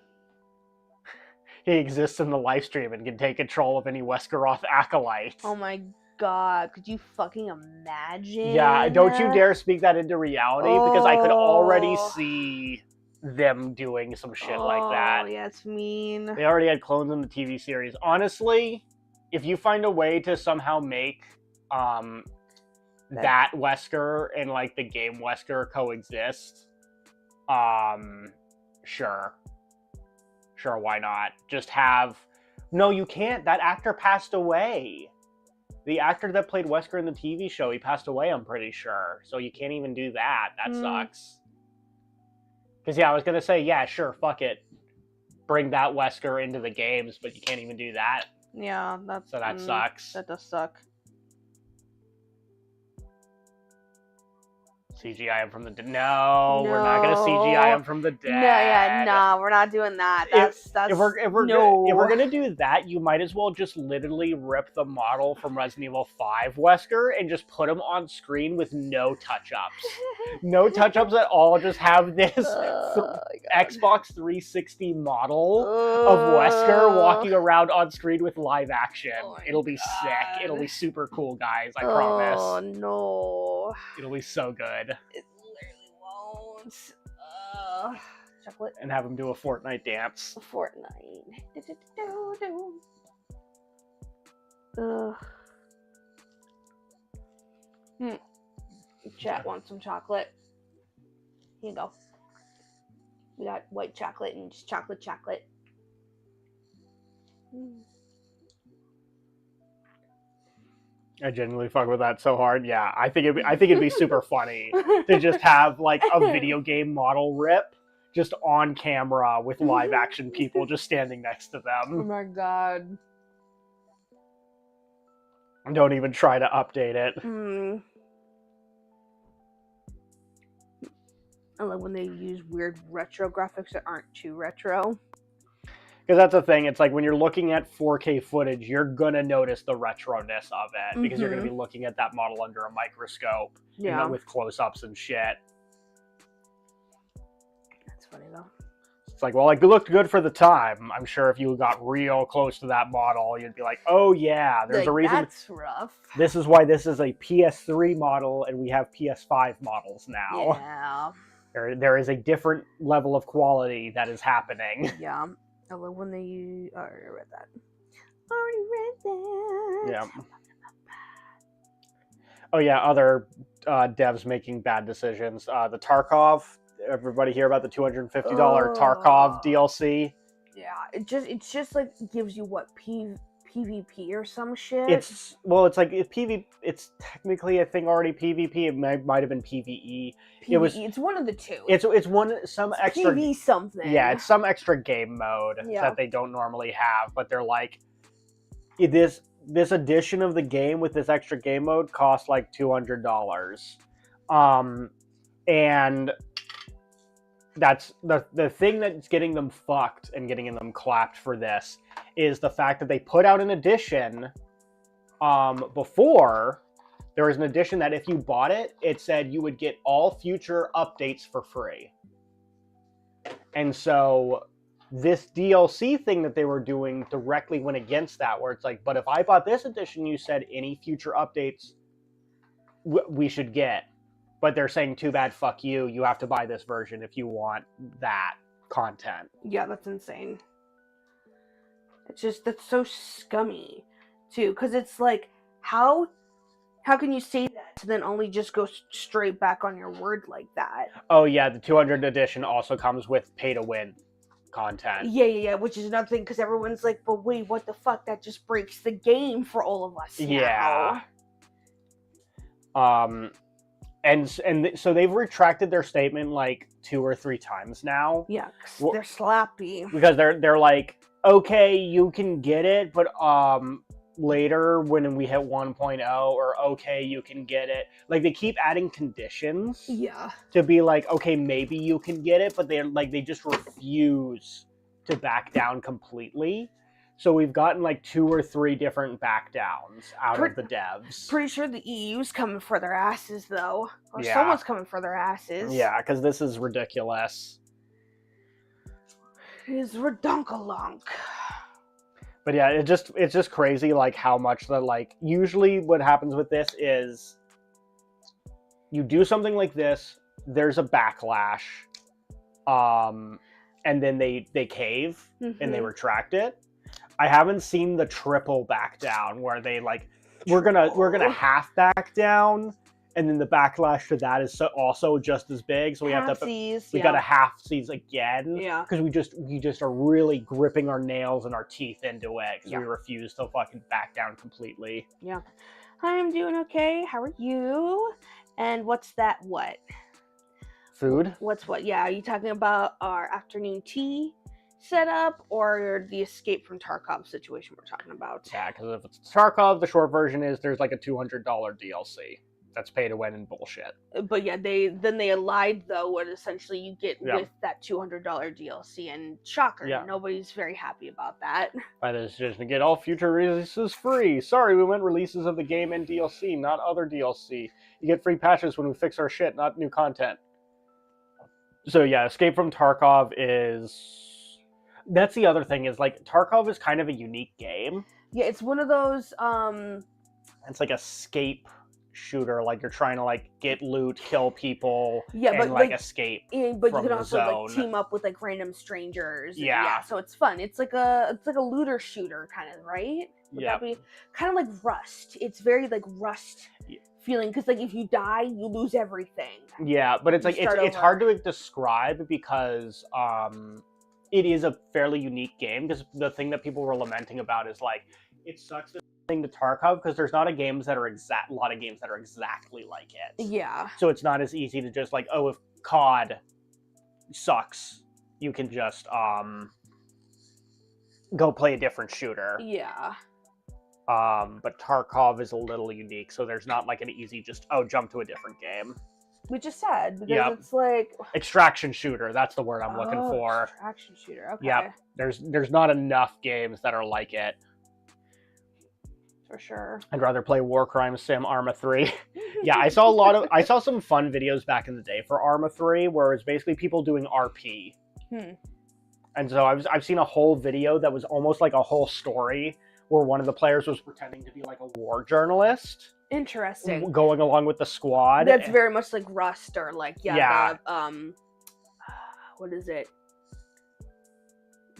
exists in the live stream and can take control of any Weskeroth acolytes. Oh my god, could you fucking imagine? Yeah, don't you dare speak that into reality, because I could already see them doing some shit like that. Oh, yeah, it's mean. They already had clones in the TV series. Honestly, if you find a way to somehow make that Wesker and like the game Wesker coexist, sure, why not? Just have... No, you can't. That actor passed away. The actor that played Wesker in the TV show, he passed away, I'm pretty sure. So you can't even do that. That sucks. Because yeah, I was gonna say, yeah, sure, fuck it, bring that Wesker into the games, but you can't even do that. Yeah, so that sucks. That does suck. CGI him from the dead. No, we're not gonna CGI him from the dead. No, yeah, nah, we're not doing that. That's if we're no. gonna do that, you might as well just literally rip the model from Resident Evil 5 Wesker and just put him on screen with no touch-ups. No touch-ups at all. Just have this Xbox 360 model of Wesker walking around on screen with live action. It'll be sick. It'll be super cool, guys. I promise. Oh no. It'll be so good. It literally won't. Chocolate. And have him do a Fortnite dance. Fortnite. Chat wants some chocolate. Here you go. We got white chocolate and just chocolate. I genuinely fuck with that so hard. Yeah, I think it'd be super funny to just have like a video game model rip just on camera with live action people just standing next to Oh them. my god. Don't even try to update it. I love when they use weird retro graphics that aren't too retro. Because that's the thing. It's like when you're looking at 4K footage, you're going to notice the retroness of it because you're going to be looking at that model under a microscope, you know, with close-ups and shit. That's funny, though. It's like, well, it looked good for the time. I'm sure if you got real close to that model, you'd be like, oh, yeah, there's a reason. That's rough. This is why this is a PS3 model and we have PS5 models now. Yeah. There is a different level of quality that is happening. Yeah. I love when they use... Oh, I already read that. Yeah. Oh, yeah, other devs making bad decisions. The Tarkov. Everybody hear about the $250 Tarkov DLC? Yeah, it's just like gives you what PvP or some shit. It's like it's technically I think already PvP. It might have been PvE. PvE. It's one of the two. It's some extra PvE something. Yeah, it's some extra game mode that they don't normally have, but they're like this edition of the game with this extra game mode costs like $200. And that's the thing that's getting them fucked and getting them clapped for this is the fact that they put out an edition before. There was an edition that if you bought it, it said you would get all future updates for free. And so this DLC thing that they were doing directly went against that, where it's like, but if I bought this edition, you said any future updates we should get. But they're saying, too bad, fuck you. You have to buy this version if you want that content. Yeah, that's insane. That's so scummy, too. Because it's like, how can you say that to then only just go straight back on your word like that? Oh, yeah, the 200 edition also comes with pay-to-win content. Yeah, which is another thing, because everyone's like, but wait, what the fuck? That just breaks the game for all of us now. Yeah. And so they've retracted their statement like 2 or 3 times now. Yeah, they're slappy. Because they're like, okay, you can get it, but later when we hit 1.0, or okay, you can get it. Like they keep adding conditions. Yeah. To be like, okay, maybe you can get it, but they just refuse to back down completely. So we've gotten like 2 or 3 different back downs out of the devs. Pretty sure the EU's coming for their asses, though. Or someone's coming for their asses. Yeah, because this is ridiculous. It's redonkalonk. But yeah, it's just crazy, like, how much that, like, usually what happens with this is you do something like this, there's a backlash, and then they cave, and they retract it. I haven't seen the triple back down where they like we're gonna half back down, and then the backlash to that is also just as big. So we gotta half seize again. Yeah, because we just are really gripping our nails and our teeth into it because we refuse to fucking back down completely. Yeah, I'm doing okay. How are you? And what's that? What? Food? What's what? Yeah, are you talking about our afternoon tea setup or the escape from Tarkov situation we're talking about? Yeah, because if it's Tarkov, the short version is there's like a $200 DLC. That's pay to win and bullshit. But yeah, they allied though what essentially you get Yeah. with that $200 DLC, and shocker, Yeah. nobody's very happy about that. By the decision to get all future releases free. Sorry, we meant releases of the game and DLC, not other DLC. You get free patches when we fix our shit, not new content. So yeah, Escape from Tarkov is... That's the other thing, is like Tarkov is kind of a unique game. Yeah, it's one of those It's like escape shooter, like you're trying to like get loot, kill people, Yeah, and but, like like, escape. but from you can the also zone. like team up with like random strangers. And, Yeah. so it's fun. It's like a looter shooter kind of, right? Would Yeah. that be kind of like Rust? It's very like Rust Yeah. feeling, because like if you die, you lose everything. Yeah, but it's You like start it's over. hard to describe because it is a fairly unique game. Because the thing that people were lamenting about is like it sucks thing to Tarkov because there's not a lot of games that are exactly like it. Yeah. So it's not as easy to just like, oh, if COD sucks, you can just go play a different shooter. Yeah. But Tarkov is a little unique, so there's not like an easy just jump to a different game. Which is sad because Yep. it's like Extraction shooter, that's the word I'm looking for. Extraction shooter. Okay. Yep. There's not enough games that are like it. For sure. I'd rather play War Crime Sim Arma 3. Yeah, I saw some fun videos back in the day for Arma 3 where it's basically people doing RP. And so I've seen a whole video that was almost like a whole story where one of the players was pretending to be like a war journalist. Interesting. Going along with the squad. That's very much like Rust or like Yeah. The, what is it?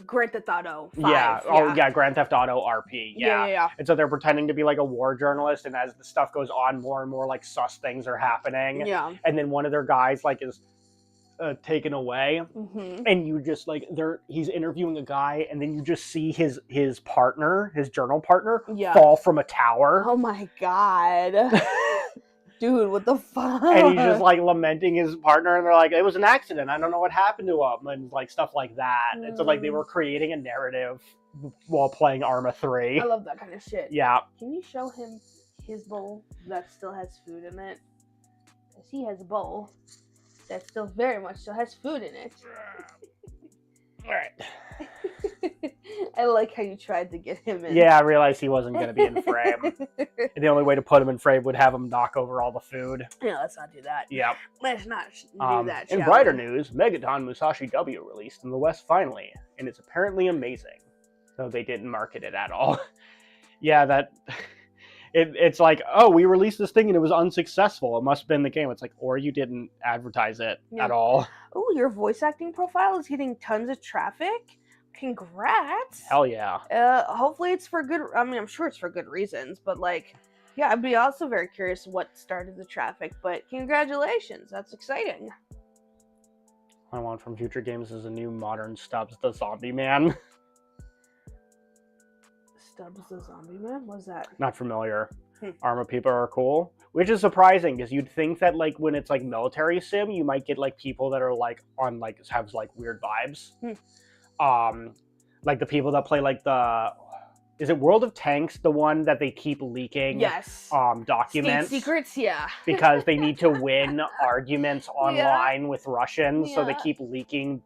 Grand Theft Auto 5. Yeah. Oh yeah, Grand Theft Auto RP. Yeah. Yeah. And so they're pretending to be like a war journalist, and as the stuff goes on, more and more like sus things are happening. Yeah. And then one of their guys like is taken away, Mm-hmm. and you just like he's interviewing a guy, and then you just see his partner, his journal partner, Yeah. fall from a tower. Oh my god. Dude, what the fuck? And he's just like lamenting his partner, and they're like, it was an accident, I don't know what happened to him, and like stuff like that. And so like they were creating a narrative while playing Arma 3. I love that kind of shit. Yeah. Can you show him his bowl that still has food in it? Because he has a bowl that still very much still has food in it. All right. I like how you tried to get him in. Yeah, I realized he wasn't going to be in frame. The only way to put him in frame would have him knock over all the food. Yeah, let's not do that. Yep. Let's not do that. In shall brighter we? news, Megaton Musashi W released in the West finally, and it's apparently amazing. Though they didn't market it at all. Yeah, it's like, oh, we released this thing and it was unsuccessful. It must have been the game. It's like, or you didn't advertise it at all. Oh, your voice acting profile is getting tons of traffic. Congrats. Hell yeah. Hopefully it's for good. I mean, I'm sure it's for good reasons, but like, yeah, I'd be also very curious what started the traffic. But congratulations, that's exciting. What I want from future games is a new modern Stubbs the Zombie Man. Stubbs the Zombie Man? What's that? Not familiar. Arma people are cool, which is surprising because you'd think that like when it's like military sim, you might get like people that are like on like have like weird vibes. Like the people that play like is it World of Tanks, the one that they keep leaking? Yes. Documents. State secrets, yeah. Because they need to win arguments online with Russians, so they Yeah. keep leaking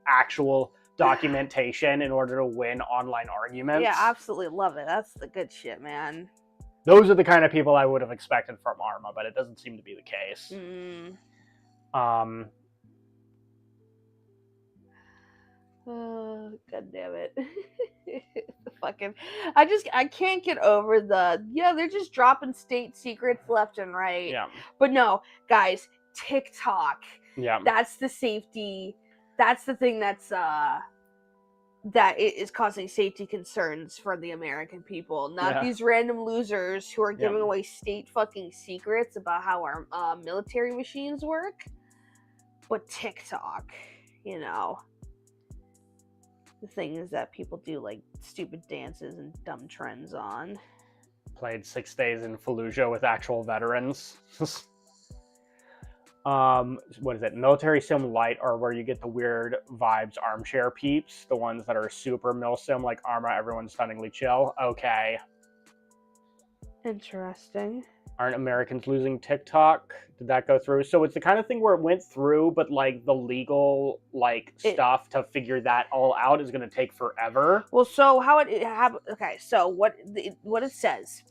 actual documentation in order to win online arguments. Yeah, absolutely love it. That's the good shit, man. Those are the kind of people I would have expected from Arma, but it doesn't seem to be the case. Oh, God damn it. I can't get over they're just dropping state secrets left and right. Yeah. But no, guys, TikTok. Yeah. That's the safety. That's the thing that it is causing safety concerns for the American people. Not these random losers who are giving away state fucking secrets about how our military machines work. But TikTok, you know. The things that people do like stupid dances and dumb trends on. Played 6 days in Fallujah with actual veterans. What is it? Military Sim Light, or where you get the weird vibes armchair peeps, the ones that are super mil sim like Arma, everyone's stunningly chill. Okay. Interesting. Aren't Americans losing TikTok? Did that go through? So it's the kind of thing where it went through, but like the legal stuff to figure that all out is going to take forever. Well, so how it happened? Okay, so what it says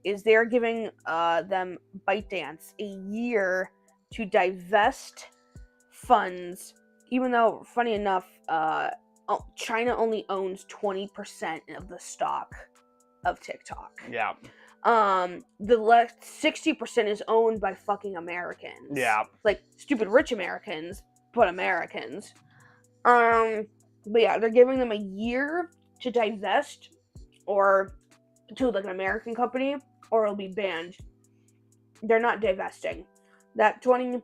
is they're giving them ByteDance a year to divest funds, even though, funny enough, China only owns 20% of the stock of TikTok. Yeah. The left 60% is owned by fucking Americans. Yeah. Like stupid rich Americans, but Americans. But yeah, they're giving them a year to divest or to like an American company, or it'll be banned. They're not divesting. That 20%,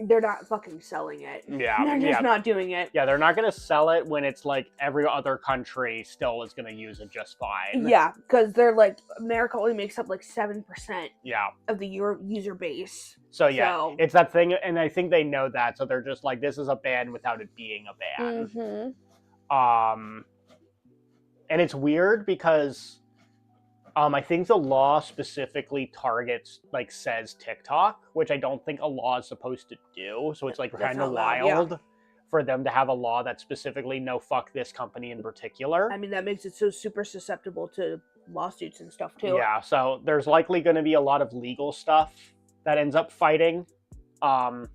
they're not fucking selling it. Yeah. They're just not doing it. Yeah, they're not going to sell it when it's like every other country still is going to use it just fine. Yeah, because they're like, America only makes up like 7% of the user base. So yeah, it's that thing, and I think they know that, so they're just like, this is a ban without it being a ban. Mm-hmm. And it's weird because I think the law specifically targets, like, says TikTok, which I don't think a law is supposed to do. So it's like kind of wild for them to have a law that specifically no fuck this company in particular. I mean, that makes it so super susceptible to lawsuits and stuff too. Yeah, so there's likely going to be a lot of legal stuff that ends up fighting. So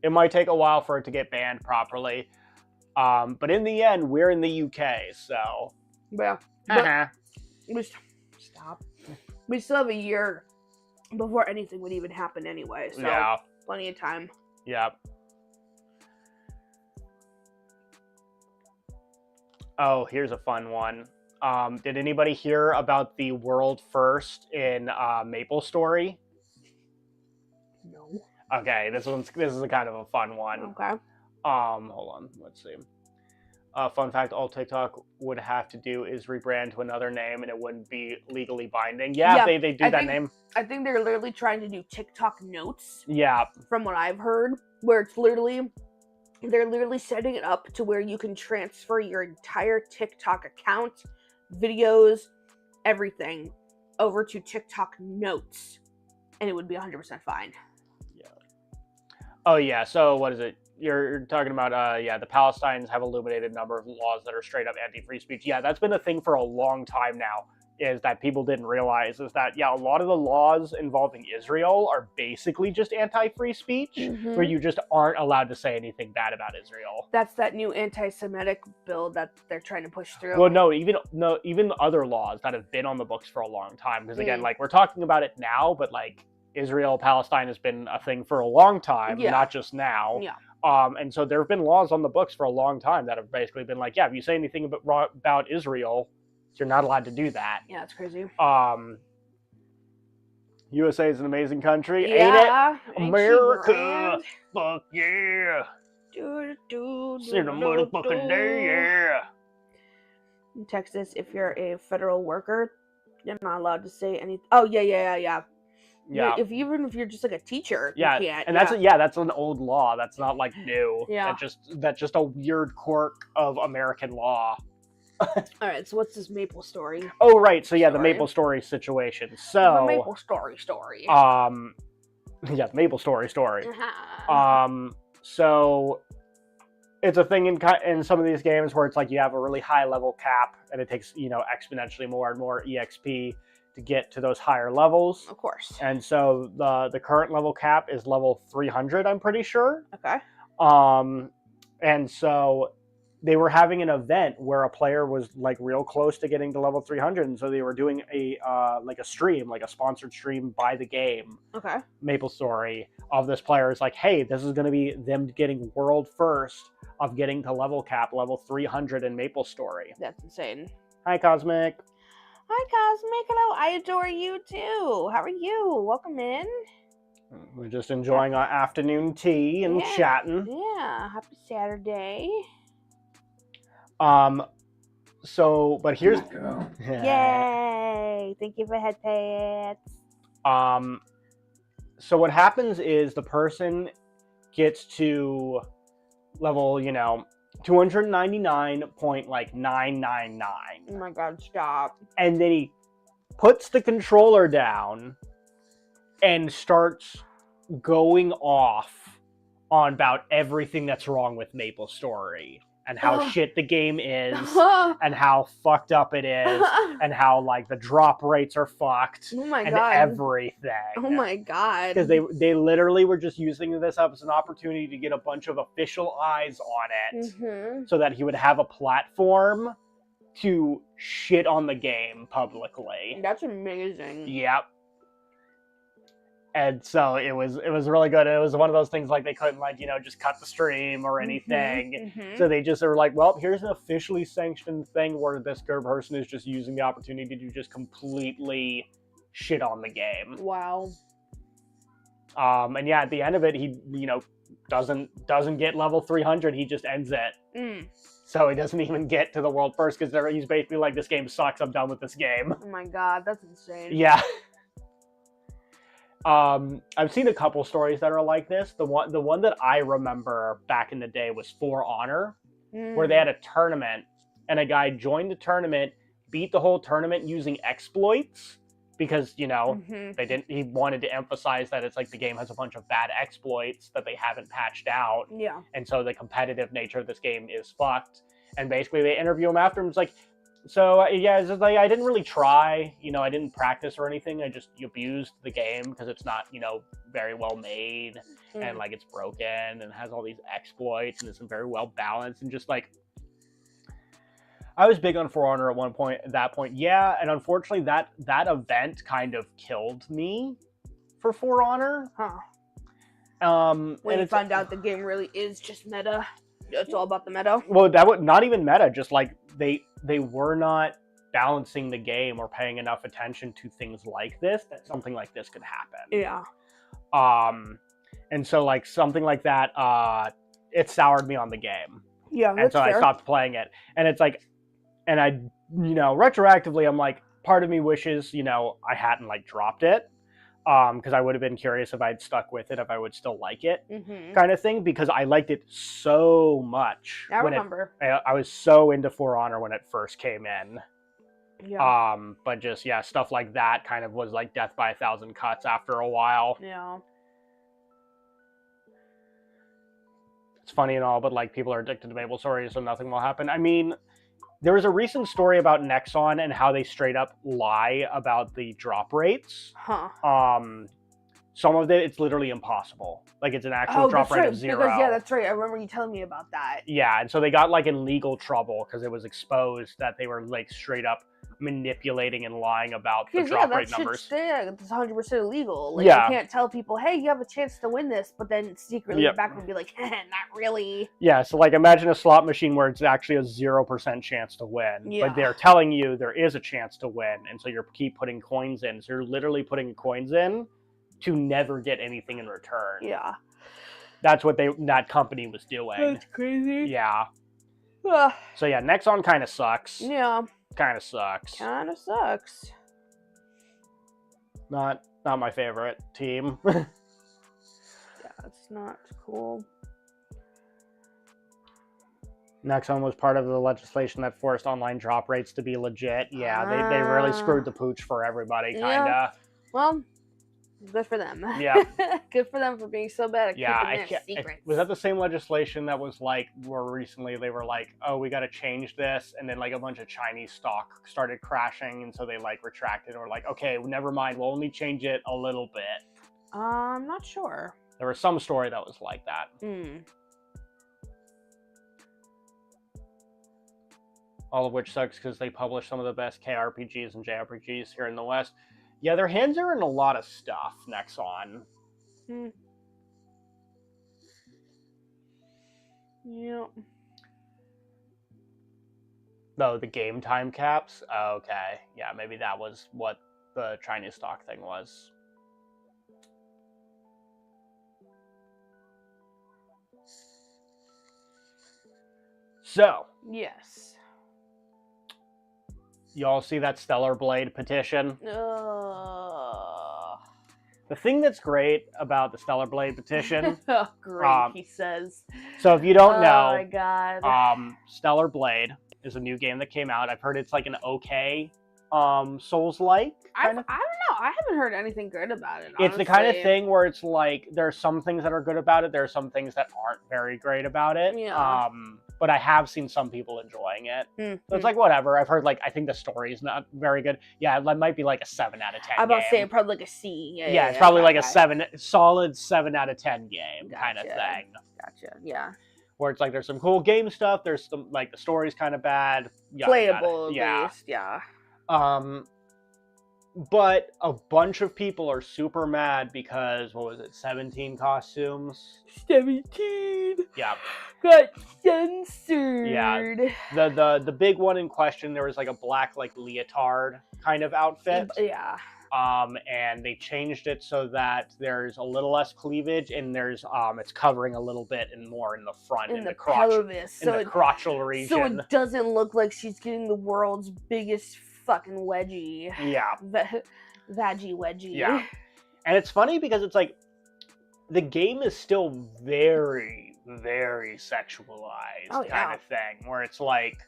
it might take a while for it to get banned properly. But in the end, we're in the UK, so... Yeah. Stop. We still have a year before anything would even happen anyway, so plenty of time. Yep. Oh, here's a fun one. Did anybody hear about the world first in MapleStory? No. Okay, this is a kind of a fun one. Okay. Hold on, let's see. Fun fact, all TikTok would have to do is rebrand to another name and it wouldn't be legally binding. Yeah, they do that name. I think they're literally trying to do TikTok Notes. Yeah. From what I've heard, where they're literally setting it up to where you can transfer your entire TikTok account, videos, everything over to TikTok Notes, and it would be 100% fine. Yeah. Oh yeah, so what is it? You're talking about, the Palestinians have illuminated a number of laws that are straight up anti-free speech. Yeah, that's been a thing for a long time now, is that people didn't realize, is that, a lot of the laws involving Israel are basically just anti-free speech, where you just aren't allowed to say anything bad about Israel. That's that new anti-Semitic bill that they're trying to push through. Well, even other laws that have been on the books for a long time, because again, like, we're talking about it now, but like, Israel, Palestine has been a thing for a long time, not just now. Yeah. And so there have been laws on the books for a long time that have basically been like, if you say anything about Israel, you're not allowed to do that. Yeah, that's crazy. USA is an amazing country, ain't it? America! Fuck yeah! It's in a motherfucking day, yeah! In Texas, if you're a federal worker, you're not allowed to say anything. Oh, yeah. Yeah. Even if you're just like a teacher, you can't. And that's an old law. That's not like new. Yeah. That's just a weird quirk of American law. All right. So what's this MapleStory? Oh right. So the MapleStory situation. So the MapleStory story. The MapleStory story. So it's a thing in some of these games where it's like you have a really high level cap and it takes exponentially more and more EXP to get to those higher levels. Of course. And so the current level cap is level 300, I'm pretty sure. Okay. And so they were having an event where a player was like real close to getting to level 300, and so they were doing a stream, like a sponsored stream by the game. Okay. MapleStory of this player is like, hey, this is going to be them getting world first of getting to level 300 in MapleStory. That's insane. Hi, Cosmic. Hi, Cosmic. Hello, I adore you too. How are you? Welcome in. We're just enjoying our afternoon tea and chatting. Yeah, happy Saturday. So, but here's... Yay! Thank you for head pats. So what happens is the person gets to level, 299.999. Oh my god, stop. And then he puts the controller down and starts going off on about everything that's wrong with MapleStory and how shit the game is and how fucked up it is and how like the drop rates are fucked Oh my and god. everything. Oh my god. Because they literally were just using this up as an opportunity to get a bunch of official eyes on it so that he would have a platform to shit on the game publicly. That's amazing. Yep. And so it was really good. It was one of those things like they couldn't like, just cut the stream or anything. So they just were like, well, here's an officially sanctioned thing where this person is just using the opportunity to just completely shit on the game. Wow. And yeah, at the end of it, he, doesn't get level 300. He just ends it. So he doesn't even get to the world first because he's basically like, this game sucks. I'm done with this game. Oh my god, that's insane. Yeah. I've seen a couple stories that are like this. The one that I remember back in the day was For Honor, where they had a tournament, and a guy joined the tournament, beat the whole tournament using exploits, because he wanted to emphasize that it's like the game has a bunch of bad exploits that they haven't patched out. Yeah. And so the competitive nature of this game is fucked. And basically they interview him after, and it's like, so yeah, it's just like, I didn't really try, I didn't practice or anything. I just abused the game because it's not, very well made and like it's broken and has all these exploits and isn't very well balanced, and just like, I was big on For Honor at that point. Yeah. And unfortunately that event kind of killed me for For Honor. When you find out the game really is just meta. It's all about the meta. Well, that would not even meta, just like they were not balancing the game or paying enough attention to things like this, that something like this could happen. Yeah. And so like something like that, it soured me on the game. Yeah, and so fair. I stopped playing it. And it's like, and I, retroactively, I'm like, part of me wishes, I hadn't like dropped it. Because I would have been curious if I'd stuck with it, if I would still like it, kind of thing, because I liked it so much. I remember. I was so into For Honor when it first came in. Yeah. But just, yeah, stuff like that kind of was like death by 1,000 cuts after a while. Yeah. It's funny and all, but like people are addicted to MapleStory, so nothing will happen. I mean, there was a recent story about Nexon and how they straight up lie about the drop rates. Some of it, it's literally impossible. Like, it's an actual drop rate of 0. Because, yeah, that's right. I remember you telling me about that. Yeah, and so they got, like, in legal trouble because it was exposed that they were, like, straight up manipulating and lying about the drop rate numbers. That's 100% illegal. Like, you can't tell people, hey, you have a chance to win this, but then secretly back and be like, not really. Yeah, so, like, imagine a slot machine where it's actually a 0% chance to win. Yeah. But they're telling you there is a chance to win, and so you keep putting coins in. So you're literally putting coins in to never get anything in return. Yeah. That's what that company was doing. That's crazy. Yeah. So yeah, Nexon kind of sucks. Yeah. Kind of sucks. Kind of sucks. Not my favorite team. Yeah, it's not cool. Nexon was part of the legislation that forced online drop rates to be legit. Yeah, they really screwed the pooch for everybody, kinda. Yeah. Well, good for them. Yeah. Good for them for being so bad at keeping their secrets. Was that the same legislation that was like, where recently they were like, oh, we got to change this, and then like a bunch of Chinese stock started crashing, and so they like retracted and were like, okay, never mind, we'll only change it a little bit. I'm not sure. There was some story that was like that. All of which sucks because they publish some of the best KRPGs and JRPGs here in the West. Yeah, their hands are in a lot of stuff, Nexon. Yep. No, the game time caps? Okay. Yeah, maybe that was what the Chinese stock thing was. So. Yes. Y'all see that Stellar Blade petition? The thing that's great about the Stellar Blade petition, Oh, great, he says. so if you don't Oh know, my god. Stellar Blade is a new game that came out. I've heard it's like an okay Souls-like I kind don't of. know. I haven't heard anything good about it. It's the kind of honestly. thing where it's like there are some things that are good about it. There are some things that aren't very great about it. Yeah. But I have seen some people enjoying it. Mm-hmm. So it's like whatever. I've heard like I think the story is not very good. Yeah, it might be like a 7 out of 10. I'm about to say game. probably like a C. Yeah, it's probably like a okay. solid 7 out of 10 game kind of Gotcha. thing. Gotcha. Yeah. Where it's like there's some cool game stuff. There's some like the story's kind of bad. Yada, Playable yada. at least. Yeah. But a bunch of people are super mad because what was it? 17 costumes. 17. Yeah. Got censored. Yeah. The big one in question, there was like a black like leotard kind of outfit. Yeah. And they changed it so that there's a little less cleavage and there's it's covering a little bit and more in the front in the crotch, pelvis, in the crotchal region. So it doesn't look like she's getting the world's biggest fucking wedgie. Yeah. Vaggie wedgie. Yeah. And it's funny because it's like the game is still very, very sexualized kind of thing. Where it's like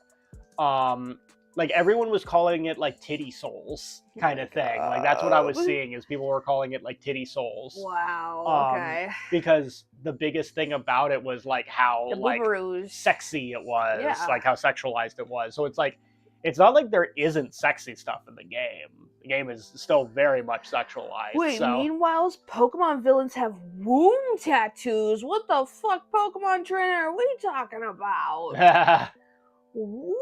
everyone was calling it like titty souls kind of thing. Like that's what I was seeing is people were calling it like titty souls. Wow. Okay. Because the biggest thing about it was like how like sexy it was, like how sexualized it was. So it's like it's not like there isn't sexy stuff in the game. The game is still very much sexualized. Wait, meanwhile, Pokemon villains have womb tattoos. What the fuck, Pokemon trainer? What are you talking about? Womb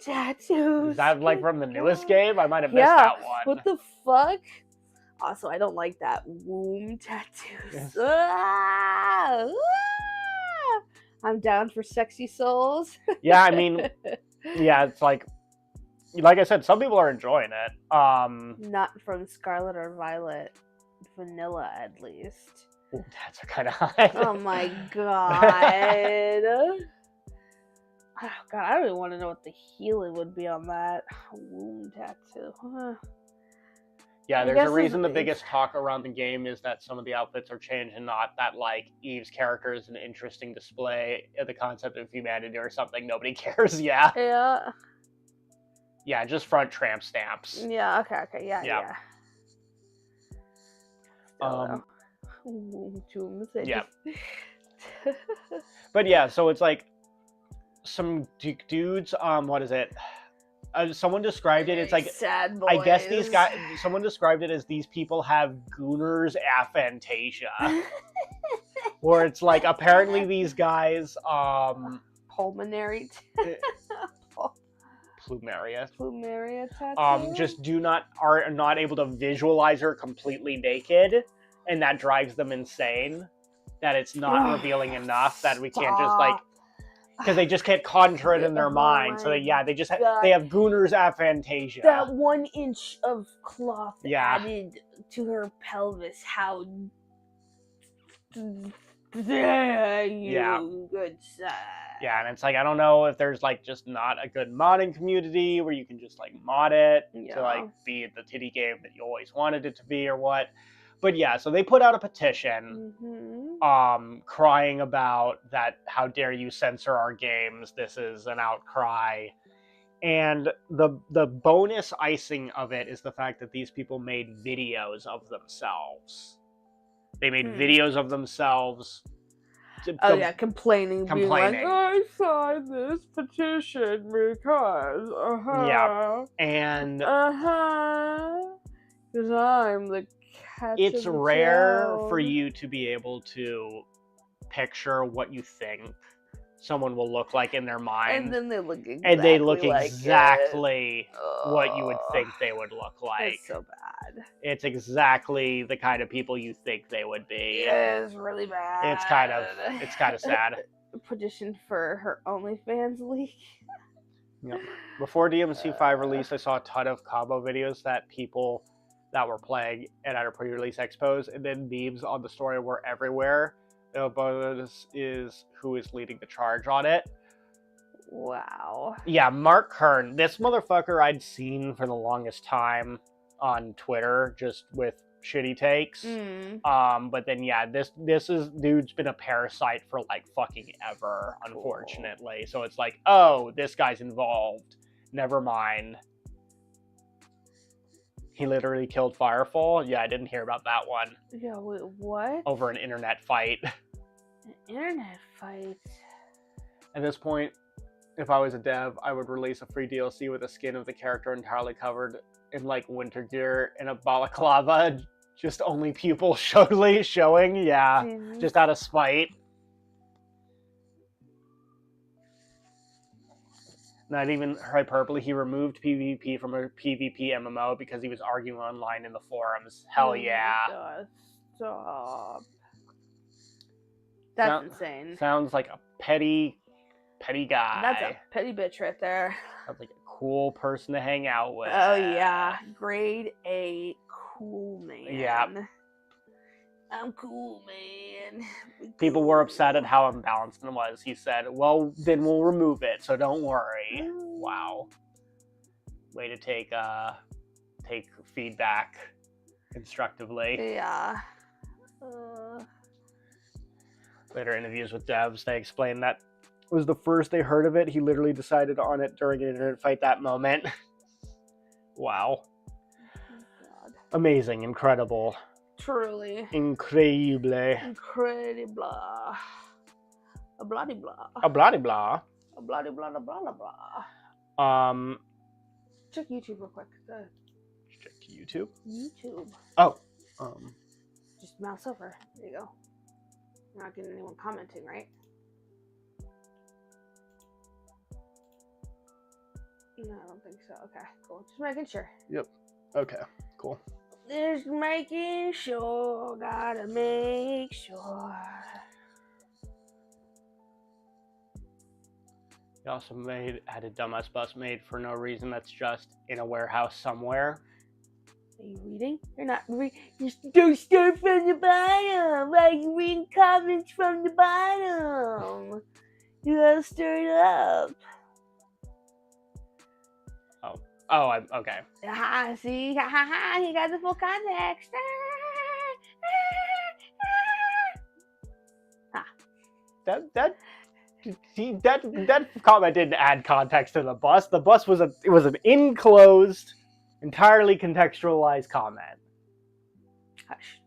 tattoos. Is that like from the newest game? I might have missed that one. What the fuck? Also, I don't like that womb tattoos. I'm down for sexy souls. Yeah, I mean, yeah, it's like I said, some people are enjoying it. Not from Scarlet or Violet. Vanilla, at least. Ooh, that's kind of high. Oh my god. Oh god, I don't even want to know what the healing would be on that. Womb tattoo. Yeah, there's a reason the biggest talk around the game is that some of the outfits are changed and not that, like, Eve's character is an interesting display of the concept of humanity or something. Nobody cares, yeah. Yeah. Yeah, just front tramp stamps. Yeah, okay, yeah. Yeah. But yeah, so it's like some dudes, what is it? Someone described it, it's like sad boys. I guess these guys, someone described it as these people have Gooner's aphantasia. Where it's like apparently these guys pulmonary plumeria tattoo. Just are not able to visualize her completely naked, and that drives them insane. That it's not revealing enough that we can't just like, because they just can't conjure it in their mind. So they have Gooner's aphantasia. That 1 inch of cloth added to her pelvis. How dare you, good sir. Yeah, and it's like, I don't know if there's like just not a good modding community where you can just like mod it to like be the titty game that you always wanted it to be or what. But yeah, so they put out a petition crying about that, how dare you censor our games, this is an outcry. And the bonus icing of it is the fact that these people made videos of themselves. They made videos of themselves complaining. Being like, I signed this petition because and because I'm the cat. It's rare for you to be able to picture what you think someone will look like in their mind, and then they look exactly what you would think they would look like. It's so bad. It's exactly the kind of people you think they would be. It's really bad. It's kind of sad. Petition for her OnlyFans leak. Yep. Before DMC5 released, I saw a ton of combo videos that people that were playing at our pre-release expos, and then memes on the story were everywhere. Bonus is who is leading the charge on it. Wow. Yeah, Mark Kern. This motherfucker I'd seen for the longest time on Twitter, just with shitty takes. But then yeah, this is dude's been a parasite for like fucking ever, unfortunately. So it's like, oh, this guy's involved. Never mind. He literally killed Firefall. Yeah, I didn't hear about that one. Yeah, wait, what? Over an internet fight. An internet fight? At this point, if I was a dev, I would release a free DLC with a skin of the character entirely covered in like winter gear and a balaclava, just only pupils showing. Yeah, just out of spite. Not even hyperbole, he removed PvP from a PvP MMO because he was arguing online in the forums. Hell yeah. Oh my God, stop. That's insane. Sounds like a petty guy. That's a petty bitch right there. Sounds like a cool person to hang out with. Oh yeah, grade A cool man. Yeah. I'm cool, man. People were upset at how unbalanced it was. He said, well, then we'll remove it, so don't worry. Wow. Way to take feedback constructively. Yeah. Later interviews with devs, they explained that it was the first they heard of it. He literally decided on it during an internet fight that moment. Wow. Oh, God. Amazing, incredible. Truly. Incredible. Incredible. A bloody blah. A bloody blah. A bloody blah blah blah. Check YouTube real quick. Go ahead. Check YouTube. YouTube. Oh. Just mouse over. There you go. You're not getting anyone commenting, right? No, I don't think so. Okay, cool. Just making sure. Yep. Okay, cool. Just making sure. Gotta make sure. He also added dumbass bus made for no reason. That's just in a warehouse somewhere. Are you reading? You're not reading. You don't start from the bottom. Like you reading comments from the bottom. You gotta start up. Oh, okay. Ha! See, ha ha ha! He got the full context. That comment didn't add context to the bus. The bus was an enclosed, entirely contextualized comment. Hush.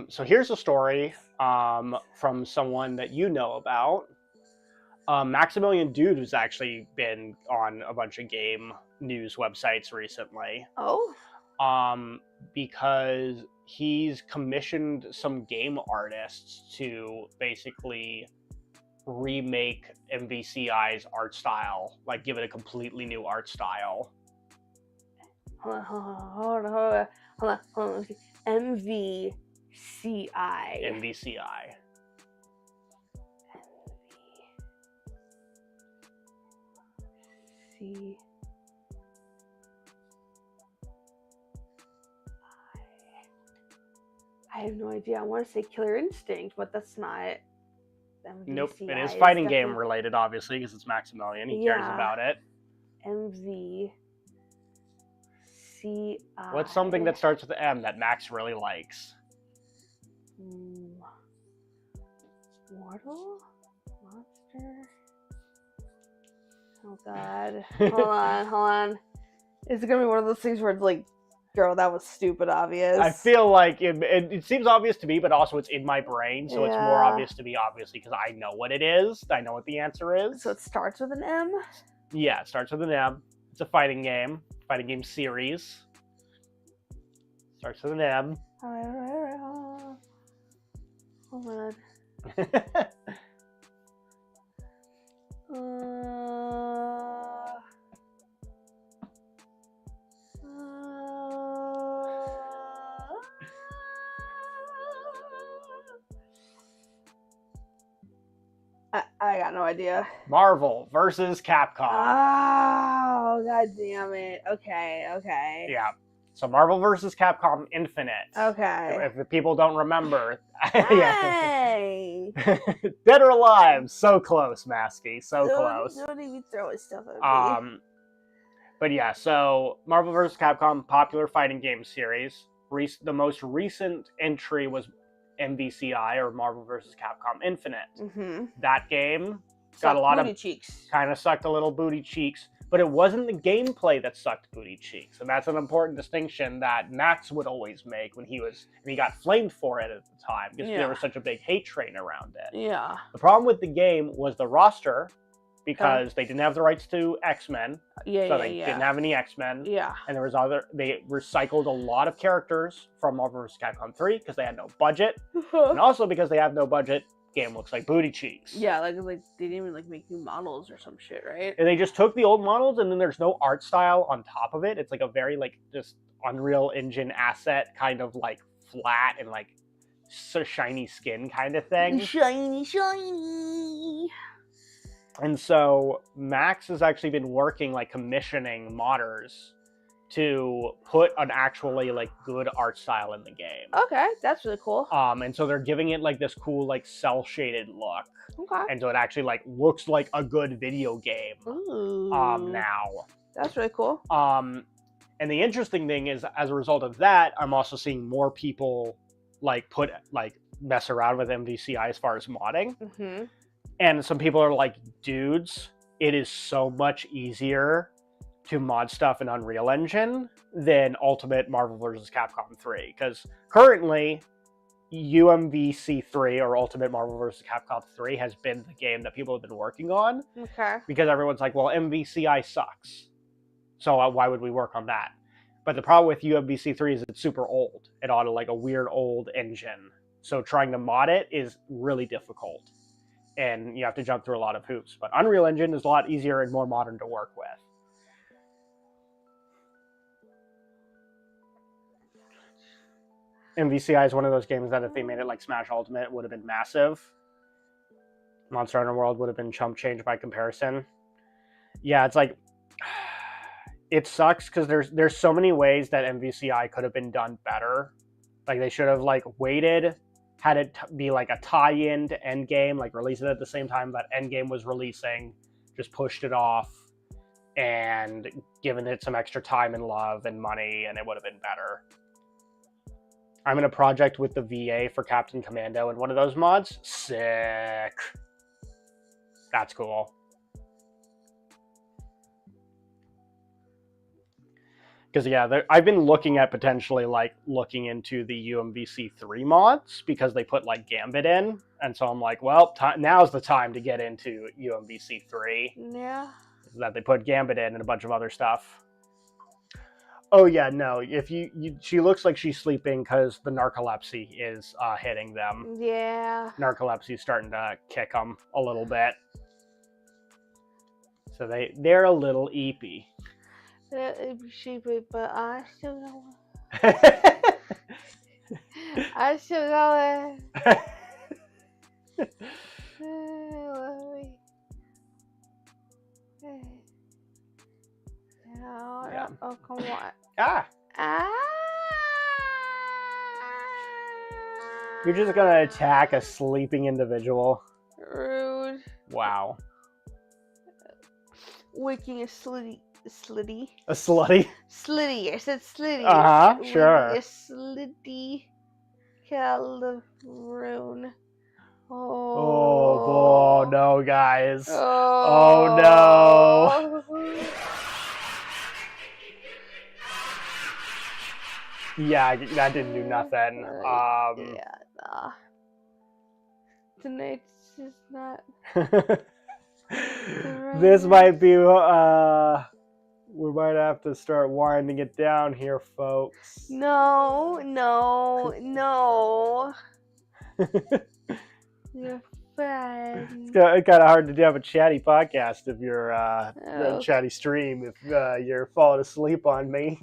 So here's a story from someone that you know about. Maximilian Dood has actually been on a bunch of game news websites recently. Oh? Because he's commissioned some game artists to basically remake MVCI's art style, like give it a completely new art style. Hold on. MVCI. I have no idea. I want to say Killer Instinct, but that's not. MVCI. Nope, it is fighting game related, obviously, because it's Maximilian. He cares about it. MVCI. What's something that starts with M that Max really likes? Mortal? Monster? Oh god. Hold on. Is it gonna be one of those things where it's like, girl, that was stupid obvious? I feel like it seems obvious to me, but also it's in my brain, so it's more obvious to me, obviously, because I know what it is. I know what the answer is. So it starts with an M? Yeah, it starts with an M. It's a fighting game series. Starts with an M. Alright. Hold on. I got no idea. Marvel versus Capcom. Oh, god damn it. Okay. Yeah. So Marvel versus Capcom Infinite. Okay. If people don't remember. Hey! Dead or Alive. So close, Masky. So close. Don't even throw his stuff at me. But yeah, so Marvel vs. Capcom, popular fighting game series. The most recent entry was MVCI, or Marvel vs. Capcom Infinite. Mm-hmm. That game Suck got a lot booty of cheeks. kind of sucked a little booty cheeks, but it wasn't the gameplay that sucked booty cheeks, and that's an important distinction that Max would always make when he got flamed for it at the time because there was such a big hate train around it. Yeah. The problem with the game was the roster, because they didn't have the rights to X-Men, so they didn't have any X-Men. Yeah. And they recycled a lot of characters from Marvel vs. Capcom 3 because they had no budget, and also because they have no budget, game looks like booty cheeks. Yeah, like they didn't even make new models or some shit, right? And they just took the old models, and then there's no art style on top of it. It's like a very just Unreal Engine asset, kind of like flat and like so shiny skin kind of thing. Shiny. And so Max has actually been working, like commissioning modders to put an actually like good art style in the game. Okay, that's really cool. And so they're giving it like this cool like cell shaded look. Okay. And so it actually like looks like a good video game. Ooh. Now. That's really cool. And the interesting thing is, as a result of that, I'm also seeing more people mess around with MVCI as far as modding. Mm-hmm. And some people are like, dudes, it is so much easier to mod stuff in Unreal Engine than Ultimate Marvel vs. Capcom 3. Because currently, UMVC3, or Ultimate Marvel vs. Capcom 3, has been the game that people have been working on. Okay. Because everyone's like, well, MVCI sucks, so why would we work on that? But the problem with UMVC3 is it's super old. It ought to like a weird old engine. So trying to mod it is really difficult. And you have to jump through a lot of hoops. But Unreal Engine is a lot easier and more modern to work with. MVCI is one of those games that if they made it like Smash Ultimate, it would have been massive. Monster Hunter World would have been chump change by comparison. Yeah, it's like, it sucks because there's so many ways that MVCI could have been done better. Like they should have like waited, had it be like a tie-in to Endgame, like release it at the same time that Endgame was releasing, just pushed it off and given it some extra time and love and money, and it would have been better. I'm in a project with the VA for Captain Commando in one of those mods. Sick. That's cool. Because yeah, I've been looking at potentially looking into the UMVC3 mods because they put like Gambit in, and so I'm like, well, now's the time to get into UMVC3. Yeah. That they put Gambit in and a bunch of other stuff. Oh yeah, no. If she looks like she's sleeping because the narcolepsy is hitting them. Yeah. Narcolepsy is starting to kick them a little bit, so they're a little eepy. But I still going. I still going. Yeah. Oh, come on. Ah! Ah! You're just gonna attack a sleeping individual. Rude. Wow. Waking a slitty. A slutty? Slitty. I said slitty. Uh-huh, sure. A slitty Calaveroon. Oh, no, guys. Oh no. Yeah, that didn't do nothing. Yeah, nah. Tonight's just not. This might be, we might have to start winding it down here, folks. No. You're fine. It's kind of hard to have a chatty podcast if you're a chatty stream if you're falling asleep on me.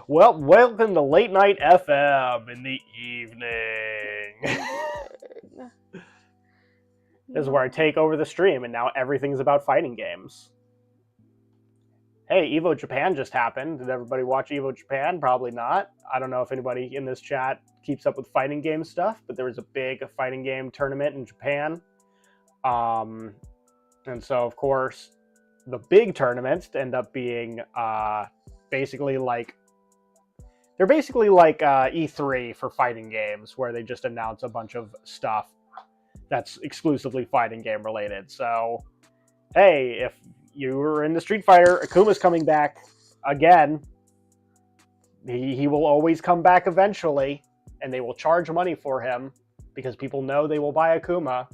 Well, welcome to Late Night FM in the evening. This is where I take over the stream, and now everything's about fighting games. hey, Evo Japan just happened. Did everybody watch Evo Japan? Probably not. I don't know if anybody in this chat keeps up with fighting game stuff, but there was a big fighting game tournament in Japan. And so, of course, the big tournaments end up being basically like E3 for fighting games, where they just announce a bunch of stuff that's exclusively fighting game related. So, hey, if you were into Street Fighter, Akuma's coming back again. He will always come back eventually, and they will charge money for him because people know they will buy Akuma,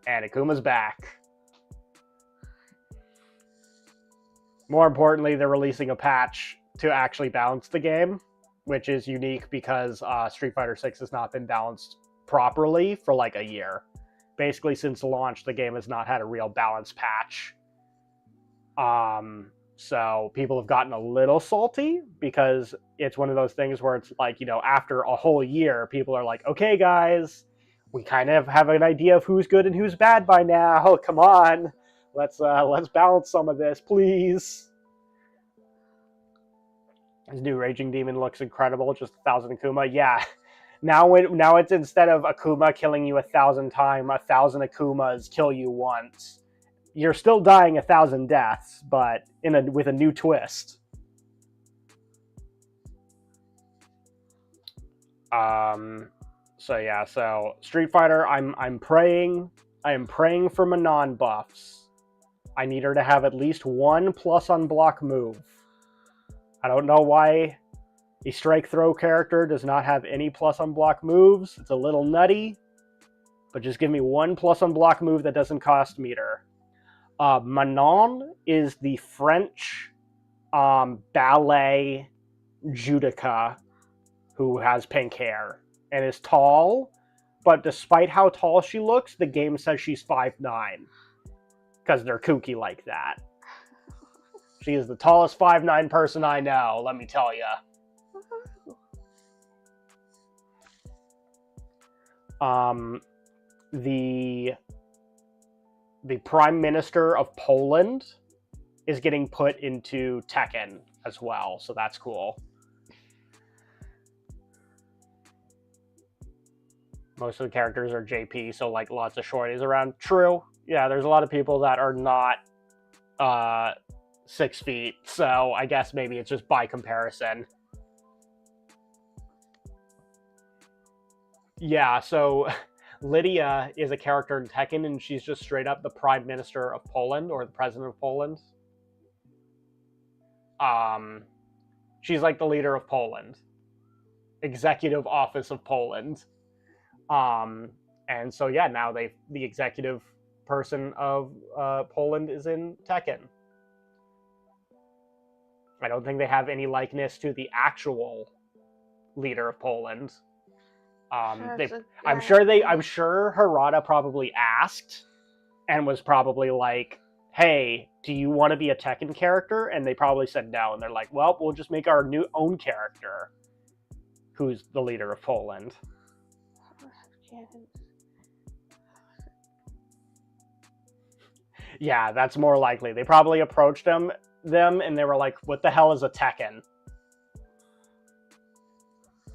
and Akuma's back. More importantly, they're releasing a patch to actually balance the game, which is unique because Street Fighter 6 has not been balanced properly for like a year. Basically, since launch, the game has not had a real balance patch. So people have gotten a little salty because it's one of those things where it's like, after a whole year, people are like, okay, guys, we kind of have an idea of who's good and who's bad by now. Come on, let's balance some of this, please. This new Raging Demon looks incredible. Just 1,000 Akuma. Yeah. Now it's instead of Akuma killing you 1,000 times, 1,000 Akumas kill you once. You're still dying 1,000 deaths, but with a new twist. So Street Fighter, I am praying for Manon buffs. I need her to have at least one plus on block move. I don't know why a strike throw character does not have any plus on block moves. It's a little nutty, but just give me one plus on block move that doesn't cost meter. Manon is the French ballet judoka who has pink hair and is tall, but despite how tall she looks, the game says she's 5'9", because they're kooky like that. She is the tallest 5'9" person I know, let me tell you. The Prime Minister of Poland is getting put into Tekken as well, so that's cool. Most of the characters are JP, so like lots of shorties around. True. Yeah, there's a lot of people that are not 6 feet, so I guess maybe it's just by comparison. Yeah, so Lydia is a character in Tekken, and she's just straight up the Prime Minister of Poland, or the President of Poland. She's like the leader of Poland. Executive Office of Poland. And so yeah, now the executive person of Poland is in Tekken. I don't think they have any likeness to the actual leader of Poland. I'm sure Harada probably asked and was probably like, hey, do you want to be a Tekken character? And they probably said no, and they're like, well, we'll just make our own character who's the leader of Poland. Yeah, that's more likely. They probably approached them and they were like, what the hell is a Tekken?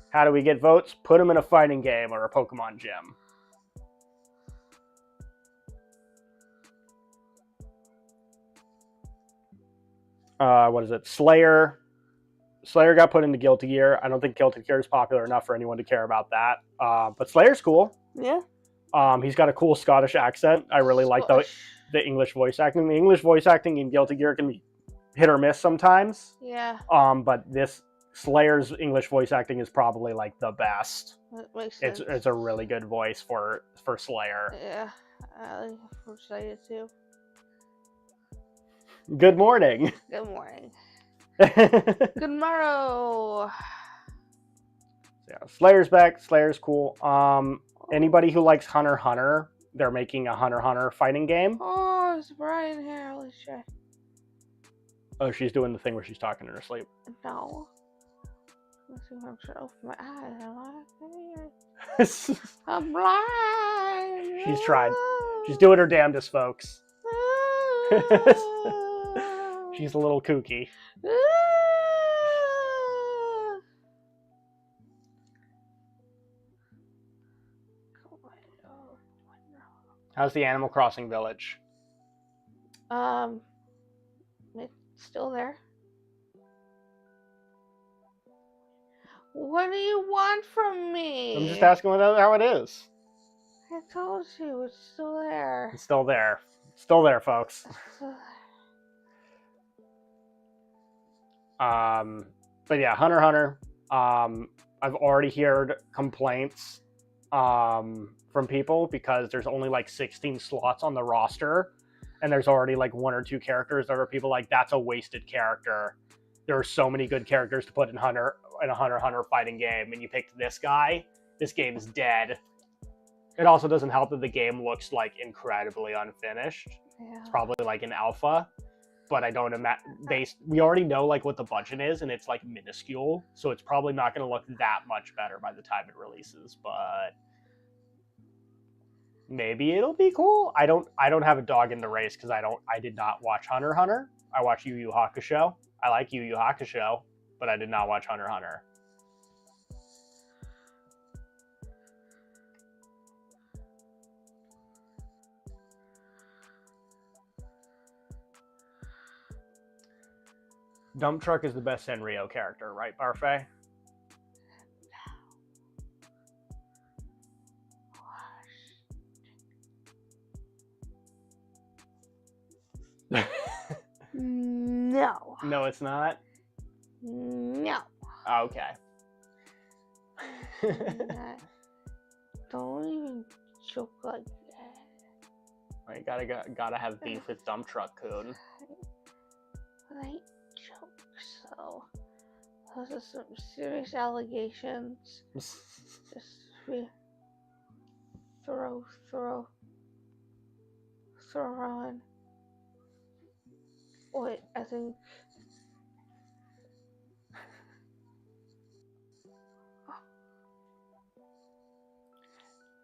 How do we get votes? Put them in a fighting game or a Pokemon gym. What is it? Slayer. Slayer got put into Guilty Gear. I don't think Guilty Gear is popular enough for anyone to care about that. But Slayer's cool. Yeah. He's got a cool Scottish accent. I really like the English voice acting. The English voice acting in Guilty Gear can be hit or miss sometimes. Yeah. But this Slayer's English voice acting is probably like the best. That makes sense. It's a really good voice for Slayer. Yeah, I like for Slayer too. Good morning. Good morning. Good morrow. Yeah, Slayer's back. Slayer's cool. Anybody who likes Hunter x Hunter, they're making a Hunter x Hunter fighting game. Oh, it's Brian here. Holy shit. Oh, she's doing the thing where she's talking in her sleep. No. Let's see if I'm trying to open my eyes. I'm blind. She's trying. She's doing her damnedest, folks. She's a little kooky. How's the Animal Crossing village? It's still there. What do you want from me? I'm just asking how it is. I told you, it's still there. It's still there. Still there, folks. It's still there. But yeah, Hunter x Hunter. I've already heard complaints from people because there's only like 16 slots on the roster, and there's already like 1 or 2 characters that are people like, that's a wasted character. There are so many good characters to put in a Hunter x Hunter fighting game, and you picked this guy. This game's dead. It also doesn't help that the game looks like incredibly unfinished. Yeah. It's probably like an alpha. But I don't imagine we already know like what the budget is, and it's like minuscule, so it's probably not going to look that much better by the time it releases. But maybe it'll be cool. I don't have a dog in the race because I did not watch Hunter x Hunter. I watched Yu Yu Hakusho. I like Yu Yu Hakusho, but I did not watch Hunter x Hunter. Dump Truck is the best Sanrio character, right, Parfait? No. No, it's not? No. Okay. Don't even joke like that. You gotta have beef with Dump Truck Kun. I joke, so those are some serious allegations. Just throw on. Wait, I think.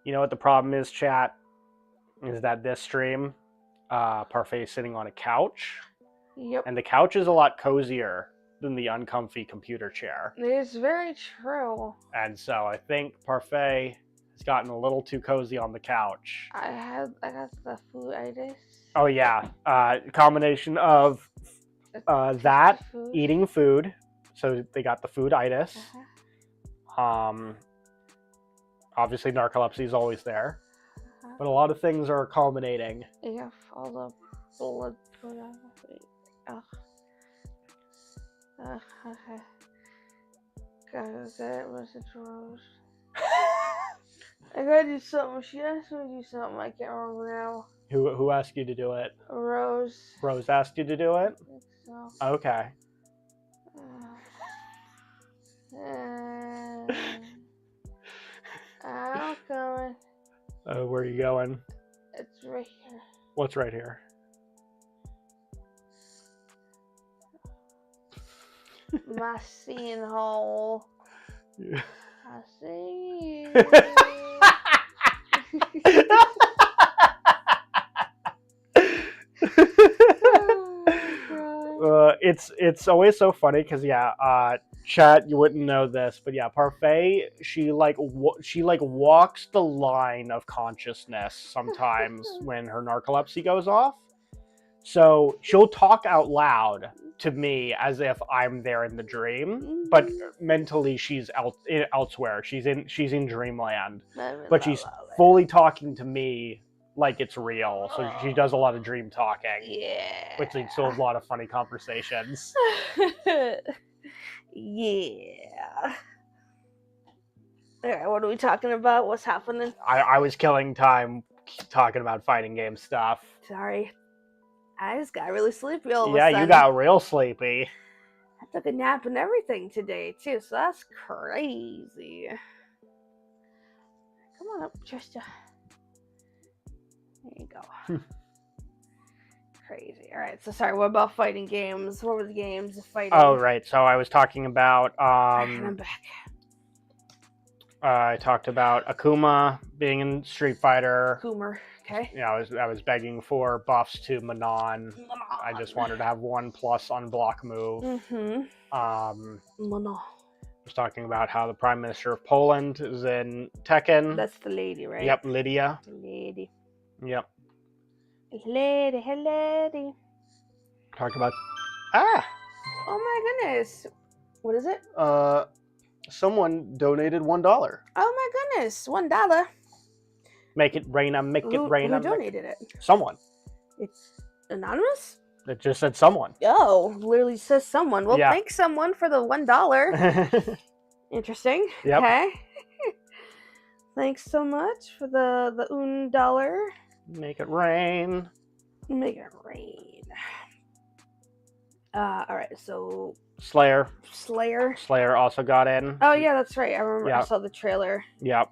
You know what the problem is, chat? Is that this stream, Parfait is sitting on a couch. Yep. And the couch is a lot cozier than the uncomfy computer chair. It's very true. And so I think Parfait has gotten a little too cozy on the couch. I got the fooditis. Oh yeah, combination of that, food. eating food. So they got the fooditis. Uh-huh. Obviously narcolepsy is always there. Uh-huh. But a lot of things are culminating. You have all the blood put on my face. Okay. Gotta get it, Message Rose. I gotta do something. She asked me to do something. I can't remember now. Who asked you to do it? Rose. Rose asked you to do it? I think so. Okay. I'm coming. Where are you going? It's right here. What's right here? My seeing hole. Yeah. I see you. It's always so funny because chat, you wouldn't know this, but yeah, Parfait, she walks the line of consciousness sometimes when her narcolepsy goes off. So she'll talk out loud to me as if I'm there in the dream, but mentally she's elsewhere. She's in dreamland, but she's fully talking to me like it's real. So she does a lot of dream talking. Yeah. Which leads to a lot of funny conversations. Yeah. Alright, what are we talking about? What's happening? I was killing time talking about fighting game stuff. Sorry. I just got really sleepy all of a Yeah, sudden. you got real sleepy. I took a nap and everything today, too, so that's crazy. Come on up, Trista. There you go. Crazy. Alright, so sorry, what about fighting games? What were the games of fighting? Oh, right. So I was talking about... And I'm back. I talked about Akuma being in Street Fighter. Coomer. Okay. Yeah, I was begging for buffs to Manon. I just wanted to have 1+ unblock move. Manon. Was talking about how the Prime Minister of Poland is in Tekken. That's the lady, right? Yep, Lydia. Lady. Yep. Lady, hey lady. Talked about Oh my goodness. What is it? someone donated $1. Oh my goodness. $1. Make it rain, make it rain. Who donated it? Someone. It's anonymous? It just said someone. Oh, literally says someone. Well, Yeah. thanks someone for the $1. Interesting. Yep. Okay. Thanks so much for the $1. Make it rain. Make it rain. All right. So Slayer Slayer. also got in. Oh yeah, that's right. I remember. Yeah. I saw the trailer. Yep.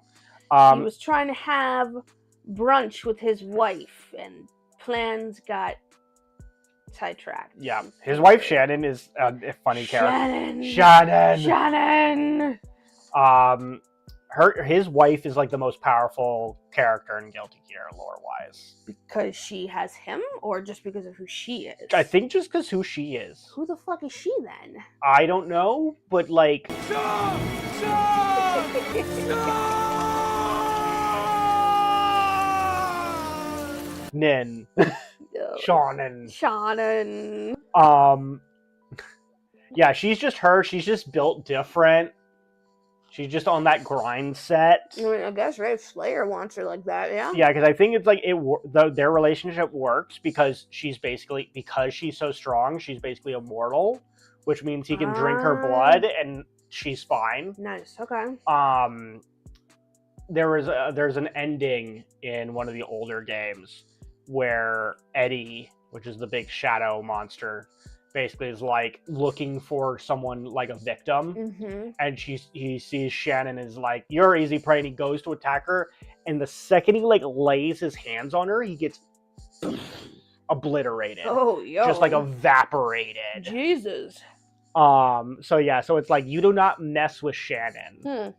He was trying to have brunch with his wife, and plans got sidetracked. Yeah. His wife Shannon is a funny character. Shannon. His wife is like the most powerful character in Guilty Gear lore wise. Because she has him, or just because of who she is? I think just because who she is. Who the fuck is she then? I don't know, but like. Nin. Shannon. Yeah, she's just her. She's just built different. She's just on that grind set. I mean, I guess right. Slayer wants her like that, yeah. Yeah, because I think it's like their relationship works because she's so strong. She's basically immortal, which means he can drink her blood and she's fine. Nice. Okay. There's an ending in one of the older games where Eddie, which is the big shadow monster, basically is like looking for someone like a victim, and he sees Shannon is like, you're easy prey, and he goes to attack her, and the second he like lays his hands on her, he gets obliterated. Oh, yo. Just like evaporated. Jesus. So it's like, you do not mess with Shannon.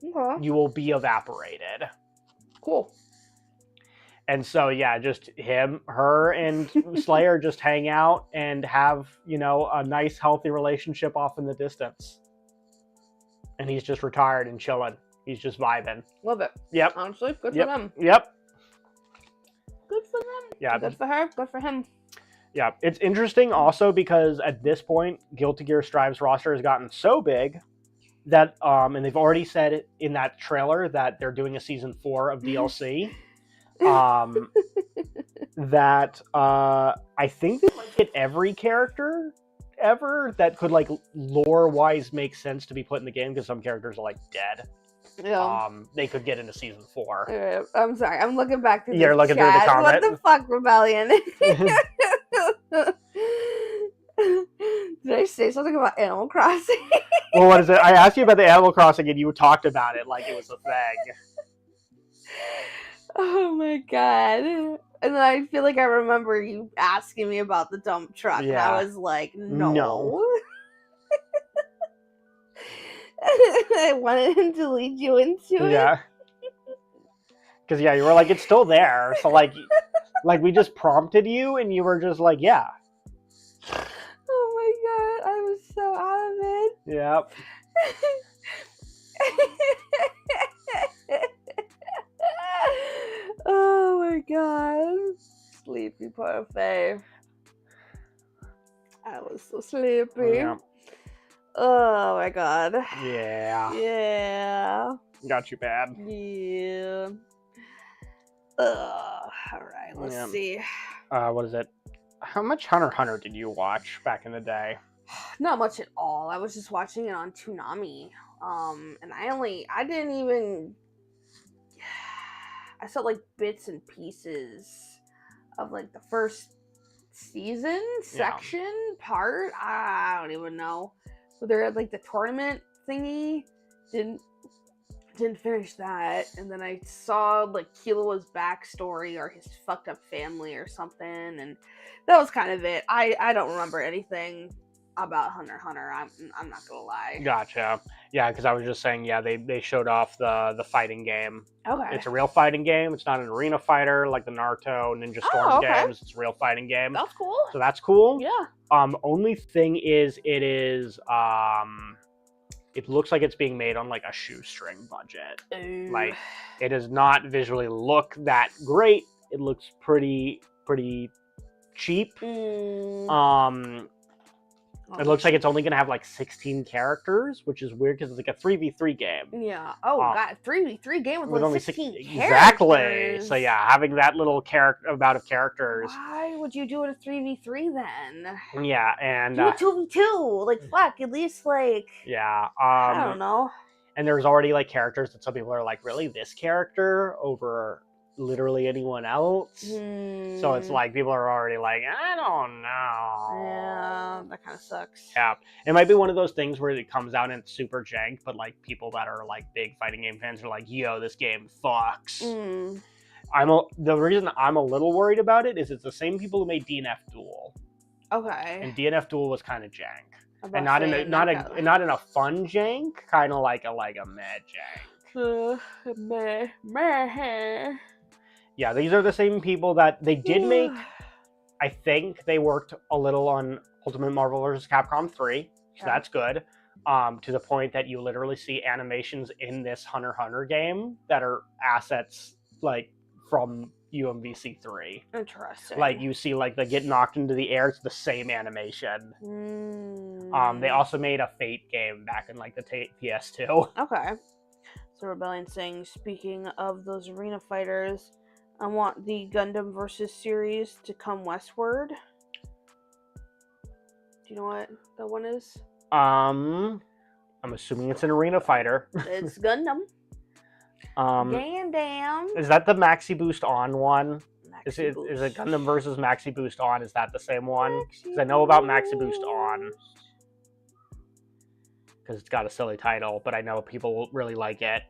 Okay. You will be evaporated. Cool. And so, yeah, just her and Slayer just hang out and have, a nice, healthy relationship off in the distance. And he's just retired and chilling. He's just vibing. Love it. Yep. Honestly, good for them. Yep. Good for them. Yeah. Good for her. Good for him. Yeah. It's interesting also because at this point, Guilty Gear Strive's roster has gotten so big that, and they've already said it in that trailer that they're doing a season 4 of DLC. That I think they might get every character ever that could like lore wise make sense to be put in the game, because some characters are like dead. Yeah. They could get into season 4. I'm sorry. I'm looking back to You're looking chat. through the comment. What the fuck, Rebellion? Did I say something about Animal Crossing? Well, what is it? I asked you about the Animal Crossing and you talked about it like it was a thing. Oh my god. And then I feel like I remember you asking me about the dump truck. Yeah. And I was like, no. I wanted him to lead you into it. Yeah. Because, you were like, it's still there. So, like we just prompted you and you were just like, yeah. Oh my god. I was so out of it. Yep. Oh my god. Sleepy parfait. I was so sleepy. Yeah. Oh my god. Yeah. Yeah. Got you bad. Yeah. Alright, let's see. What is it? How much Hunter x Hunter did you watch back in the day? Not much at all. I was just watching it on Toonami. And I didn't even, I saw like bits and pieces of like the first season section part. I don't even know. But they're at like the tournament thingy. Didn't finish that. And then I saw like Killua's backstory or his fucked up family or something, and that was kind of it. I don't remember anything about Hunter x Hunter. I'm not gonna lie. Gotcha. Yeah, because I was just saying, yeah, they showed off the fighting game. Okay. It's a real fighting game. It's not an arena fighter like the Naruto, Ninja Storm okay. games. It's a real fighting game. That's cool. So that's cool. Yeah. Only thing is, it looks like it's being made on like a shoestring budget. Ooh. Like, it does not visually look that great. It looks pretty cheap. It looks like it's only going to have like 16 characters, which is weird because it's like a 3v3 game. Yeah. Oh, God. 3v3 game with only 16 characters. Exactly. So, yeah, having that little amount of characters. Why would you do it a 3v3 then? Yeah, and... do a 2v2. Like, fuck, at least, like... Yeah. I don't know. And there's already, like, characters that some people are like, really? This character over literally anyone else? So it's like, people are already like, I don't know. Yeah, that kind of sucks. Yeah. It might be one of those things where it comes out and it's super jank, but, like, people that are, like, big fighting game fans are like, yo, this game fucks. The reason I'm a little worried about it is it's the same people who made DNF Duel. Okay. And DNF Duel was kind of jank. And not in a fun jank, kind of like a meh jank. Meh. Yeah, these are the same people that they did make. I think they worked a little on Ultimate Marvel vs. Capcom 3, so that's good. To the point that you literally see animations in this Hunter x Hunter game that are assets like from UMVC 3. Interesting. Like you see, like they get knocked into the air. It's the same animation. They also made a Fate game back in like the PS2. Okay. So Rebellion saying, speaking of those arena fighters, I want the Gundam Versus series to come westward. Do you know what that one is? I'm assuming it's an arena fighter. It's Gundam. Gundam. Is that the Maxi Boost On one? Is Maxi it Boost. Gundam versus Maxi Boost On? Is that the same one? Because I know about Maxi Boost On. Because it's got a silly title, but I know people really like it.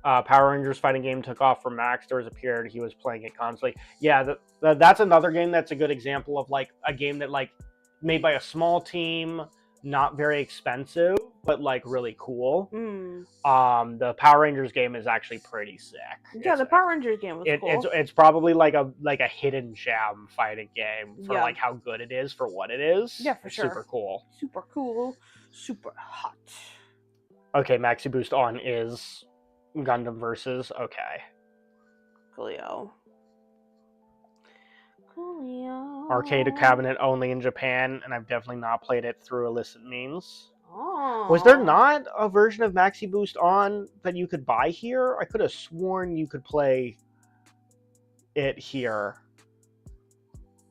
Power Rangers fighting game took off from Max. Doors appeared. He was playing it constantly. Yeah, that's another game that's a good example of like a game that like made by a small team, not very expensive, but like really cool. The Power Rangers game is actually pretty sick. Yeah, the Power Rangers game was cool. It's probably like a hidden gem fighting game for like how good it is for what it is. Yeah, for sure. Super cool. Super cool. Super hot. Okay, Maxi Boost On is Gundam versus. Okay. Coolio. Arcade cabinet only in Japan, and I've definitely not played it through illicit means. Oh. Was there not a version of Maxi Boost On that you could buy here? I could have sworn you could play it here.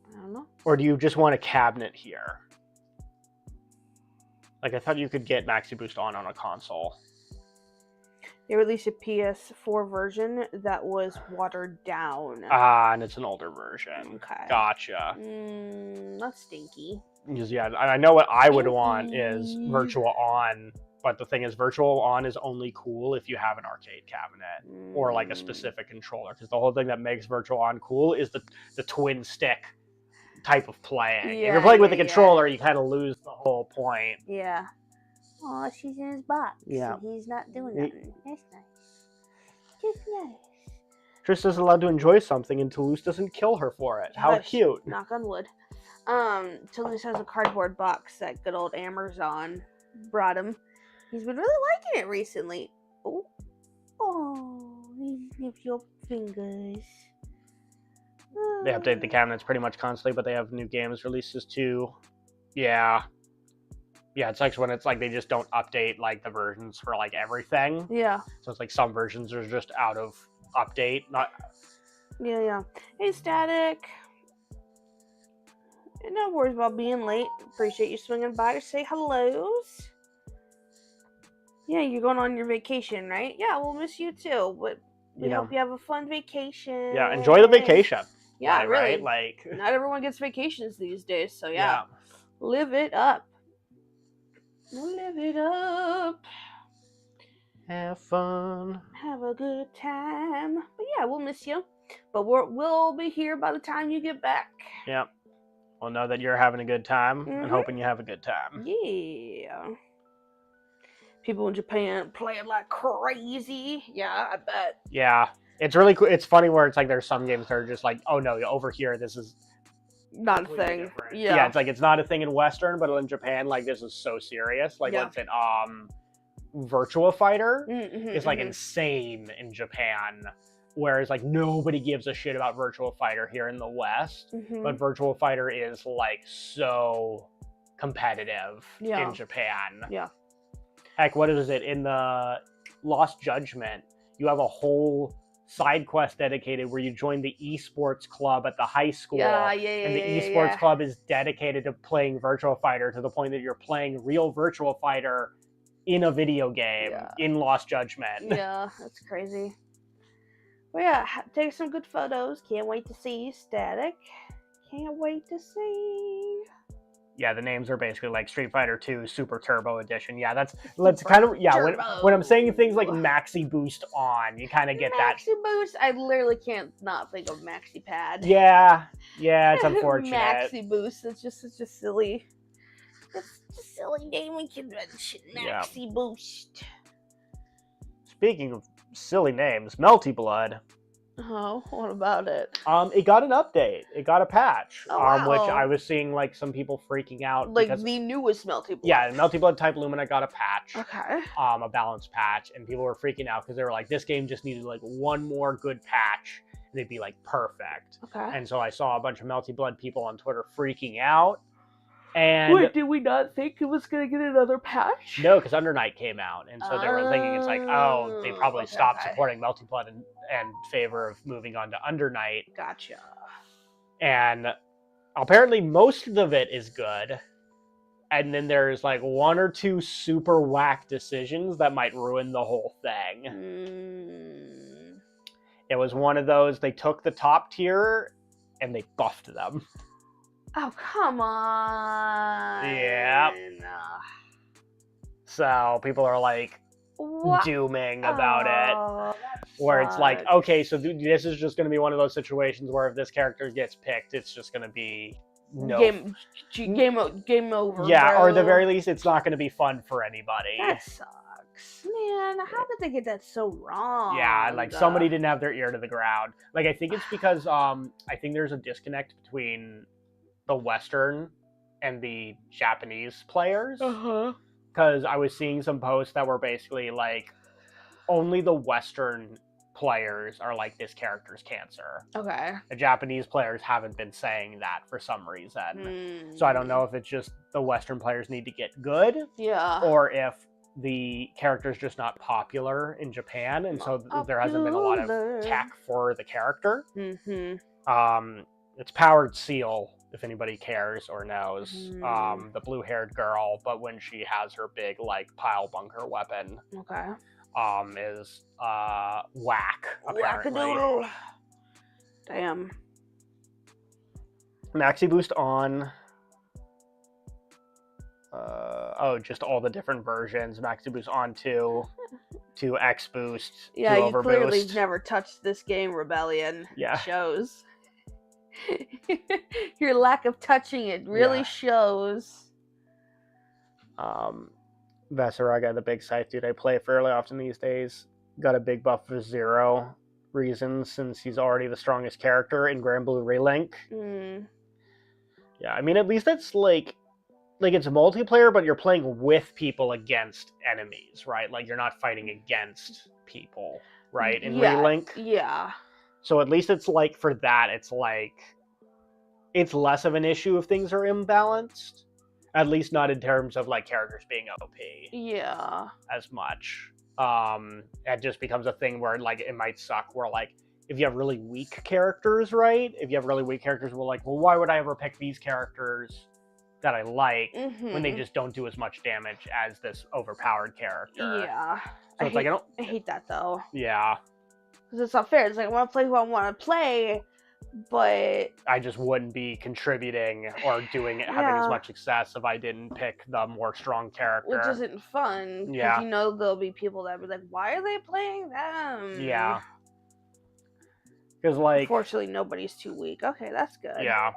I don't know. Or do you just want a cabinet here? Like, I thought you could get Maxi Boost On a console. They released a PS4 version that was watered down. And it's an older version. Okay. Gotcha. That's stinky. Because, yeah, I know what I would want is Virtual On, but the thing is, Virtual On is only cool if you have an arcade cabinet or like a specific controller. Because the whole thing that makes Virtual On cool is the twin stick type of playing. If you're playing with a controller, you kind of lose the whole point. Yeah. Oh, she's in his box. Yeah. And he's not doing nothing. That's nice. Just nice. Trish is allowed to enjoy something and Toulouse doesn't kill her for it. How cute. Knock on wood. Toulouse has a cardboard box that good old Amazon brought him. He's been really liking it recently. Oh, he sniffed your fingers. They update the cabinets pretty much constantly, but they have new games releases too. Yeah. Yeah, it sucks when it's like they just don't update like the versions for like everything. Yeah. So it's like some versions are just out of update. Yeah. Hey, Static. No worries about being late. Appreciate you swinging by to say hellos. Yeah, you're going on your vacation, right? Yeah, we'll miss you too. But we hope you have a fun vacation. Yeah, enjoy the vacation. Yeah, really. Right? Like, not everyone gets vacations these days, so yeah. Live it up. Live it up. Have fun. Have a good time. But yeah, we'll miss you. But we'll be here by the time you get back. Yep. We'll know that you're having a good time and hoping you have a good time. Yeah. people in Japan play it like crazy. Yeah, I bet. Yeah, it's really cool. It's funny where it's like there's some games that are just like, oh no, over here this is Not a completely thing. different. Yeah. It's like it's not a thing in Western, but in Japan, like this is so serious. Like Yeah. let's say Virtua Fighter Mm-hmm, is like insane in Japan, whereas like nobody gives a shit about Virtua Fighter here in the West. Mm-hmm. But Virtua Fighter is like so competitive in Japan. Yeah. Heck, what is it in the Lost Judgment? You have a whole side quest dedicated where you join the esports club at the high school. And the esports club is dedicated to playing Virtua Fighter to the point that you're playing real Virtua Fighter in a video game in Lost Judgment. Yeah, that's crazy. Well, yeah, take some good photos. Can't wait to see Static. Can't wait to see. Yeah, the names are basically like Street Fighter 2 Super Turbo Edition. Yeah, that's kind of when I'm saying things like Maxi Boost on, you kind of get that. Maxi Boost, I literally can't not think of Maxi Pad. Yeah, it's unfortunate. Maxi Boost, it's just such a silly. It's a silly naming convention. Maxi Boost. Speaking of silly names, Melty Blood. Oh, what about it? It got an update. It got a patch. Wow. Which I was seeing like some people freaking out. Like the newest Melty Blood. Yeah, Melty Blood Type Lumina got a patch. Okay. A balanced patch, and people were freaking out because they were like, this game just needed like one more good patch, and it'd be like perfect. Okay. And so I saw a bunch of Melty Blood people on Twitter freaking out. And wait, did we not think it was gonna get another patch? No, because Under Night came out, and so they were thinking it's like, oh, they probably stopped supporting Melty Blood in favor of moving on to Under Night. Gotcha. And apparently most of it is good, and then there's like one or two super whack decisions that might ruin the whole thing. It was one of those, they took the top tier and they buffed them. Oh, come on. Yeah. So people are like dooming about it. Where it's like, okay, so this is just going to be one of those situations where if this character gets picked, it's just going to be game over. Yeah, bro. or at the very least, it's not going to be fun for anybody. That sucks. Man, how did they get that so wrong? Yeah, like somebody didn't have their ear to the ground. Like I think it's because I think there's a disconnect between the Western and the Japanese players. Because I was seeing some posts that were basically like, only the Western players are like, this character's cancer. Okay. The Japanese players haven't been saying that for some reason. So I don't know if it's just the Western players need to get good. Yeah. Or if the character's just not popular in Japan, and so there hasn't been a lot of tech for the character. It's Powered Seal, if anybody cares or knows. The blue-haired girl, but when she has her big like pile bunker weapon, is whack, apparently. Whack-a-doodle. Damn. Maxi Boost on. Just all the different versions. Maxi Boost on 2 X Boost. Yeah, to you Overboost. clearly never touched this game, Rebellion. Yeah. Shows. Your lack of touching it really shows. Vaseraga, the big scythe dude I play fairly often these days, got a big buff for 0 reasons since he's already the strongest character in Grand Blue Relink. Yeah, I mean, at least it's like it's multiplayer, but you're playing with people against enemies, right? Like you're not fighting against people, right? In Relink. Yeah. So at least it's like for that, it's like it's less of an issue if things are imbalanced. At least not in terms of like characters being OP. Yeah. As much. It just becomes a thing where like it might suck where like if you have really weak characters, right? If you have really weak characters, well, why would I ever pick these characters that I like when they just don't do as much damage as this overpowered character? Yeah. So it's I hate that though. Yeah. Because it's not fair. It's like I want to play who I want to play, but I just wouldn't be contributing or having as much success if I didn't pick the more strong character. Which isn't fun. Yeah. Because there'll be people that be like, why are they playing them? Yeah. Because unfortunately, nobody's too weak. Okay, that's good. Yeah.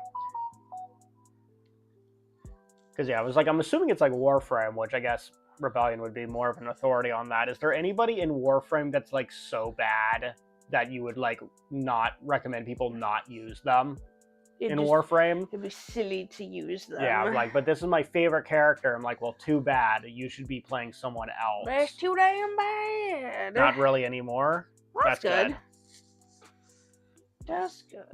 Because I was I'm assuming it's like Warframe, which I guess Rebellion would be more of an authority on that. Is there anybody in Warframe that's like so bad that you would like not recommend people not use them in Warframe? It'd be silly to use them. Yeah, like, but this is my favorite character. I'm like, well, too bad. You should be playing someone else. That's too damn bad. Not really anymore. Well, that's good. Good. That's good.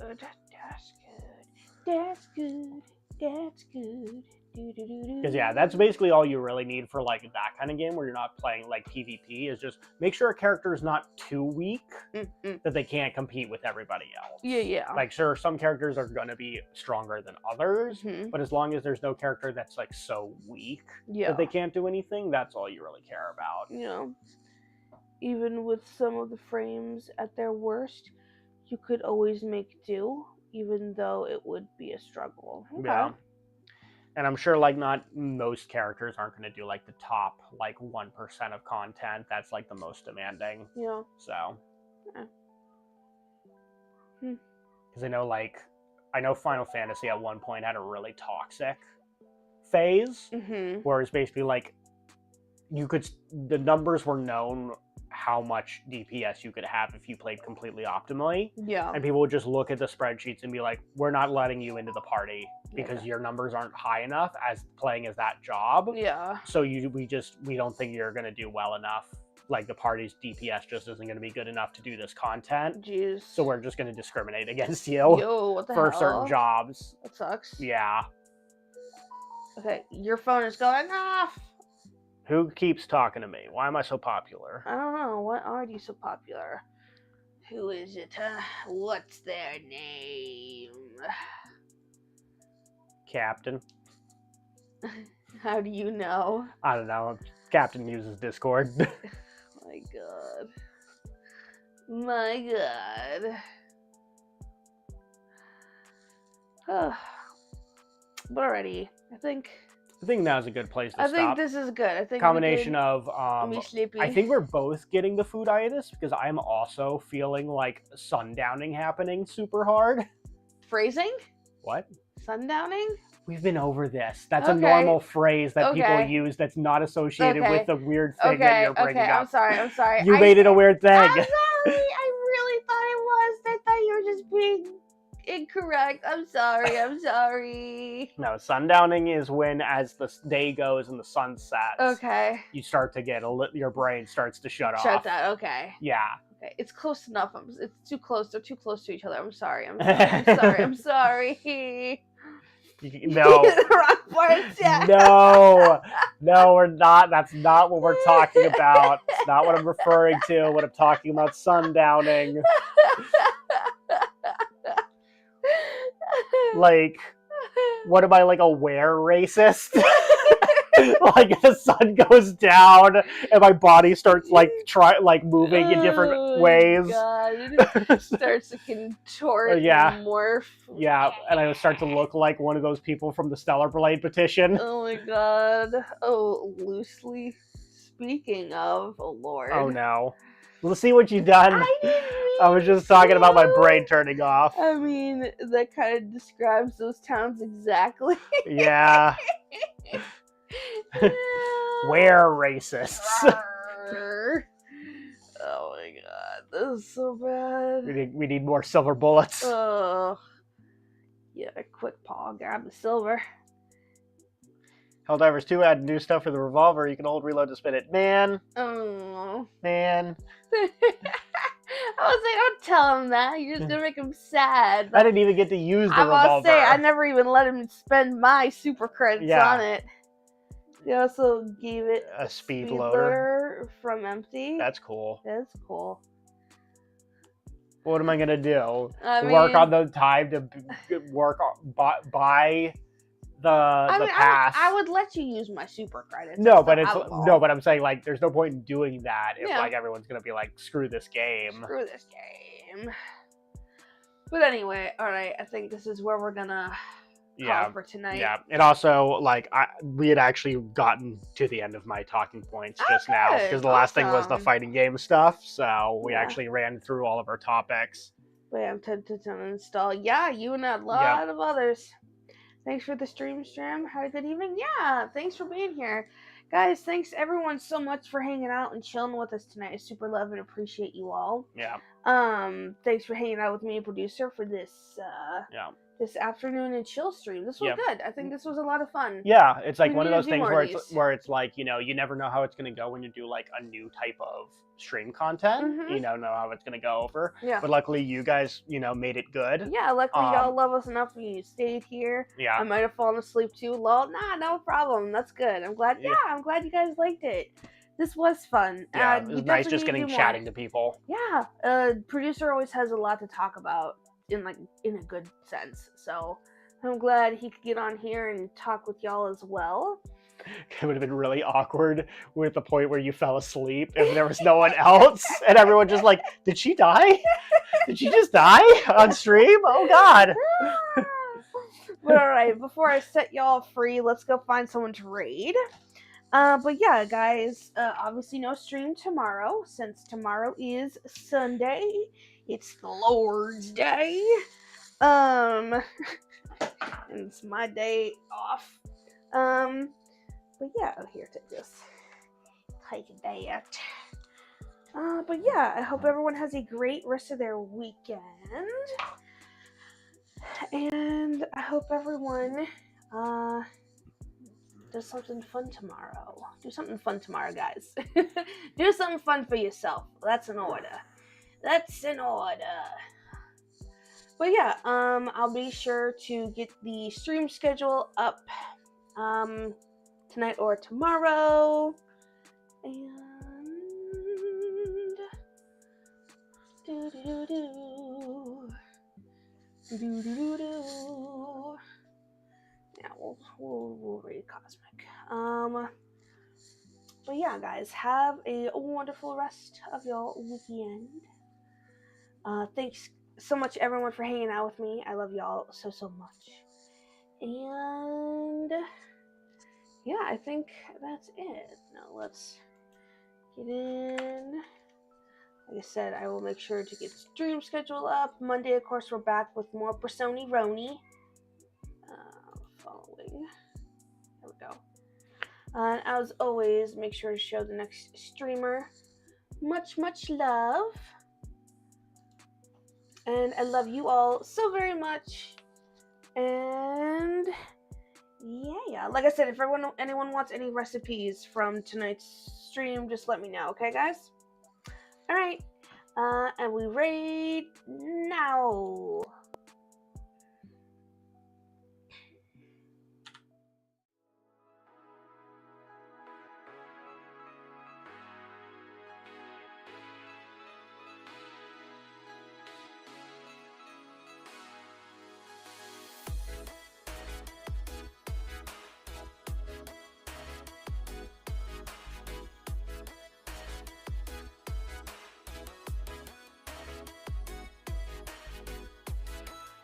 That's good. That's good. Because yeah, that's basically all you really need for like that kind of game where you're not playing like PvP, is just make sure a character is not too weak that they can't compete with everybody else. Yeah. Like, sure, some characters are going to be stronger than others, but as long as there's no character that's like so weak that they can't do anything, that's all you really care about. Yeah. Even with some of the frames at their worst, you could always make do, even though it would be a struggle. Okay. Yeah. And I'm sure like not most characters aren't going to do like the top like 1% of content that's like the most demanding. Yeah. So. Yeah. Because I know Final Fantasy at one point had a really toxic phase, where it's basically like the numbers were known how much DPS you could have if you played completely optimally. Yeah. And people would just look at the spreadsheets and be like, we're not letting you into the party because your numbers aren't high enough as playing as that job. Yeah. So we don't think you're going to do well enough. Like the party's DPS just isn't going to be good enough to do this content. Jeez. So we're just going to discriminate against you what the for hell? certain jobs. That sucks. Yeah. Okay, your phone is going off. Who keeps talking to me? Why am I so popular? I don't know. Why are you so popular? Who is it? What's their name? Captain. How do you know? I don't know. Captain uses Discord. My God. My God. But already, I think now's a good place to stop. I think this is good. I think combination of me sleepy. I think we're both getting the fooditis because I'm also feeling like sundowning happening super hard. Phrasing? What? Sundowning? We've been over this. That's a normal phrase that people use that's not associated with the weird thing that you're bringing up. I'm sorry. You made it a weird thing. I'm sorry. I really thought it was. I thought you were just being incorrect. I'm sorry. No, sundowning is when, as the day goes and the sun sets, okay, you start to get your brain starts to shut off. Shut that. Okay. Yeah. Okay, it's close enough. It's too close. They're too close to each other. I'm sorry. I'm sorry. No. Wrong parts, yeah. No, we're not. That's not what we're talking about. It's not what I'm referring to when I'm talking about sundowning. Like, what am I, like, a were racist? Like, the sun goes down and my body starts moving in different ways. God. It starts to contort and morph. Yeah, and I start to look like one of those people from the Stellar Blade petition. Oh my God. Oh, loosely speaking of, oh Lord. Oh no. Let's see what you've done. I was just talking about my brain turning off. I mean, that kind of describes those towns exactly. Yeah. We're racists. Oh my God, this is so bad. We need more silver bullets. Oh. Yeah, quick paw, grab the silver. Helldivers 2 add new stuff for the revolver. You can hold reload to spin it. Man. Oh. Man. I was like, don't tell him that. You're just gonna make him sad. I didn't even get to use the revolver. I was say I never even let him spend my super credits on it. They also gave it a speed loader from Empty. That's cool. That's cool. What am I gonna do? Work on the time to buy the pass. I would let you use my super credits. But I'm saying like there's no point in doing that if like everyone's gonna be like screw this game. But anyway, all right. I think this is where we're gonna call for tonight. Yeah, and also like we had actually gotten to the end of my talking points just now because the last thing was the fighting game stuff. So we actually ran through all of our topics. Wait, I'm tempted to uninstall. Yeah, you and a lot of others. Thanks for the stream. Have a good evening. Yeah, thanks for being here. Guys, thanks everyone so much for hanging out and chilling with us tonight. I super love and appreciate you all. Yeah. Thanks for hanging out with me, producer, for this this afternoon and chill stream. This was good. I think this was a lot of fun. Yeah, it's like We one of need to those do things more of where these. it's like, you know, you never know how it's going to go when you do like a new type of stream content. You don't know how it's going to go over. Yeah. But luckily you guys, you know, made it good. Yeah, luckily y'all love us enough and you stayed here. Yeah. I might have fallen asleep too. Lol. Nah, no problem. That's good. I'm glad. Yeah, I'm glad you guys liked it. This was fun. Yeah, it was nice just getting chatting to people. Yeah, producer always has a lot to talk about in a good sense. So I'm glad he could get on here and talk with y'all as well. It would have been really awkward with the point where you fell asleep and there was no one else and everyone just like, did she die? Did she just die on stream? Oh God. But all right, before I set y'all free, let's go find someone to raid. But yeah, guys, obviously no stream tomorrow since tomorrow is Sunday. It's the Lord's Day. And it's my day off. But yeah, here, take this. Take that. But yeah, I hope everyone has a great rest of their weekend. And I hope everyone does something fun tomorrow. Do something fun tomorrow, guys. Do something fun for yourself. That's in order. That's in order. But yeah, I'll be sure to get the stream schedule up tonight or tomorrow. And yeah, we'll read Cosmic. But yeah, guys, have a wonderful rest of your weekend. Thanks so much, everyone, for hanging out with me. I love y'all so much. And yeah, I think that's it. Now let's get in. Like I said, I will make sure to get stream schedule up. Monday, of course, we're back with more Persony Roni. Following. There we go. And as always, make sure to show the next streamer much love. And I love you all so very much. And yeah, like I said, if anyone wants any recipes from tonight's stream, just let me know, okay, guys? All right, and we raid now.